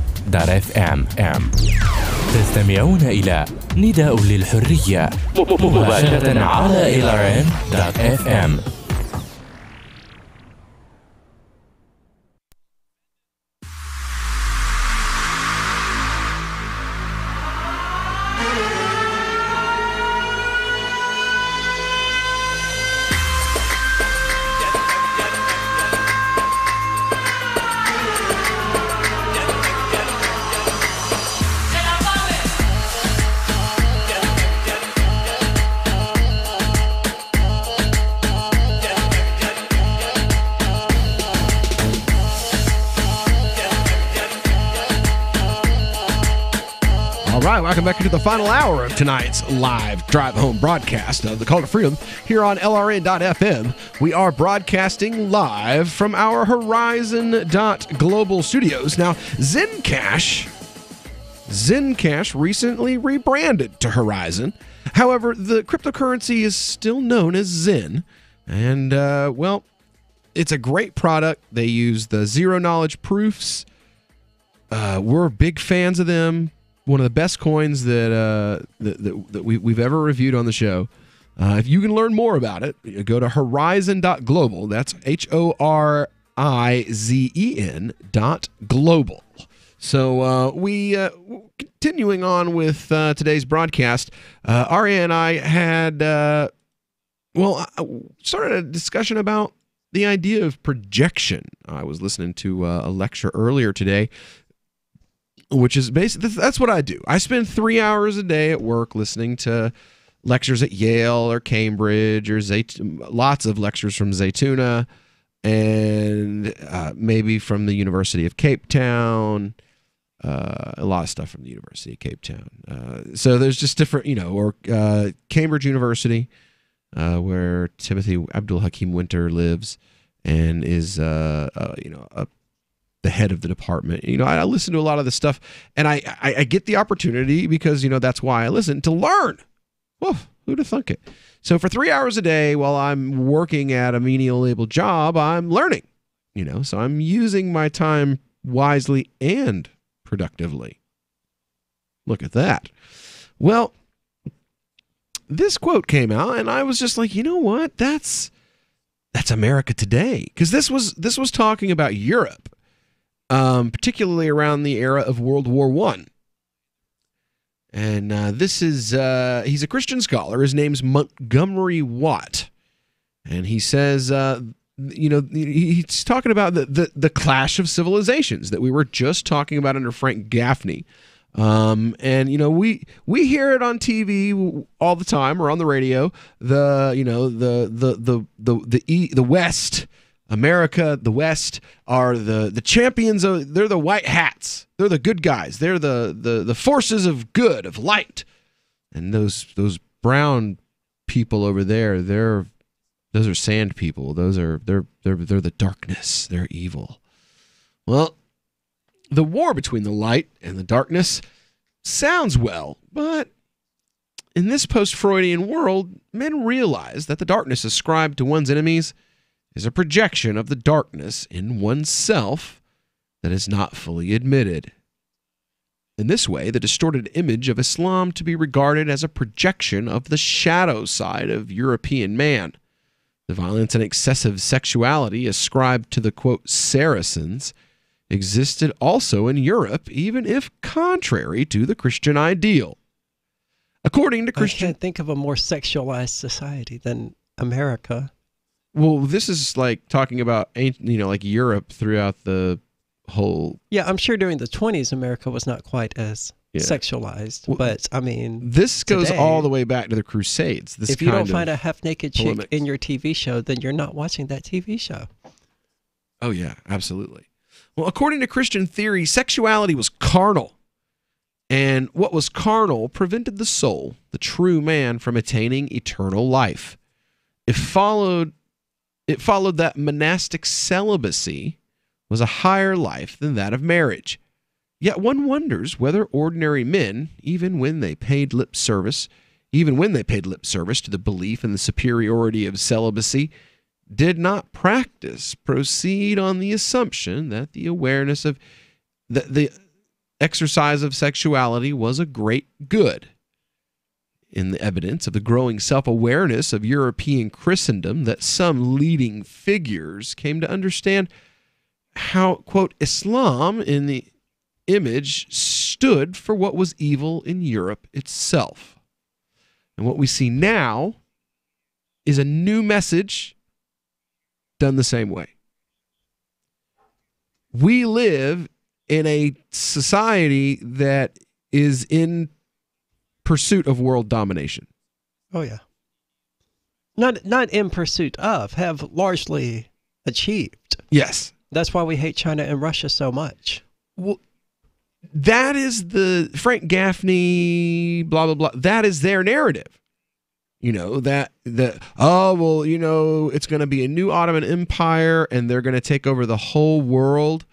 تستمعون إلى نداء للحرية مباشرة على LRN.FM. Welcome back into the final hour of tonight's live drive home broadcast of the Call to Freedom here on LRN.FM. We are broadcasting live from our Horizon.global studios. Now, Zencash recently rebranded to Horizon. However, the cryptocurrency is still known as Zen. And, well, it's a great product. They use the zero-knowledge proofs. We're big fans of them. One of the best coins that we've ever reviewed on the show. If you can learn more about it, go to horizon.global. That's HORIZEN.global. So continuing on with today's broadcast, Aria and I had started a discussion about the idea of projection. I was listening to a lecture earlier today, which is basically, that's what I do. I spend 3 hours a day at work listening to lectures at Yale or Cambridge or lots of lectures from Zaytuna and maybe from the University of Cape Town, a lot of stuff from the University of Cape Town. So there's just different, or Cambridge University, where Timothy Abdul Hakim Winter lives and is, the head of the department. I listen to a lot of this stuff, and I get the opportunity because, that's why I listen, to learn. Whoa, who'd have thunk it? So for 3 hours a day while I'm working at a menial label job, I'm learning, so I'm using my time wisely and productively. Look at that. Well, this quote came out, and I was just like, you know what? That's America today. Because this was talking about Europe. Particularly around the era of World War I. And this is, he's a Christian scholar. His name's Montgomery Watt. And he says, he's talking about the clash of civilizations that we were just talking about under Frank Gaffney. And we hear it on TV all the time or on the radio. The West, America, the West are the champions of, they're the white hats. They're the good guys. They're the forces of good, of light. And those brown people over there, those are sand people. They're the darkness. They're evil. Well, the war between the light and the darkness sounds well, but in this post-Freudian world, men realize that the darkness ascribed to one's enemies is a projection of the darkness in oneself that is not fully admitted. In this way, the distorted image of Islam to be regarded as a projection of the shadow side of European man. The violence and excessive sexuality ascribed to the, quote, Saracens existed also in Europe, even if contrary to the Christian ideal. According to Christian... I can't think of a more sexualized society than America. Well, this is like talking about, like Europe throughout the whole. Yeah, I'm sure during the 20s, America was not quite as sexualized. But, I mean. This goes today, all the way back to the Crusades. If you don't find a half-naked chick in your TV show, then you're not watching that TV show. Oh, yeah, absolutely. Well, according to Christian theory, sexuality was carnal. And what was carnal prevented the soul, the true man, from attaining eternal life. It followed that monastic celibacy was a higher life than that of marriage. Yet one wonders whether ordinary men, even when they paid lip service to the belief in the superiority of celibacy, did not proceed on the assumption that the awareness of the exercise of sexuality was a great good. In the evidence of the growing self-awareness of European Christendom, that some leading figures came to understand how, quote, Islam in the image stood for what was evil in Europe itself. And what we see now is a new message done the same way. We live in a society that is in pursuit of world domination. Oh, yeah. Not in pursuit of, have largely achieved. Yes. That's why we hate China and Russia so much. Well, that is the Frank Gaffney, blah, blah, blah. That is their narrative. It's going to be a new Ottoman Empire and they're going to take over the whole world.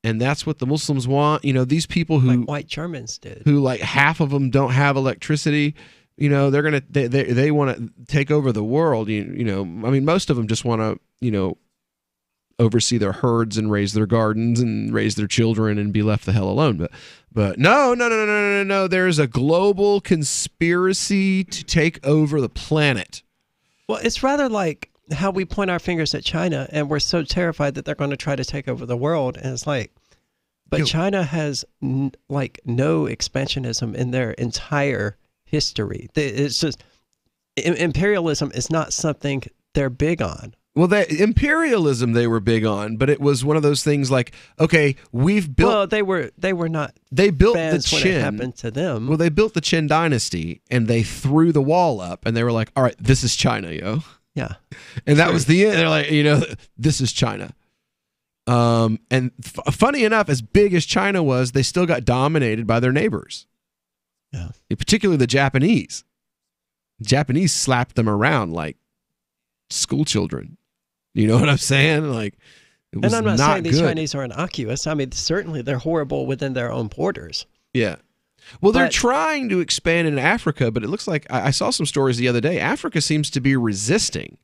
And that's what the Muslims want. These people who like white Germans did, who like half of them don't have electricity. They're going to, they want to take over the world. Most of them just want to, oversee their herds and raise their gardens and raise their children and be left the hell alone. But no. There's a global conspiracy to take over the planet. Well, it's rather like how we point our fingers at China and we're so terrified that they're going to try to take over the world. And it's like, but China has no expansionism in their entire history. It's just, imperialism is not something they're big on. Well, that imperialism they were big on, but it was one of those things like, okay, we've built. Well, they were not. They built the Qin. When it happened to them. Well, they built the Qin dynasty, and they threw the wall up, and they were like, "All right, this is China, yo." Yeah, and that was the end. They're like, this is China. And funny enough, as big as China was, they still got dominated by their neighbors. Yeah, particularly the Japanese. Japanese slapped them around like school children. You know what I'm saying? Like, it was and I'm not saying good. these Chinese are innocuous. I mean, certainly they're horrible within their own borders. Yeah. Well, they're trying to expand into Africa, but it looks like I saw some stories the other day. Africa seems to be resisting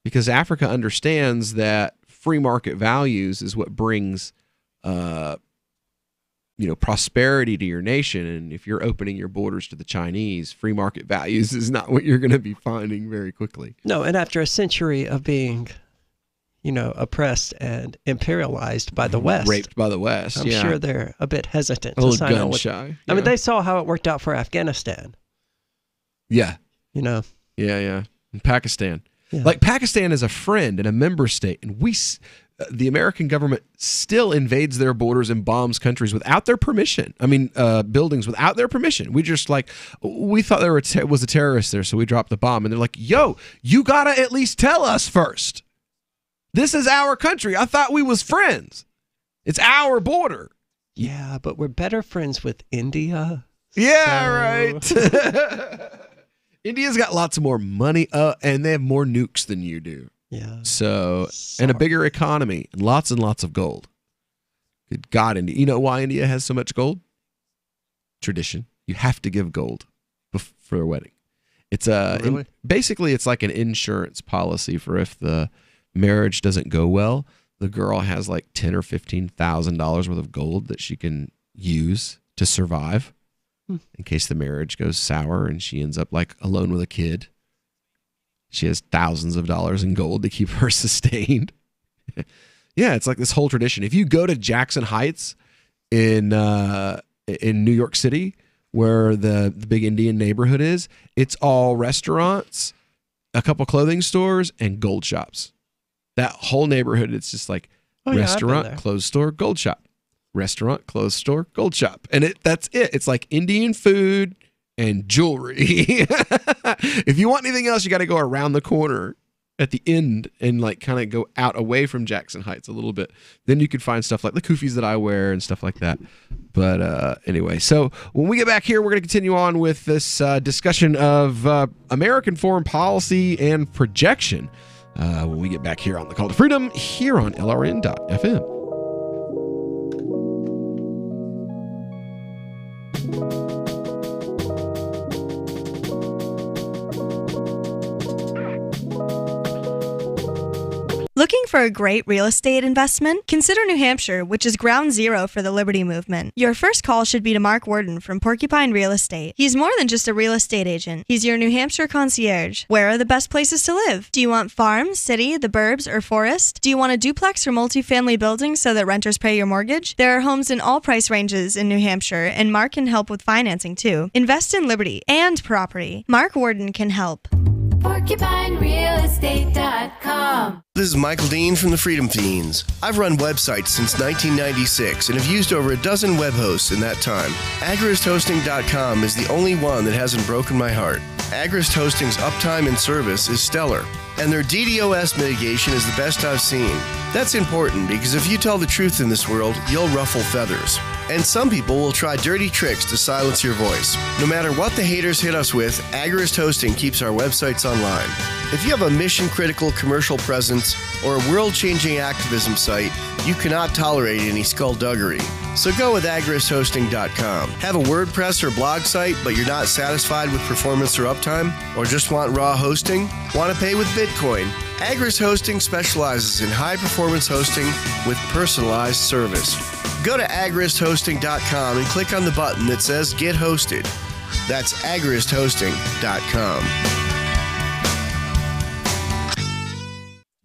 because Africa understands that free market values is what brings, prosperity to your nation. And if you're opening your borders to the Chinese, free market values is not what you're going to be finding very quickly. No, and after a century of being oppressed and imperialized by the West. Raped by the West, I'm sure they're a bit hesitant to sign on with. Shy. I mean, they saw how it worked out for Afghanistan. Yeah. Yeah. And Pakistan. Yeah. Like, Pakistan is a friend and a member state, and the American government still invades their borders and bombs countries without their permission. I mean, buildings without their permission. We thought there was a terrorist there, so we dropped the bomb. And they're like, yo, you got to at least tell us first. This is our country. I thought we was friends. It's our border. Yeah, but we're better friends with India. Yeah, right. India's got lots of more money and they have more nukes than you do. Yeah. So, and a bigger economy and lots of gold. Good God, India. You know why India has so much gold? Tradition. You have to give gold for a wedding. It's really? Basically, it's like an insurance policy for if the marriage doesn't go well, the girl has like $10,000 or $15,000 worth of gold that she can use to survive in case the marriage goes sour and she ends up like alone with a kid. She has thousands of dollars in gold to keep her sustained. Yeah, it's like this whole tradition. If you go to Jackson Heights in New York City, where the big Indian neighborhood is, it's all restaurants, a couple clothing stores, and gold shops. That whole neighborhood, it's just like restaurant, clothes store, gold shop. Restaurant, clothes store, gold shop. And that's it. It's like Indian food and jewelry. If you want anything else, you got to go around the corner at the end and like kind of go out away from Jackson Heights a little bit. Then you could find stuff like the kufis that I wear and stuff like that. But anyway, so when we get back here, we're going to continue on with this discussion of American foreign policy and projection when we get back here on the Call to Freedom here on LRN.FM. Looking for a great real estate investment? Consider New Hampshire, which is ground zero for the Liberty Movement. Your first call should be to Mark Worden from Porcupine Real Estate. He's more than just a real estate agent. He's your New Hampshire concierge. Where are the best places to live? Do you want farm, city, the burbs, or forest? Do you want a duplex or multifamily building so that renters pay your mortgage? There are homes in all price ranges in New Hampshire, and Mark can help with financing too. Invest in liberty and property. Mark Worden can help. PorcupineRealEstate.com. This is Michael Dean from the Freedom Fiends. I've run websites since 1996 and have used over a dozen web hosts in that time. AgristHosting.com is the only one that hasn't broken my heart. Agrist Hosting's uptime and service is stellar, and their DDoS mitigation is the best I've seen. That's important because if you tell the truth in this world, you'll ruffle feathers. And some people will try dirty tricks to silence your voice. No matter what the haters hit us with, Agrist Hosting keeps our websites online. If you have a mission-critical commercial presence or a world-changing activism site, you cannot tolerate any skullduggery. So go with AgristHosting.com. Have a WordPress or blog site, but you're not satisfied with performance or uptime? Or just want raw hosting? Want to pay with Bitcoin? Agrist Hosting specializes in high-performance hosting with personalized service. Go to AgristHosting.com and click on the button that says Get Hosted. That's AgristHosting.com.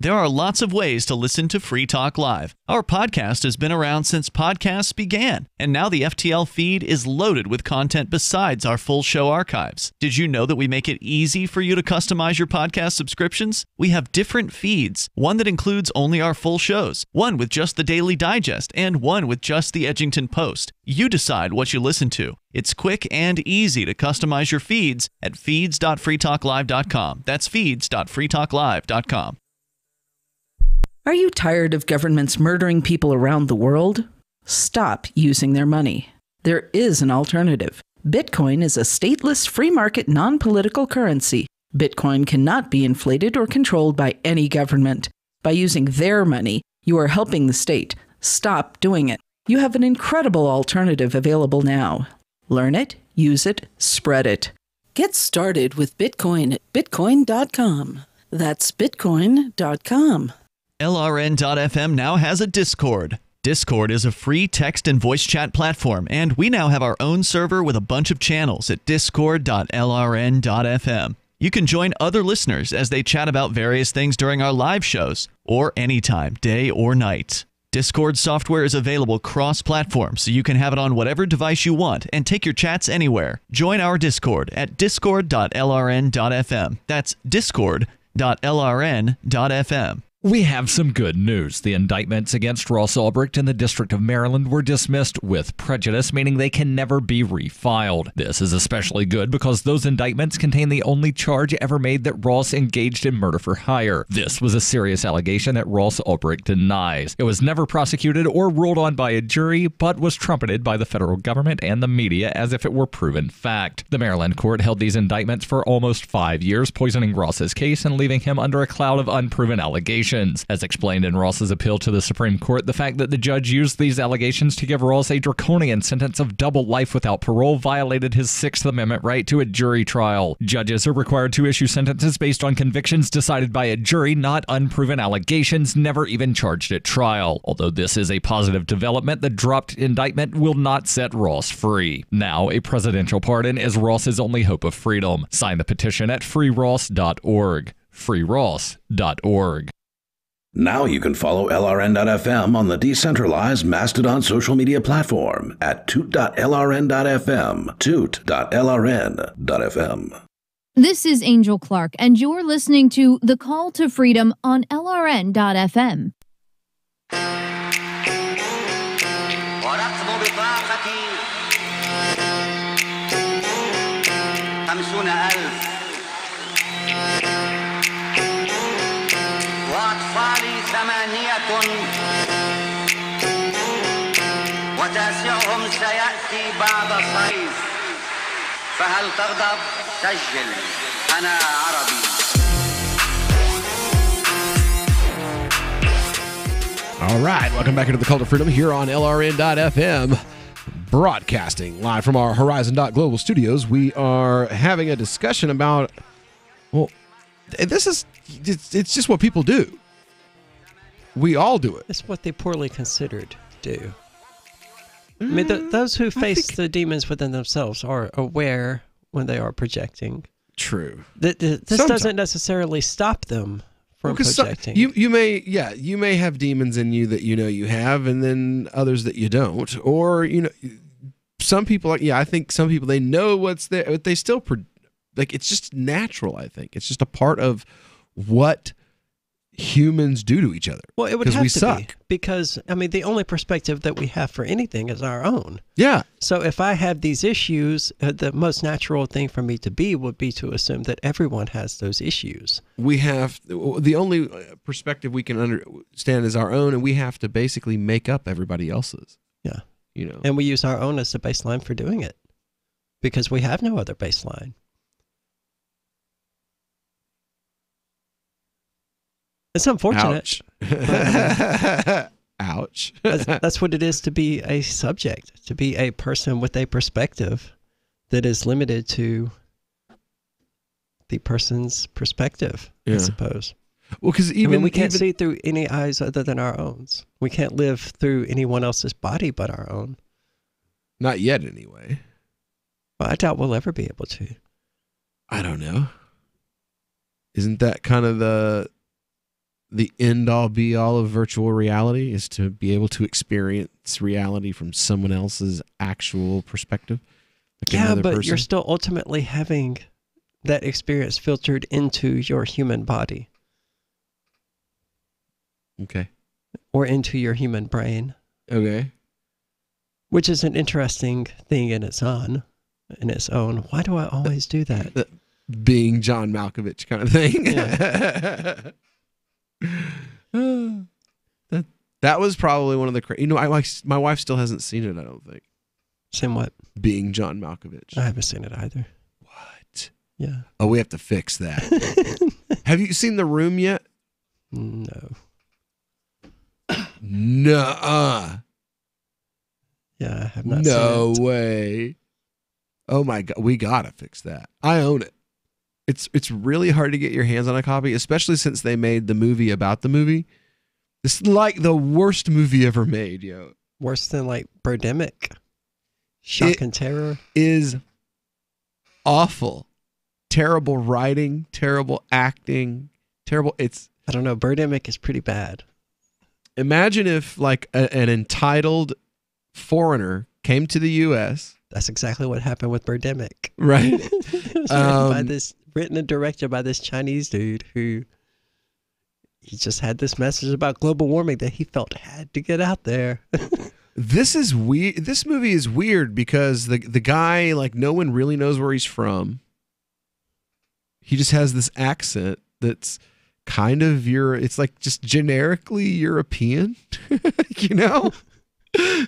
There are lots of ways to listen to Free Talk Live. Our podcast has been around since podcasts began, and now the FTL feed is loaded with content besides our full show archives. Did you know that we make it easy for you to customize your podcast subscriptions? We have different feeds, one that includes only our full shows, one with just the Daily Digest, and one with just the Edgington Post. You decide what you listen to. It's quick and easy to customize your feeds at feeds.freetalklive.com. That's feeds.freetalklive.com. Are you tired of governments murdering people around the world? Stop using their money. There is an alternative. Bitcoin is a stateless, free market, non-political currency. Bitcoin cannot be inflated or controlled by any government. By using their money, you are helping the state. Stop doing it. You have an incredible alternative available now. Learn it, use it, spread it. Get started with Bitcoin at bitcoin.com. That's bitcoin.com. LRN.FM now has a Discord. Discord is a free text and voice chat platform, and we now have our own server with a bunch of channels at discord.lrn.fm. You can join other listeners as they chat about various things during our live shows, or anytime, day or night. Discord software is available cross-platform, so you can have it on whatever device you want and take your chats anywhere. Join our Discord at discord.lrn.fm. That's discord.lrn.fm. We have some good news. The indictments against Ross Ulbricht in the District of Maryland were dismissed with prejudice, meaning they can never be refiled. This is especially good because those indictments contain the only charge ever made that Ross engaged in murder for hire. This was a serious allegation that Ross Ulbricht denies. It was never prosecuted or ruled on by a jury, but was trumpeted by the federal government and the media as if it were proven fact. The Maryland court held these indictments for almost 5 years, poisoning Ross's case and leaving him under a cloud of unproven allegations. As explained in Ross's appeal to the Supreme Court, the fact that the judge used these allegations to give Ross a draconian sentence of double life without parole violated his Sixth Amendment right to a jury trial. Judges are required to issue sentences based on convictions decided by a jury, not unproven allegations never even charged at trial. Although this is a positive development, the dropped indictment will not set Ross free. Now, a presidential pardon is Ross's only hope of freedom. Sign the petition at freeross.org. freeross.org. Now you can follow LRN.FM on the decentralized Mastodon social media platform at toot.lrn.fm, toot.lrn.fm. This is Angel Clark, and you're listening to The Call to Freedom on LRN.FM. ورقم بطاقتي 50,000 وأطفالي 8 وتاسعهم سيأتي بعد صيف فهل تغضب؟ سجل أنا عربي. All right, welcome back into the Cult of Freedom here on LRN.FM, broadcasting live from our Horizon.global studios. We are having a discussion about, well, it's just what people do. We all do it. It's what they poorly considered do. I mean, those who face the demons within themselves are aware when they are projecting. True. This doesn't necessarily stop them from projecting. You may have demons in you that you know you have, and then others that you don't. Or some people I think some people, they know what's there, but they still it's just natural. I think it's just a part of what humans do to each other. Well, it would have we to suck. be, because I mean the only perspective that we have for anything is our own. Yeah. So if I have these issues, the most natural thing for me to be would be to assume that everyone has those issues. We have the only perspective we can understand is our own, and we have to basically make up everybody else's. Yeah. And we use our own as the baseline for doing it, because we have no other baseline. It's unfortunate. Ouch. Ouch. That's what it is to be a subject, to be a person with a perspective that is limited to the person's perspective, I suppose. Well, because we can't see through any eyes other than our own. We can't live through anyone else's body but our own. Not yet, anyway. Well, I doubt we'll ever be able to. I don't know. Isn't that kind of the end-all be-all of virtual reality, is to be able to experience reality from someone else's actual perspective? Yeah, but you're still ultimately having that experience filtered into your human body. Okay. Or into your human brain. Okay. Which is an interesting thing in its own. Why do I always do that? Being John Malkovich kind of thing. Yeah. That was probably one of the my wife still hasn't seen it, I don't think. Seen what? Being John Malkovich. I haven't seen it either. What? Yeah. Oh, we have to fix that. Have you seen The Room yet? No. Nuh-uh. Yeah, I have not seen it. No way. Oh my God, we gotta fix that. I own it. It's really hard to get your hands on a copy, especially since they made the movie about the movie. It's like the worst movie ever made, yo. Worse than like Birdemic. Shock and Terror. Is awful. Terrible writing, terrible acting, terrible. I don't know. Birdemic is pretty bad. Imagine if like an entitled foreigner came to the U.S. That's exactly what happened with Birdemic. Right. Written and directed by this Chinese dude who he just had this message about global warming that he felt had to get out there. This is weird. This movie is weird because the guy, like, no one really knows where he's from. He just has this accent that's kind of it's like just generically European, you know?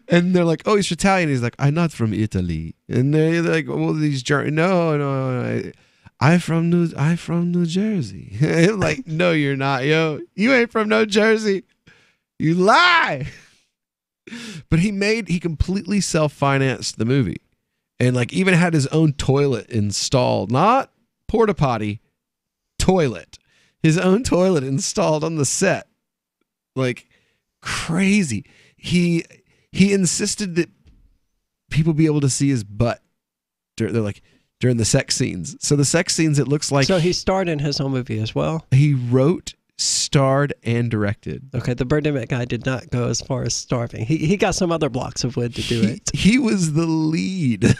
And they're like, oh, he's Italian. He's like, I'm not from Italy. And they're like, well, these no. I'm from New Jersey. Like, no, you're not, yo. You ain't from New Jersey. You lie. But he completely self-financed the movie, and like even had his own toilet installed, not porta potty, toilet. His own toilet installed on the set. Like crazy. He insisted that people be able to see his butt. They're like during the sex scenes. So the sex scenes, it looks like... So he starred in his own movie as well? He wrote, starred, and directed. Okay, the Birdemic guy did not go as far as starving. He got some other blocks of wood to do it. He was the lead.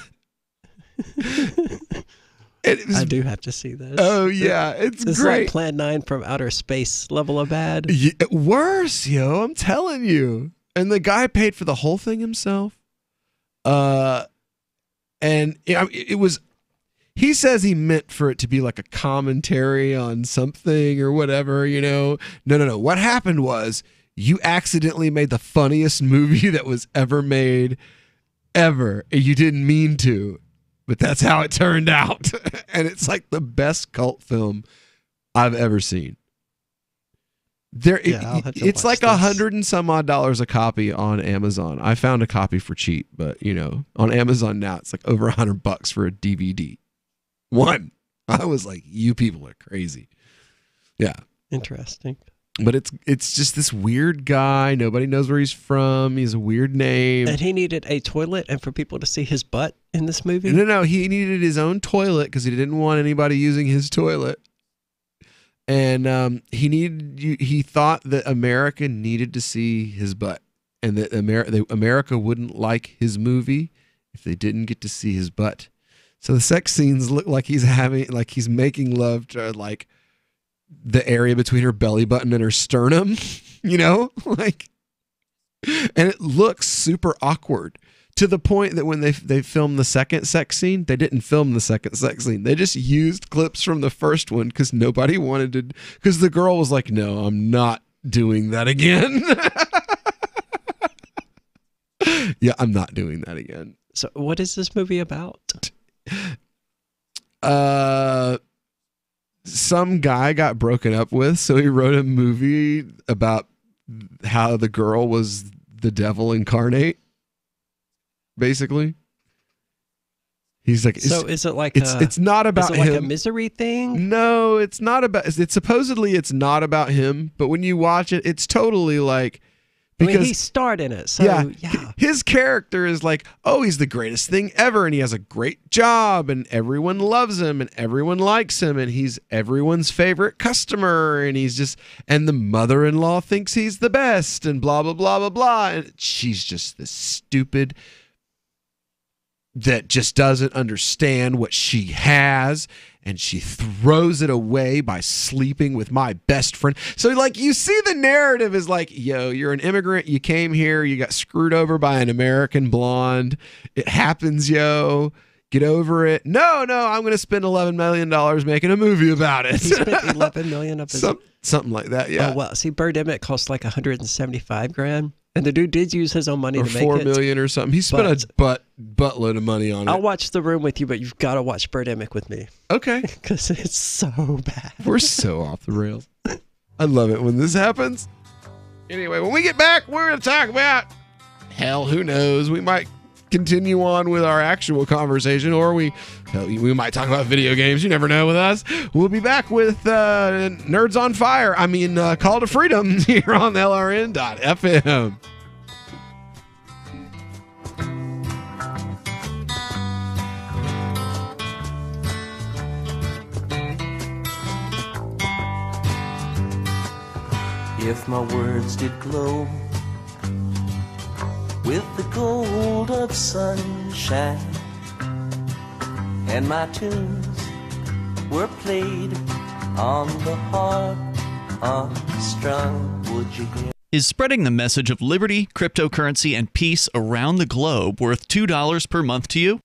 I do have to see this. Oh yeah, it's great. Like Plan 9 from outer space level of bad. Yeah, worse, yo. I'm telling you. And the guy paid for the whole thing himself. And it was. He says he meant for it to be like a commentary on something or whatever, No. What happened was you accidentally made the funniest movie that was ever made, ever. And you didn't mean to. But that's how it turned out. And it's like the best cult film I've ever seen. It's like $100 and some odd a copy on Amazon. I found a copy for cheap, but on Amazon now it's like over $100 for a DVD. One. I was like, you people are crazy. Yeah. Interesting. But it's just this weird guy. Nobody knows where he's from. He has a weird name. And he needed a toilet and for people to see his butt in this movie? No. He needed his own toilet because he didn't want anybody using his toilet. And he thought that America needed to see his butt. And that America wouldn't like his movie if they didn't get to see his butt. So the sex scenes look like he's making love to like the area between her belly button and her sternum, and it looks super awkward to the point that when they filmed the second sex scene, they didn't film the second sex scene. They just used clips from the first one because nobody wanted to, because the girl was like, no, I'm not doing that again. Yeah, I'm not doing that again. So what is this movie about? Some guy got broken up with, so he wrote a movie about how the girl was the devil incarnate. Basically, he's like, so is it like it's not about him. Like a misery thing? No, it's not about. It's supposedly it's not about him, but when you watch it, it's totally like. Because he starred in it. So, yeah. His character is like, oh, he's the greatest thing ever. And he has a great job and everyone loves him and everyone likes him. And he's everyone's favorite customer. And and the mother-in-law thinks he's the best and blah, blah, blah, blah, blah. And she's just this stupid that just doesn't understand what she has. And she throws it away by sleeping with my best friend. So, like, you see the narrative is like, yo, you're an immigrant. You came here. You got screwed over by an American blonde. It happens, yo. Get over it. No, I'm going to spend $11 million making a movie about it. He spent $11 million of his... Something like that, yeah. Oh, well, see, Birdemic cost like $175,000. And the dude did use his own money to make it. Or $4 million or something. He spent a buttload of money on it. I'll watch The Room with you, but you've got to watch Birdemic with me. Okay. Because it's so bad. We're so off the rails. I love it when this happens. Anyway, when we get back, we're going to talk about, hell, who knows? We might continue on with our actual conversation, or we might talk about video games. You never know with us. We'll be back with Nerds on Fire. Call to Freedom here on LRN.FM. If my words did glow with the gold of sunshine, and my tunes were played on the harp unstrung, would you hear? Is spreading the message of liberty, cryptocurrency, and peace around the globe worth $2 per month to you?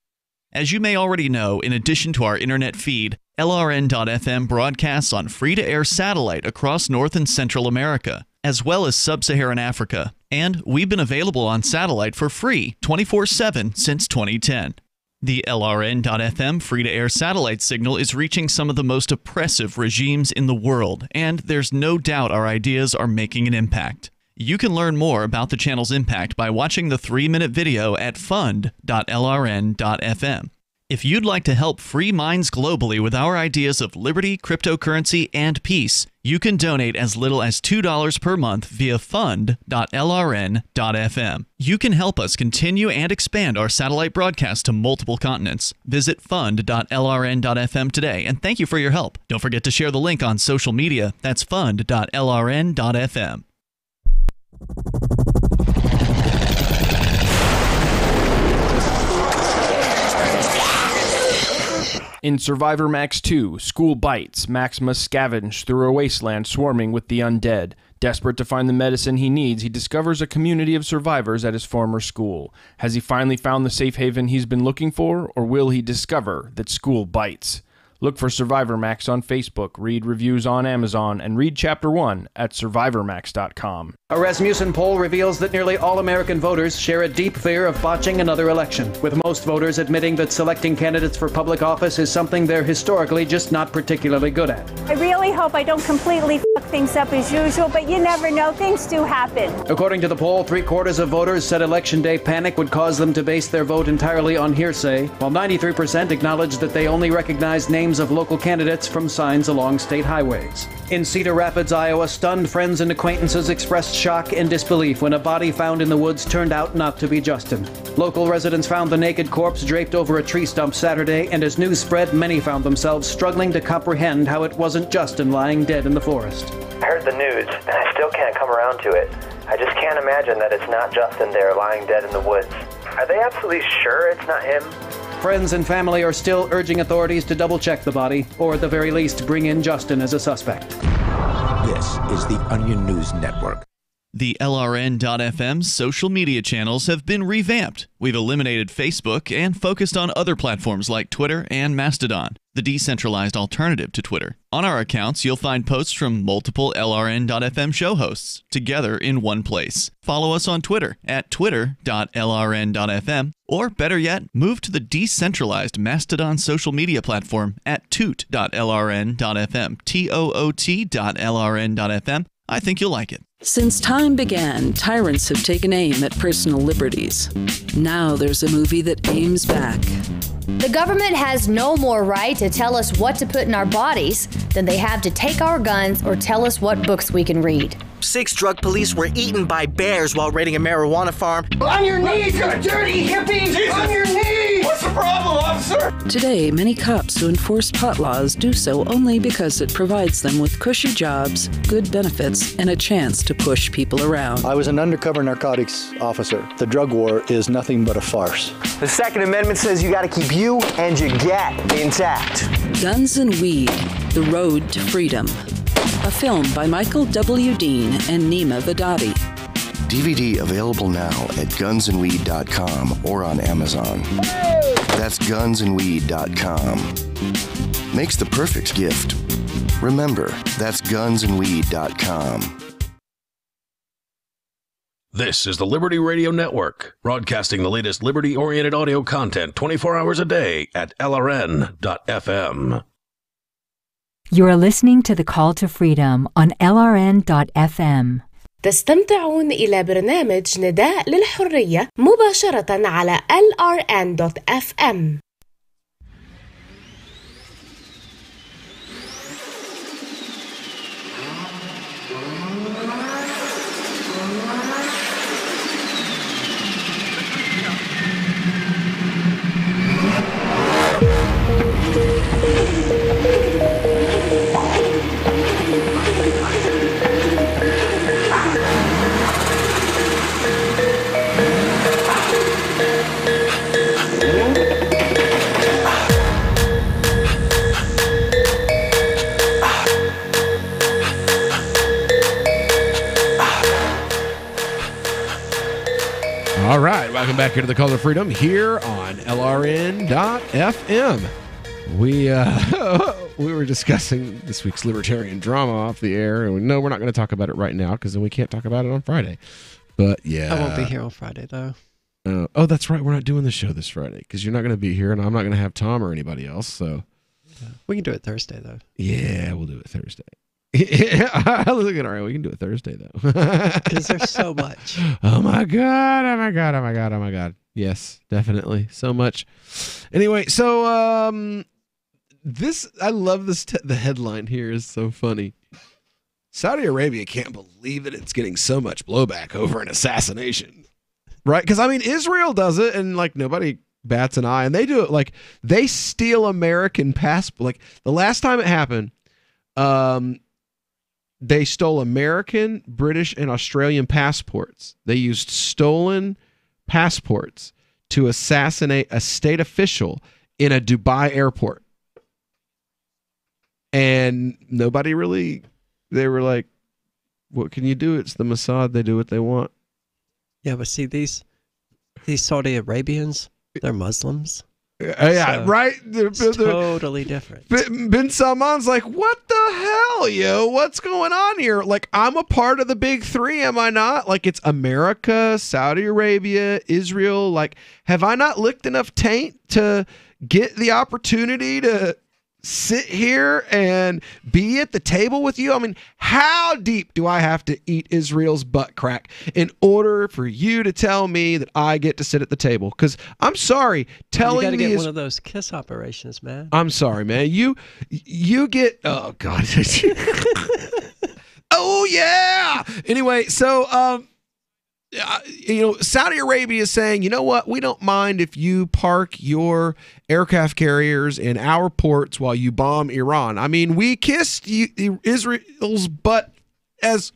As you may already know, in addition to our internet feed, LRN.FM broadcasts on free-to-air satellite across North and Central America, as well as Sub-Saharan Africa. And we've been available on satellite for free 24/7 since 2010. The LRN.FM free-to-air satellite signal is reaching some of the most oppressive regimes in the world, and there's no doubt our ideas are making an impact. You can learn more about the channel's impact by watching the 3-minute video at fund.lrn.fm. If you'd like to help free minds globally with our ideas of liberty, cryptocurrency, and peace, you can donate as little as $2 per month via fund.lrn.fm. You can help us continue and expand our satellite broadcast to multiple continents. Visit fund.lrn.fm today, and thank you for your help. Don't forget to share the link on social media. That's fund.lrn.fm. In Survivor Max 2, School Bites, Max must scavenge through a wasteland swarming with the undead. Desperate to find the medicine he needs, he discovers a community of survivors at his former school. Has he finally found the safe haven he's been looking for, or will he discover that school bites? Look for Survivor Max on Facebook, read reviews on Amazon, and read Chapter 1 at survivormax.com. A Rasmussen poll reveals that nearly all American voters share a deep fear of botching another election, with most voters admitting that selecting candidates for public office is something they're historically just not particularly good at. I really hope I don't completely fuck things up as usual, but you never know. Things do happen. According to the poll, 3/4 of voters said Election Day panic would cause them to base their vote entirely on hearsay, while 93% acknowledged that they only recognized names of local candidates from signs along state highways. In Cedar Rapids, Iowa, stunned friends and acquaintances expressed shock and disbelief when a body found in the woods turned out not to be Justin. Local residents found the naked corpse draped over a tree stump Saturday, and as news spread, many found themselves struggling to comprehend how it wasn't Justin lying dead in the forest. I heard the news, and I still can't come around to it. I just can't imagine that it's not Justin there lying dead in the woods. Are they absolutely sure it's not him? Friends and family are still urging authorities to double-check the body, or at the very least, bring in Justin as a suspect. This is the Onion News Network. The LRN.FM social media channels have been revamped. We've eliminated Facebook and focused on other platforms like Twitter and Mastodon, the decentralized alternative to Twitter. On our accounts, you'll find posts from multiple LRN.FM show hosts together in one place. Follow us on Twitter at twitter.lrn.fm, or better yet, move to the decentralized Mastodon social media platform at toot.lrn.fm, toot.lrn.fm. I think you'll like it. Since time began, tyrants have taken aim at personal liberties. Now there's a movie that aims back. The government has no more right to tell us what to put in our bodies than they have to take our guns or tell us what books we can read. 6 drug police were eaten by bears while raiding a marijuana farm. On your knees, you dirty hippies! Jesus. On your knees! What's the problem, officer? Today, many cops who enforce pot laws do so only because it provides them with cushy jobs, good benefits, and a chance to push people around. I was an undercover narcotics officer. The drug war is nothing but a farce. The Second Amendment says you gotta keep you and your gat intact. Guns and Weed, The Road to Freedom. A film by Michael W. Dean and Nima Vadadi. DVD available now at gunsandweed.com or on Amazon. That's gunsandweed.com. Makes the perfect gift. Remember, that's gunsandweed.com. This is the Liberty Radio Network, broadcasting the latest liberty-oriented audio content 24 hours a day at LRN.FM. You're listening to The Call to Freedom on LRN.FM. تستمتعون إلى برنامج نداء للحرية مباشرة على LRN.FM. All right, welcome back here to the Call to Freedom here on LRN.FM. We were discussing this week's libertarian drama off the air, and no, we're not going to talk about it right now because then we can't talk about it on Friday. But yeah, I won't be here on Friday though. Oh, that's right. We're not doing the show this Friday because you're not going to be here, and I'm not going to have Tom or anybody else. So we can do it Thursday though. Yeah, we'll do it Thursday. I was looking, all right, we can do it Thursday though. Because there's so much. Oh my God. Yes, definitely. So much. Anyway, so this, I love this. The headline here is so funny. Saudi Arabia can't believe that it's getting so much blowback over an assassination. Right? Because I mean, Israel does it and like nobody bats an eye, and they do it like they steal American passports. Like the last time it happened, they stole American, British, and Australian passports. They used stolen passports to assassinate a state official in a Dubai airport. And nobody really, they were like, what can you do? It's the Mossad. They do what they want. Yeah, but see, these Saudi Arabians, they're Muslims. Yeah, So, right? It's totally different. Bin Salman's like, what the hell, yo? What's going on here? Like, I'm a part of the big three, am I not? Like, it's America, Saudi Arabia, Israel. Like, have I not licked enough taint to get the opportunity to sit here and be at the table with you? I mean, how deep do I have to eat Israel's butt crack in order for you to tell me that I get to sit at the table? Because I'm sorry, telling you got to me get one of those kiss operations, man. I'm sorry, man. You get, oh God. Oh yeah. Anyway, so Saudi Arabia is saying, you know what? We don't mind if you park your aircraft carriers in our ports while you bomb Iran. I mean, we kissed Israel's butt as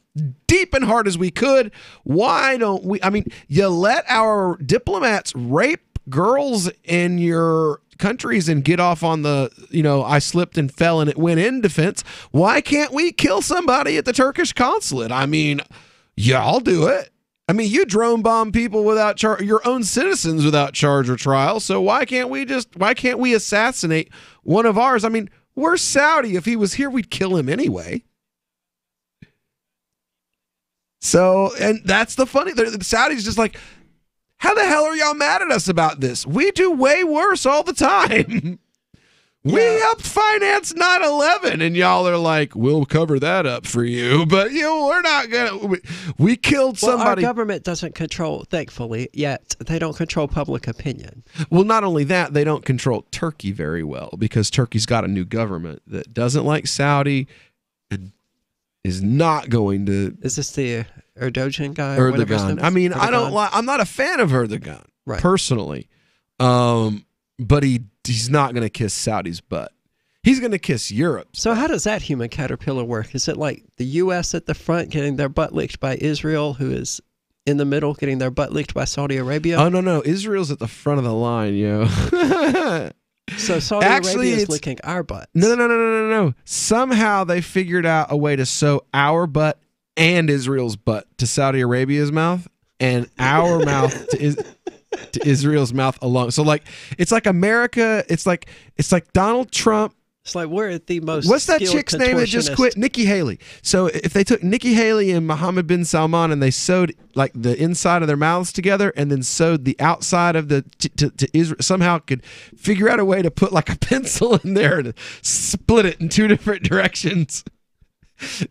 deep and hard as we could. Why don't we? I mean, you let our diplomats rape girls in your countries and get off on the, I slipped and fell and it went in defense. Why can't we kill somebody at the Turkish consulate? I mean, y'all do it. I mean, you drone bomb people without your own citizens without charge or trial. So why can't we assassinate one of ours? I mean, we're Saudi. If he was here, we'd kill him anyway. So, and that's the funny. The Saudis just like, how the hell are y'all mad at us about this? We do way worse all the time. We helped finance 9/11, and y'all are like, we'll cover that up for you, but we're not gonna. We killed somebody. Our government doesn't control, thankfully, yet they don't control public opinion. Well, not only that, they don't control Turkey very well because Turkey's got a new government that doesn't like Saudi and is not going to. Is this the Erdogan guy? Erdogan. I mean, I don't like. I'm not a fan of Erdogan personally, but he's not going to kiss Saudi's butt. He's going to kiss Europe. So how does that human caterpillar work? Is it like the U.S. at the front getting their butt licked by Israel, who is in the middle getting their butt licked by Saudi Arabia? Oh, no. Israel's at the front of the line, yo. So Saudi Arabia is licking our butt. No. Somehow they figured out a way to sew our butt and Israel's butt to Saudi Arabia's mouth and our mouth to Israel's mouth alone. So like it's like America, it's like Donald Trump. It's like we're at the most. What's that chick's name that just quit? Nikki Haley. So if they took Nikki Haley and Mohammed bin Salman and they sewed like the inside of their mouths together and then sewed the outside of the to Israel, somehow could figure out a way to put like a pencil in there and split it in two different directions.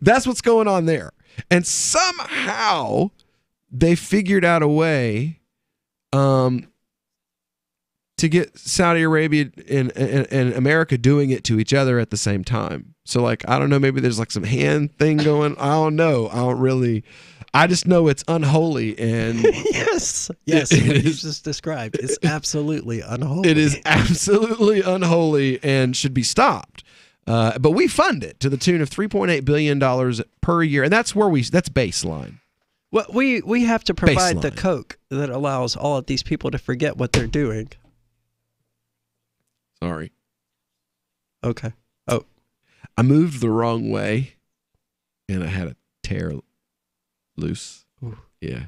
That's what's going on there. And somehow they figured out a way to get Saudi Arabia and America doing it to each other at the same time. So like, I don't know, maybe there's like some hand thing going. I don't know. I just know it's unholy and yes, what you just described is absolutely unholy. It is absolutely unholy and should be stopped. But we fund it to the tune of $3.8 billion per year. And that's that's baseline. Well, we have to provide the coke that allows all of these people to forget what they're doing. Sorry. Okay. Oh. I moved the wrong way and I had a tear loose. Ooh. Yeah.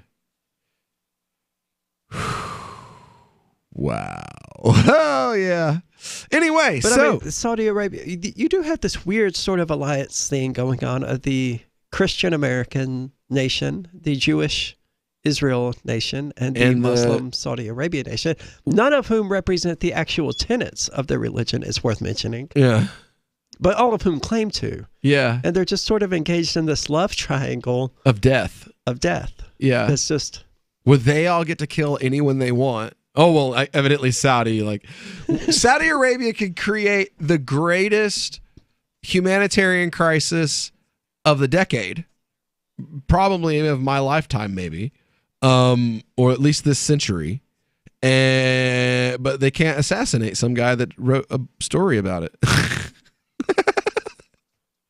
Wow. Oh, yeah. Anyway, but so. I mean, Saudi Arabia, you do have this weird sort of alliance thing going on of the Christian American nation, the Jewish Israel nation, and the Muslim Saudi Arabia nation, none of whom represent the actual tenets of the religion, is worth mentioning. Yeah. But all of whom claim to. Yeah. And they're just sort of engaged in this love triangle. Of death. Yeah. It's just. Would they all get to kill anyone they want? Oh, well, evidently Saudi. Like, Saudi Arabia could create the greatest humanitarian crisis of the decade. Probably of my lifetime, maybe. Or at least this century. But they can't assassinate some guy that wrote a story about it.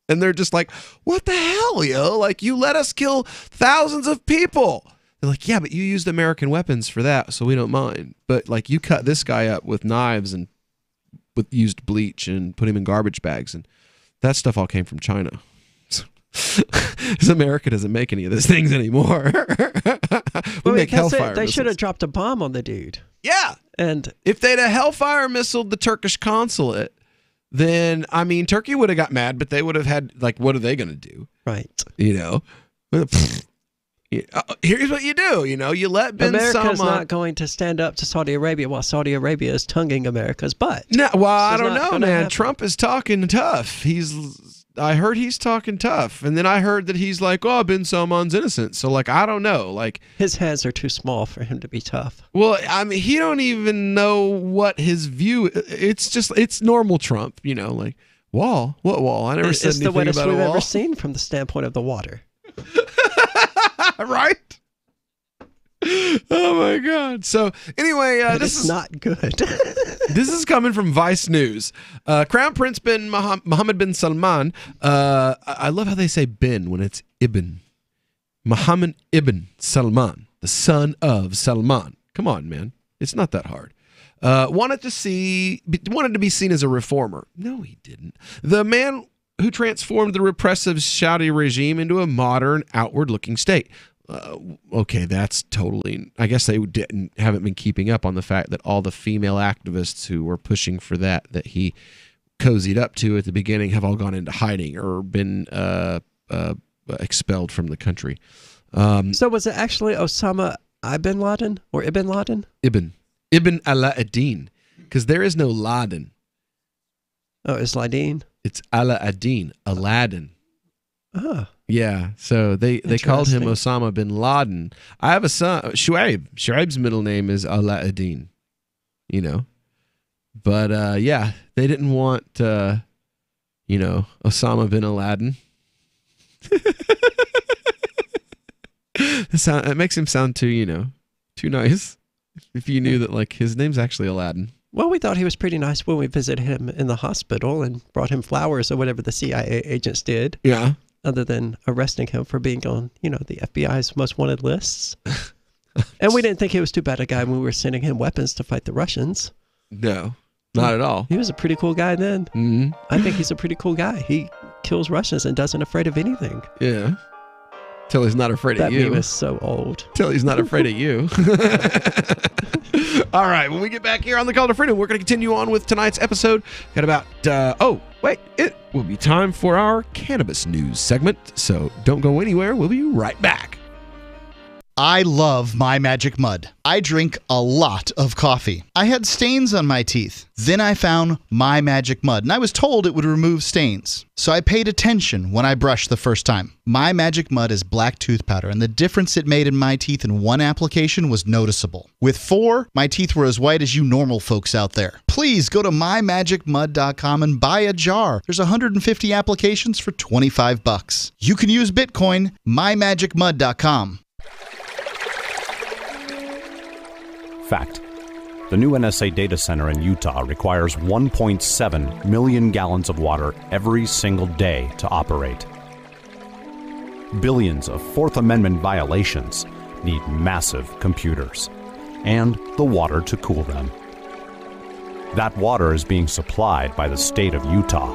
And they're just like, what the hell, yo? Like, you let us kill thousands of people. They're like, yeah, but you used American weapons for that, so we don't mind. But, like, you cut this guy up with knives and used bleach and put him in garbage bags. And That stuff all came from China. Because America doesn't make any of those things anymore. we make Hellfire They missiles. should have dropped a bomb on the dude. Yeah. And if they'd have Hellfire missiled the Turkish consulate, then, I mean, Turkey would have got mad, but they would have had, like, what are they going to do? Right. You know? Here's what you do, you know? You let bin America's Salman... not going to stand up to Saudi Arabia while Saudi Arabia is tonguing America's butt. No, well, I It's don't not know, gonna man. happen. Trump is talking tough. I heard he's talking tough. And then I heard that he's like, oh, bin Salman's innocent. So, like, I don't know. Like, his hands are too small for him to be tough. well, I mean, he don't even know what his view... It's normal Trump, you know, like, wall? What wall? I never said It's anything the wettest about a we've wall. ever seen from the standpoint of the water. Right? Oh my God! So anyway, this is not good. This is coming from Vice News. Crown Prince bin Mohammed bin Salman. I love how they say bin when it's Ibn. Mohammed ibn Salman, the son of Salman. Come on, man, it's not that hard. Wanted to be seen as a reformer. No, he didn't. The man who transformed the repressive Saudi regime into a modern, outward-looking state. Okay, that's totally... I guess they haven't been keeping up on the fact that all the female activists who were pushing for that he cozied up to at the beginning have all gone into hiding or been expelled from the country. So was it actually Osama bin Laden or Ibn Laden? Ibn Ala-ad-Din, because there is no Laden. Oh, it's Laden? It's Ala-ad-Din, Aladdin. Oh. Yeah, so they called him Osama bin Laden. I have a son, Shuaib. Shuaib's middle name is Ala-ad-Din, you know. But, yeah, they didn't want, Osama bin Aladdin. It makes him sound too nice. If you knew that, like, his name's actually Aladdin. Well, we thought he was pretty nice when we visited him in the hospital and brought him flowers or whatever the CIA agents did. Yeah. Other than arresting him for being on, the FBI's most wanted lists. And we didn't think he was too bad a guy when we were sending him weapons to fight the Russians. No, not at all. He was a pretty cool guy then. Mm-hmm. I think he's a pretty cool guy. He kills Russians and doesn't afraid of anything. Yeah. Till he's not afraid of you. That meme is so old. Till he's not afraid of you. All right, when we get back here on the Call to Freedom, we're going to continue on with tonight's episode. Got about, it will be time for our cannabis news segment. So don't go anywhere. We'll be right back. I love My Magic Mud. I drink a lot of coffee. I had stains on my teeth. Then I found My Magic Mud, and I was told it would remove stains. So I paid attention when I brushed the first time. My Magic Mud is black tooth powder, and the difference it made in my teeth in one application was noticeable. With 4, my teeth were as white as you normal folks out there. Please go to mymagicmud.com and buy a jar. There's 150 applications for $25. You can use Bitcoin, mymagicmud.com. Fact. The new NSA data center in Utah requires 1.7 million gallons of water every single day to operate. Billions of Fourth Amendment violations need massive computers and the water to cool them. That water is being supplied by the state of Utah.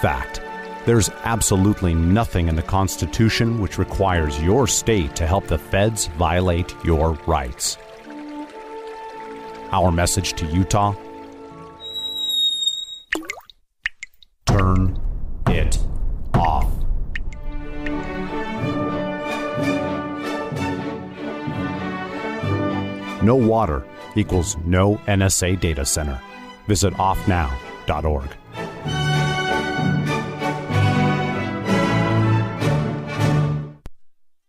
Fact. There's absolutely nothing in the Constitution which requires your state to help the feds violate your rights. Our message to Utah: turn it off. No water equals no NSA data center. Visit offnow.org.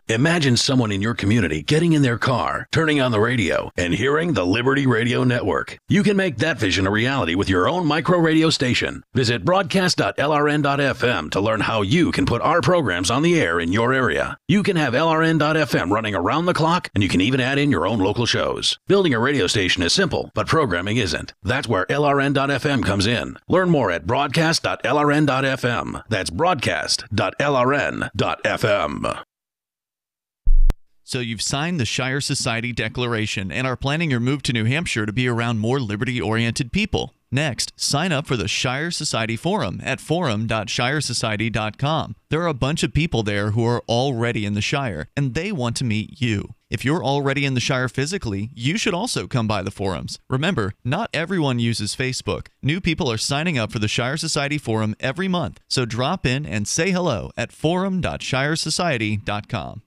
Imagine someone in your community getting in their car, turning on the radio, and hearing the Liberty Radio Network. You can make that vision a reality with your own micro radio station. Visit broadcast.lrn.fm to learn how you can put our programs on the air in your area. You can have LRN.FM running around the clock, and you can even add in your own local shows. Building a radio station is simple, but programming isn't. That's where LRN.FM comes in. Learn more at broadcast.lrn.fm. That's broadcast.lrn.fm. So you've signed the Shire Society Declaration and are planning your move to New Hampshire to be around more liberty-oriented people. Next, sign up for the Shire Society Forum at forum.shiresociety.com. There are a bunch of people there who are already in the Shire, and they want to meet you. If you're already in the Shire physically, you should also come by the forums. Remember, not everyone uses Facebook. New people are signing up for the Shire Society Forum every month, so drop in and say hello at forum.shiresociety.com.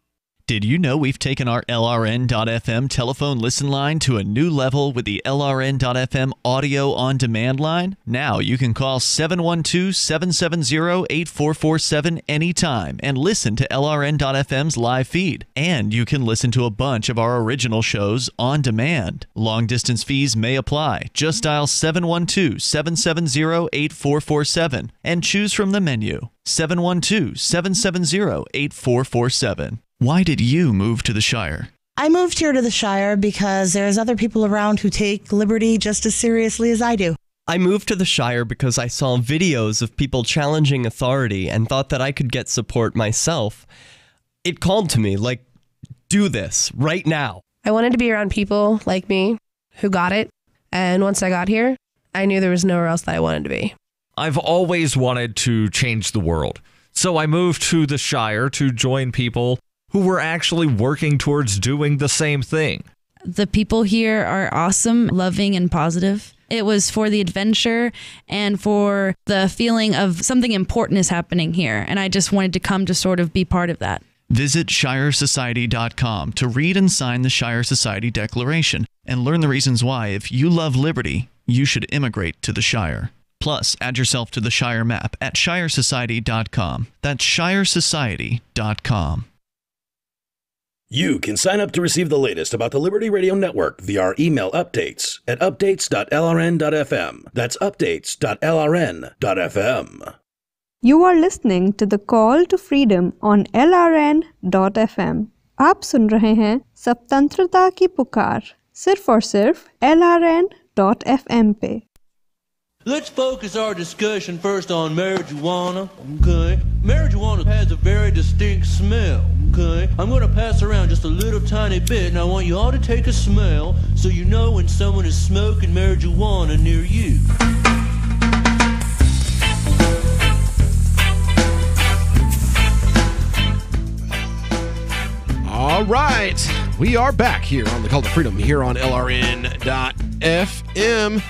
Did you know we've taken our LRN.FM telephone listen line to a new level with the LRN.FM audio on demand line? Now you can call 712-770-8447 anytime and listen to LRN.FM's live feed. And you can listen to a bunch of our original shows on demand. Long distance fees may apply. Just dial 712-770-8447 and choose from the menu. 712-770-8447. Why did you move to the Shire? I moved here to the Shire because there's other people around who take liberty just as seriously as I do. I moved to the Shire because I saw videos of people challenging authority and thought that I could get support myself. It called to me, like, do this right now. I wanted to be around people like me who got it. And once I got here, I knew there was nowhere else that I wanted to be. I've always wanted to change the world. So I moved to the Shire to join people who were actually working towards doing the same thing. The people here are awesome, loving, and positive. It was for the adventure and for the feeling of something important is happening here. And I just wanted to come to sort of be part of that. Visit shiresociety.com to read and sign the Shire Society Declaration and learn the reasons why, if you love liberty, you should immigrate to the Shire. Plus, add yourself to the Shire map at shiresociety.com. That's shiresociety.com. You can sign up to receive the latest about the Liberty Radio Network via our email updates at updates.lrn.fm. That's updates.lrn.fm. You are listening to the Call to Freedom on LRN.FM. आप सुन रहे हैं स्वतंत्रता की पुकार सिर्फ और सिर्फ LRN.FM पे. Let's focus our discussion first on marijuana, okay? Marijuana has a very distinct smell, okay? I'm going to pass around just a little tiny bit, and I want you all to take a smell so you know when someone is smoking marijuana near you. All right, we are back here on the Call to Freedom here on LRN.FM.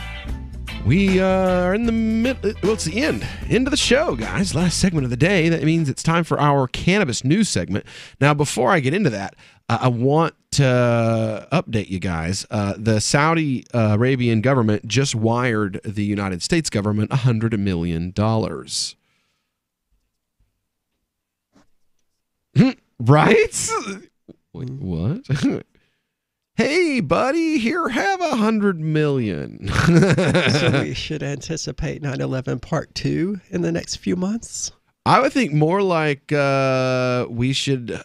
We are in the middle. Well, it's the end of the show, guys. Last segment of the day. That means it's time for our cannabis news segment. Now, before I get into that, I want to update you guys. The Saudi Arabian government just wired the United States government $100 million. Right? Wait, what? Hey, buddy, here, have $100 million. So we should anticipate 9/11 Part 2 in the next few months? I would think more like we should,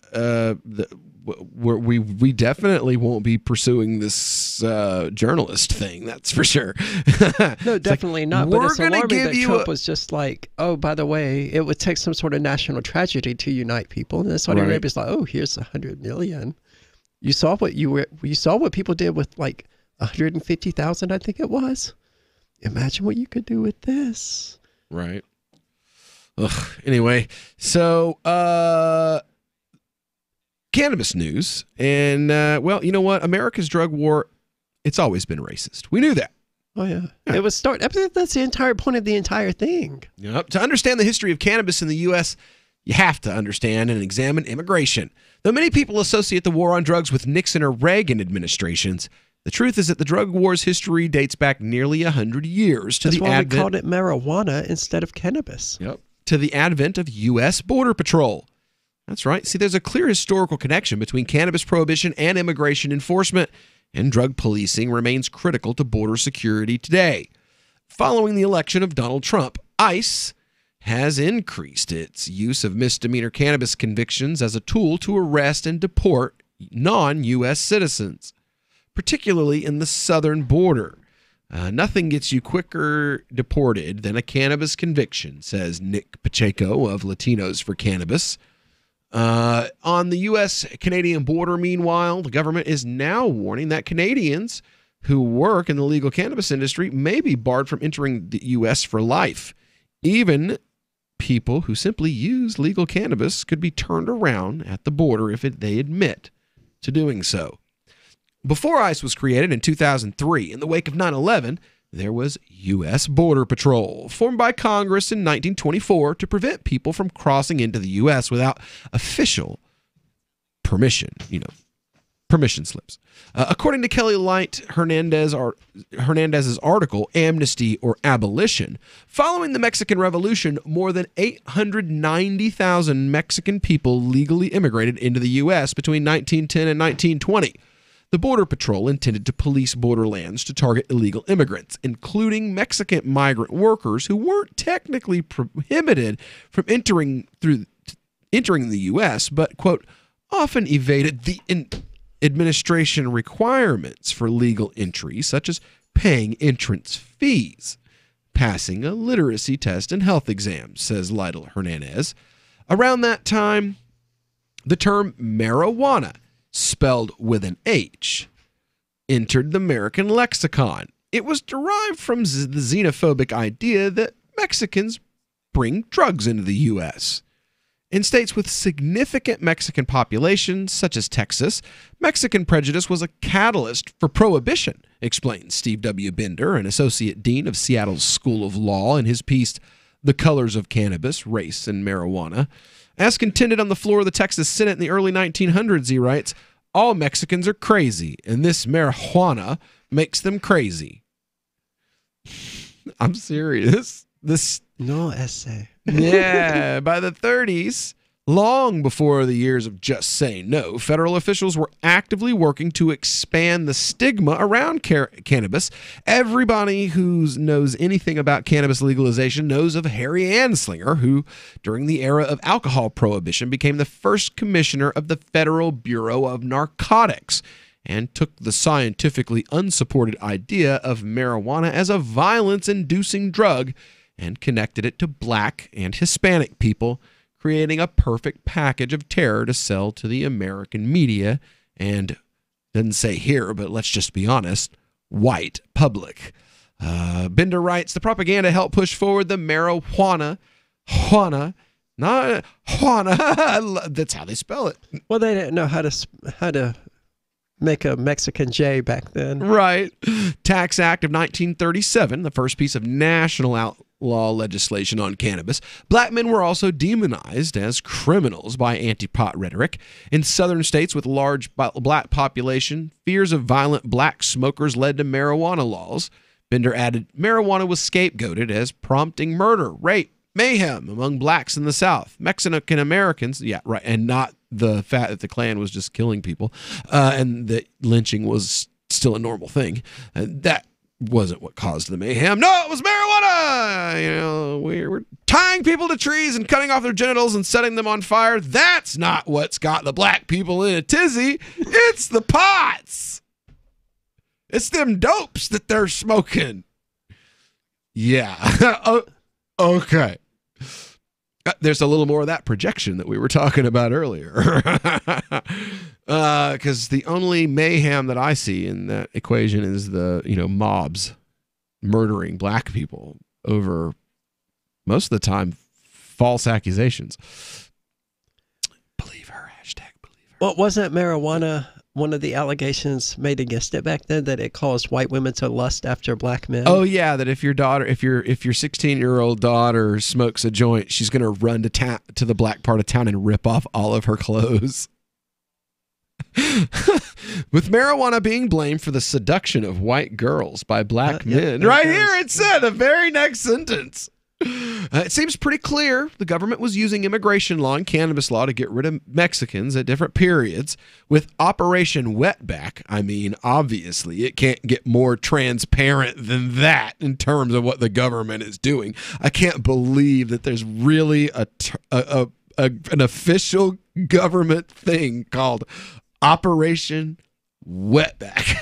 we definitely won't be pursuing this journalist thing, that's for sure. No, definitely not. But it's alarming that Trump a... was just like, oh, by the way, it would take some sort of national tragedy to unite people. And then Saudi Arabia's like, oh, here's $100 million. You saw what people did with like 150,000, I think it was. Imagine what you could do with this. Right. Ugh. Anyway, so cannabis news, and well, you know what? America's drug war, it's always been racist. We knew that. Oh yeah. It was that's the entire point of the entire thing. Yep. To understand the history of cannabis in the U.S., you have to understand and examine immigration. Though many people associate the war on drugs with Nixon or Reagan administrations, the truth is that the drug war's history dates back nearly 100 years to That's why we called it marijuana instead of cannabis. Yep. To the advent of U.S. Border Patrol. That's right. See, there's a clear historical connection between cannabis prohibition and immigration enforcement, and drug policing remains critical to border security today. Following the election of Donald Trump, ICE has increased its use of misdemeanor cannabis convictions as a tool to arrest and deport non-U.S. citizens, particularly in the southern border. Nothing gets you quicker deported than a cannabis conviction, says Nick Pacheco of Latinos for Cannabis. On the U.S.-Canadian border, meanwhile, the government is now warning that Canadians who work in the legal cannabis industry may be barred from entering the U.S. for life. Even people who simply use legal cannabis could be turned around at the border if they admit to doing so. Before ICE was created in 2003, in the wake of 9/11, there was U.S. Border Patrol, formed by Congress in 1924 to prevent people from crossing into the U.S. without official permission, permission slips. According to Kelly Light Hernandez's article, Amnesty or Abolition, following the Mexican Revolution, more than 890,000 Mexican people legally immigrated into the U.S. between 1910 and 1920. The Border Patrol intended to police borderlands to target illegal immigrants, including Mexican migrant workers who weren't technically prohibited from entering the U.S., but, quote, often evaded the administration requirements for legal entry, such as paying entrance fees, passing a literacy test, and health exams, says Lytle Hernandez. Around that time, the term marijuana, spelled with an H, entered the American lexicon. It was derived from the xenophobic idea that Mexicans bring drugs into the U.S. In states with significant Mexican populations, such as Texas, Mexican prejudice was a catalyst for prohibition, explains Steve W. Bender, an associate dean of Seattle's School of Law, in his piece, The Colors of Cannabis, Race and Marijuana. As contended on the floor of the Texas Senate in the early 1900s, he writes, all Mexicans are crazy, and this marijuana makes them crazy. I'm serious. No essay. Yeah, by the 30s, long before the years of just saying no, federal officials were actively working to expand the stigma around cannabis. Everybody who knows anything about cannabis legalization knows of Harry Anslinger, who, during the era of alcohol prohibition, became the first commissioner of the Federal Bureau of Narcotics and took the scientifically unsupported idea of marijuana as a violence-inducing drug and connected it to black and Hispanic people, creating a perfect package of terror to sell to the American media and, doesn't say here, but let's just be honest, white public. Bender writes, the propaganda helped push forward the marijuana, not Juana, that's how they spell it. Well, they didn't know how to make a Mexican J back then. Right. Tax Act of 1937, the first piece of national outlaw legislation on cannabis. Black men were also demonized as criminals by anti-pot rhetoric. In southern states with large black population, fears of violent black smokers led to marijuana laws. Bender added, marijuana was scapegoated as prompting murder, rape, mayhem among blacks in the South. Mexican Americans, yeah, right, and not the fact that the Klan was just killing people and that lynching was still a normal thing. That wasn't what caused the mayhem. No, it was marijuana! We're tying people to trees and cutting off their genitals and setting them on fire. That's not what's got the black people in a tizzy. It's the pots. It's them dopes that they're smoking. Yeah. Okay. There's a little more of that projection that we were talking about earlier. Because the only mayhem that I see in that equation is the, mobs murdering black people over, most of the time, false accusations. Believe her, hashtag believe her. Well, wasn't marijuana one of the allegations made against it back then, that it caused white women to lust after black men? Oh yeah, that if your 16-year-old daughter smokes a joint, she's going to run to the black part of town and rip off all of her clothes. With marijuana being blamed for the seduction of white girls by black men. Right here it said, the very next sentence. It seems pretty clear the government was using immigration law and cannabis law to get rid of Mexicans at different periods. With Operation Wetback, I mean, obviously, it can't get more transparent than that in terms of what the government is doing. I can't believe that there's really an official government thing called Operation Wetback.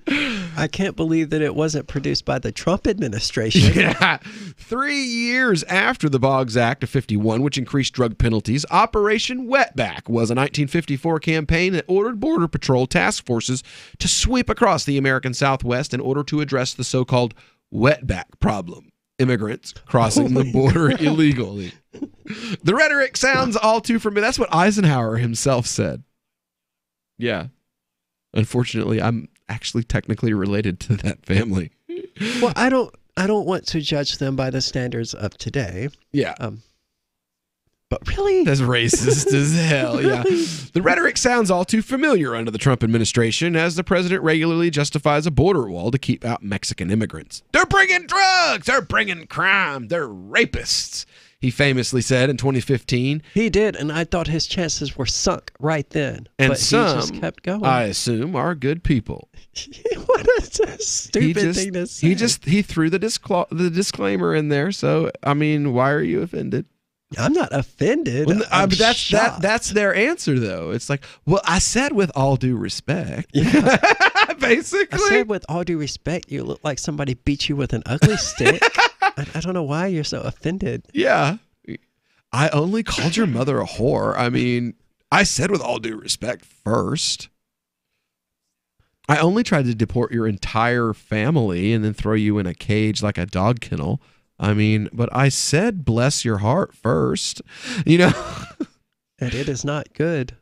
I can't believe that it wasn't produced by the Trump administration. Yeah, 3 years after the Boggs Act of 51, which increased drug penalties, Operation Wetback was a 1954 campaign that ordered Border Patrol task forces to sweep across the American Southwest in order to address the so-called wetback problem. Immigrants crossing the border illegally. The rhetoric sounds all too familiar. That's what Eisenhower himself said. Yeah. Unfortunately, I'm actually technically related to that family. Well, I don't want to judge them by the standards of today. Yeah. But really? That's racist as hell, yeah. The rhetoric sounds all too familiar under the Trump administration as the president regularly justifies a border wall to keep out Mexican immigrants. They're bringing drugs! They're bringing crime! They're rapists! He famously said in 2015. He did, and I thought his chances were sunk right then. And but some, he just kept going. I assume, are good people. What a stupid thing to say. He threw the disclaimer in there, so, I mean, why are you offended? I'm not offended. Well, I'm but shocked. that's their answer, though. It's like, well, I said with all due respect. Yeah. Basically. I said with all due respect, you look like somebody beat you with an ugly stick. I don't know why you're so offended. Yeah. I only called your mother a whore. I mean, I said with all due respect first. I only tried to deport your entire family and then throw you in a cage like a dog kennel. I mean, but I said bless your heart first, you know. And it is not good.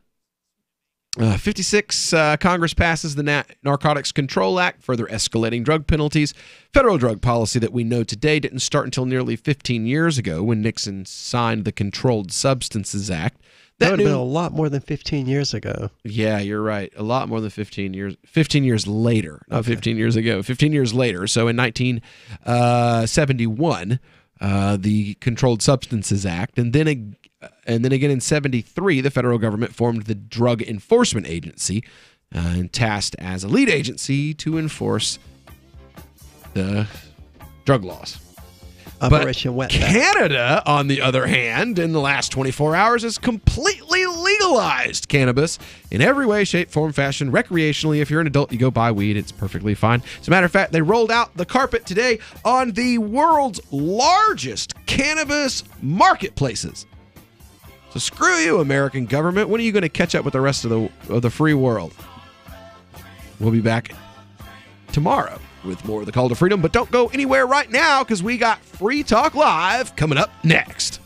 56, Congress passes the Narcotics Control Act, further escalating drug penalties. Federal drug policy that we know today didn't start until nearly 15 years ago when Nixon signed the Controlled Substances Act. That would have been a lot more than 15 years ago. Yeah, you're right. A lot more than 15 years. 15 years later. Not 15 years ago. 15 years later. So in 1971, the Controlled Substances Act. And then again in 73, the federal government formed the Drug Enforcement Agency and tasked as a lead agency to enforce the drug laws. Operation But Wetback. Canada, on the other hand, in the last 24 hours has completely legalized cannabis in every way, shape, form, fashion, recreationally. If you're an adult, you go buy weed. It's perfectly fine. As a matter of fact, they rolled out the carpet today on the world's largest cannabis marketplaces. So screw you, American government. When are you going to catch up with the rest of the free world? We'll be back tomorrow with more of the Call to Freedom, but don't go anywhere right now because we got Free Talk Live coming up next.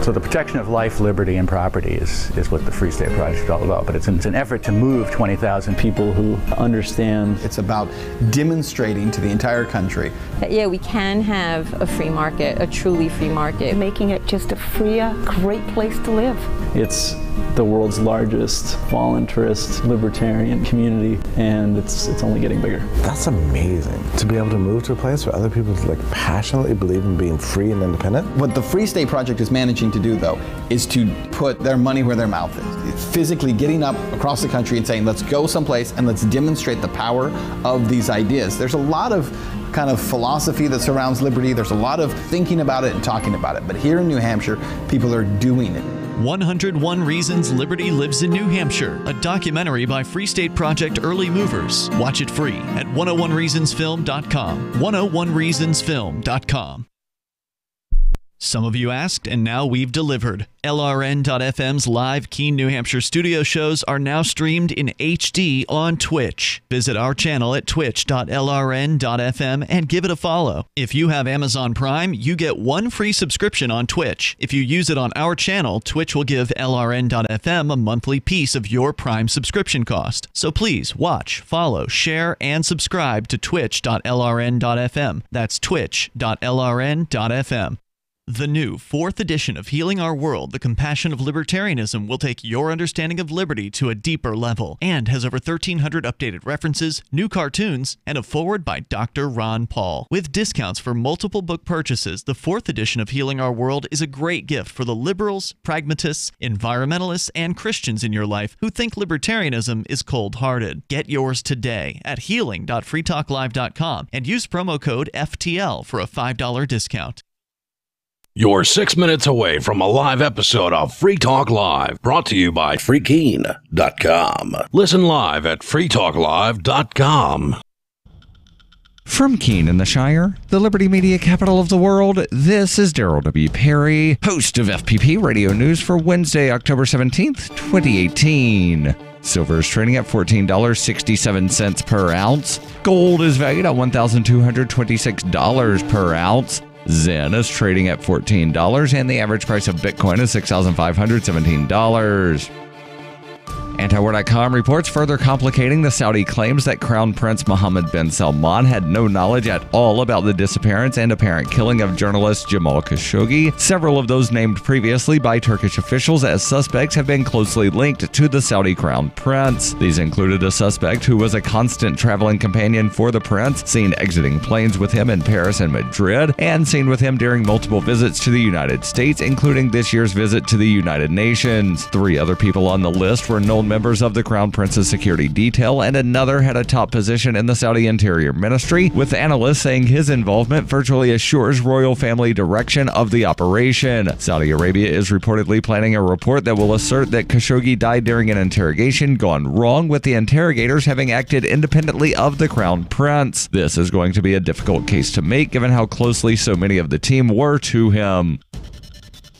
So the protection of life, liberty, and property is what the Free State Project is all about. But it's an effort to move 20,000 people who understand. It's about demonstrating to the entire country that, yeah, we can have a free market, a truly free market. Making it just a freer, great place to live. It's the world's largest voluntarist libertarian community, and it's only getting bigger. That's amazing. To be able to move to a place where other people passionately believe in being free and independent. What the Free State Project is managing to do, though, is to put their money where their mouth is. It's physically getting up across the country and saying, let's go someplace and let's demonstrate the power of these ideas. There's a lot of kind of philosophy that surrounds liberty. There's a lot of thinking about it and talking about it. But here in New Hampshire, people are doing it. 101 Reasons Liberty Lives in New Hampshire, a documentary by Free State Project Early Movers. Watch it free at 101reasonsfilm.com. 101reasonsfilm.com. Some of you asked, and now we've delivered. LRN.FM's live Keene, New Hampshire studio shows are now streamed in HD on Twitch. Visit our channel at twitch.lrn.fm and give it a follow. If you have Amazon Prime, you get one free subscription on Twitch. If you use it on our channel, Twitch will give LRN.FM a monthly piece of your Prime subscription cost. So please watch, follow, share, and subscribe to twitch.lrn.fm. That's twitch.lrn.fm. The new 4th edition of Healing Our World, The Compassion of Libertarianism, will take your understanding of liberty to a deeper level and has over 1,300 updated references, new cartoons, and a foreword by Dr. Ron Paul. With discounts for multiple book purchases, the 4th edition of Healing Our World is a great gift for the liberals, pragmatists, environmentalists, and Christians in your life who think libertarianism is cold-hearted. Get yours today at healing.freetalklive.com and use promo code FTL for a $5 discount. You're 6 minutes away from a live episode of Free Talk Live, brought to you by freekeen.com. Listen live at freetalklive.com. From Keene in the Shire, the Liberty Media capital of the world, this is Daryl W. Perry, host of FPP Radio News for Wednesday, October 17th, 2018. Silver is trading at $14.67 per ounce. Gold is valued at $1,226 per ounce. Zen is trading at $14, and the average price of Bitcoin is $6,517. Antiwar.com reports further complicating the Saudi claims that Crown Prince Mohammed bin Salman had no knowledge at all about the disappearance and apparent killing of journalist Jamal Khashoggi. Several of those named previously by Turkish officials as suspects have been closely linked to the Saudi Crown Prince. These included a suspect who was a constant traveling companion for the prince, seen exiting planes with him in Paris and Madrid, and seen with him during multiple visits to the United States, including this year's visit to the United Nations. 3 other people on the list were known members of the Crown Prince's security detail, and another had a top position in the Saudi Interior Ministry, with analysts saying his involvement virtually assures royal family direction of the operation. Saudi Arabia is reportedly planning a report that will assert that Khashoggi died during an interrogation gone wrong, with the interrogators having acted independently of the Crown Prince. This is going to be a difficult case to make, given how closely so many of the team were to him.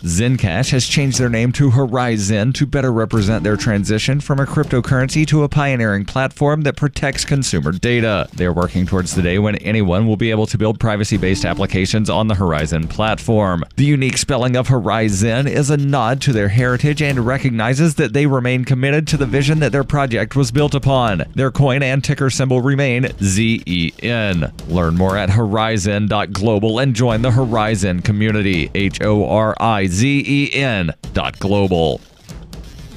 Zencash has changed their name to Horizon to better represent their transition from a cryptocurrency to a pioneering platform that protects consumer data. They are working towards the day when anyone will be able to build privacy-based applications on the Horizon platform. The unique spelling of Horizon is a nod to their heritage and recognizes that they remain committed to the vision that their project was built upon. Their coin and ticker symbol remain ZEN. Learn more at horizon.global and join the Horizon community. HORIZEN.global.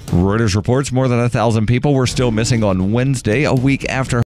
Reuters reports more than 1,000 people were still missing on Wednesday, a week after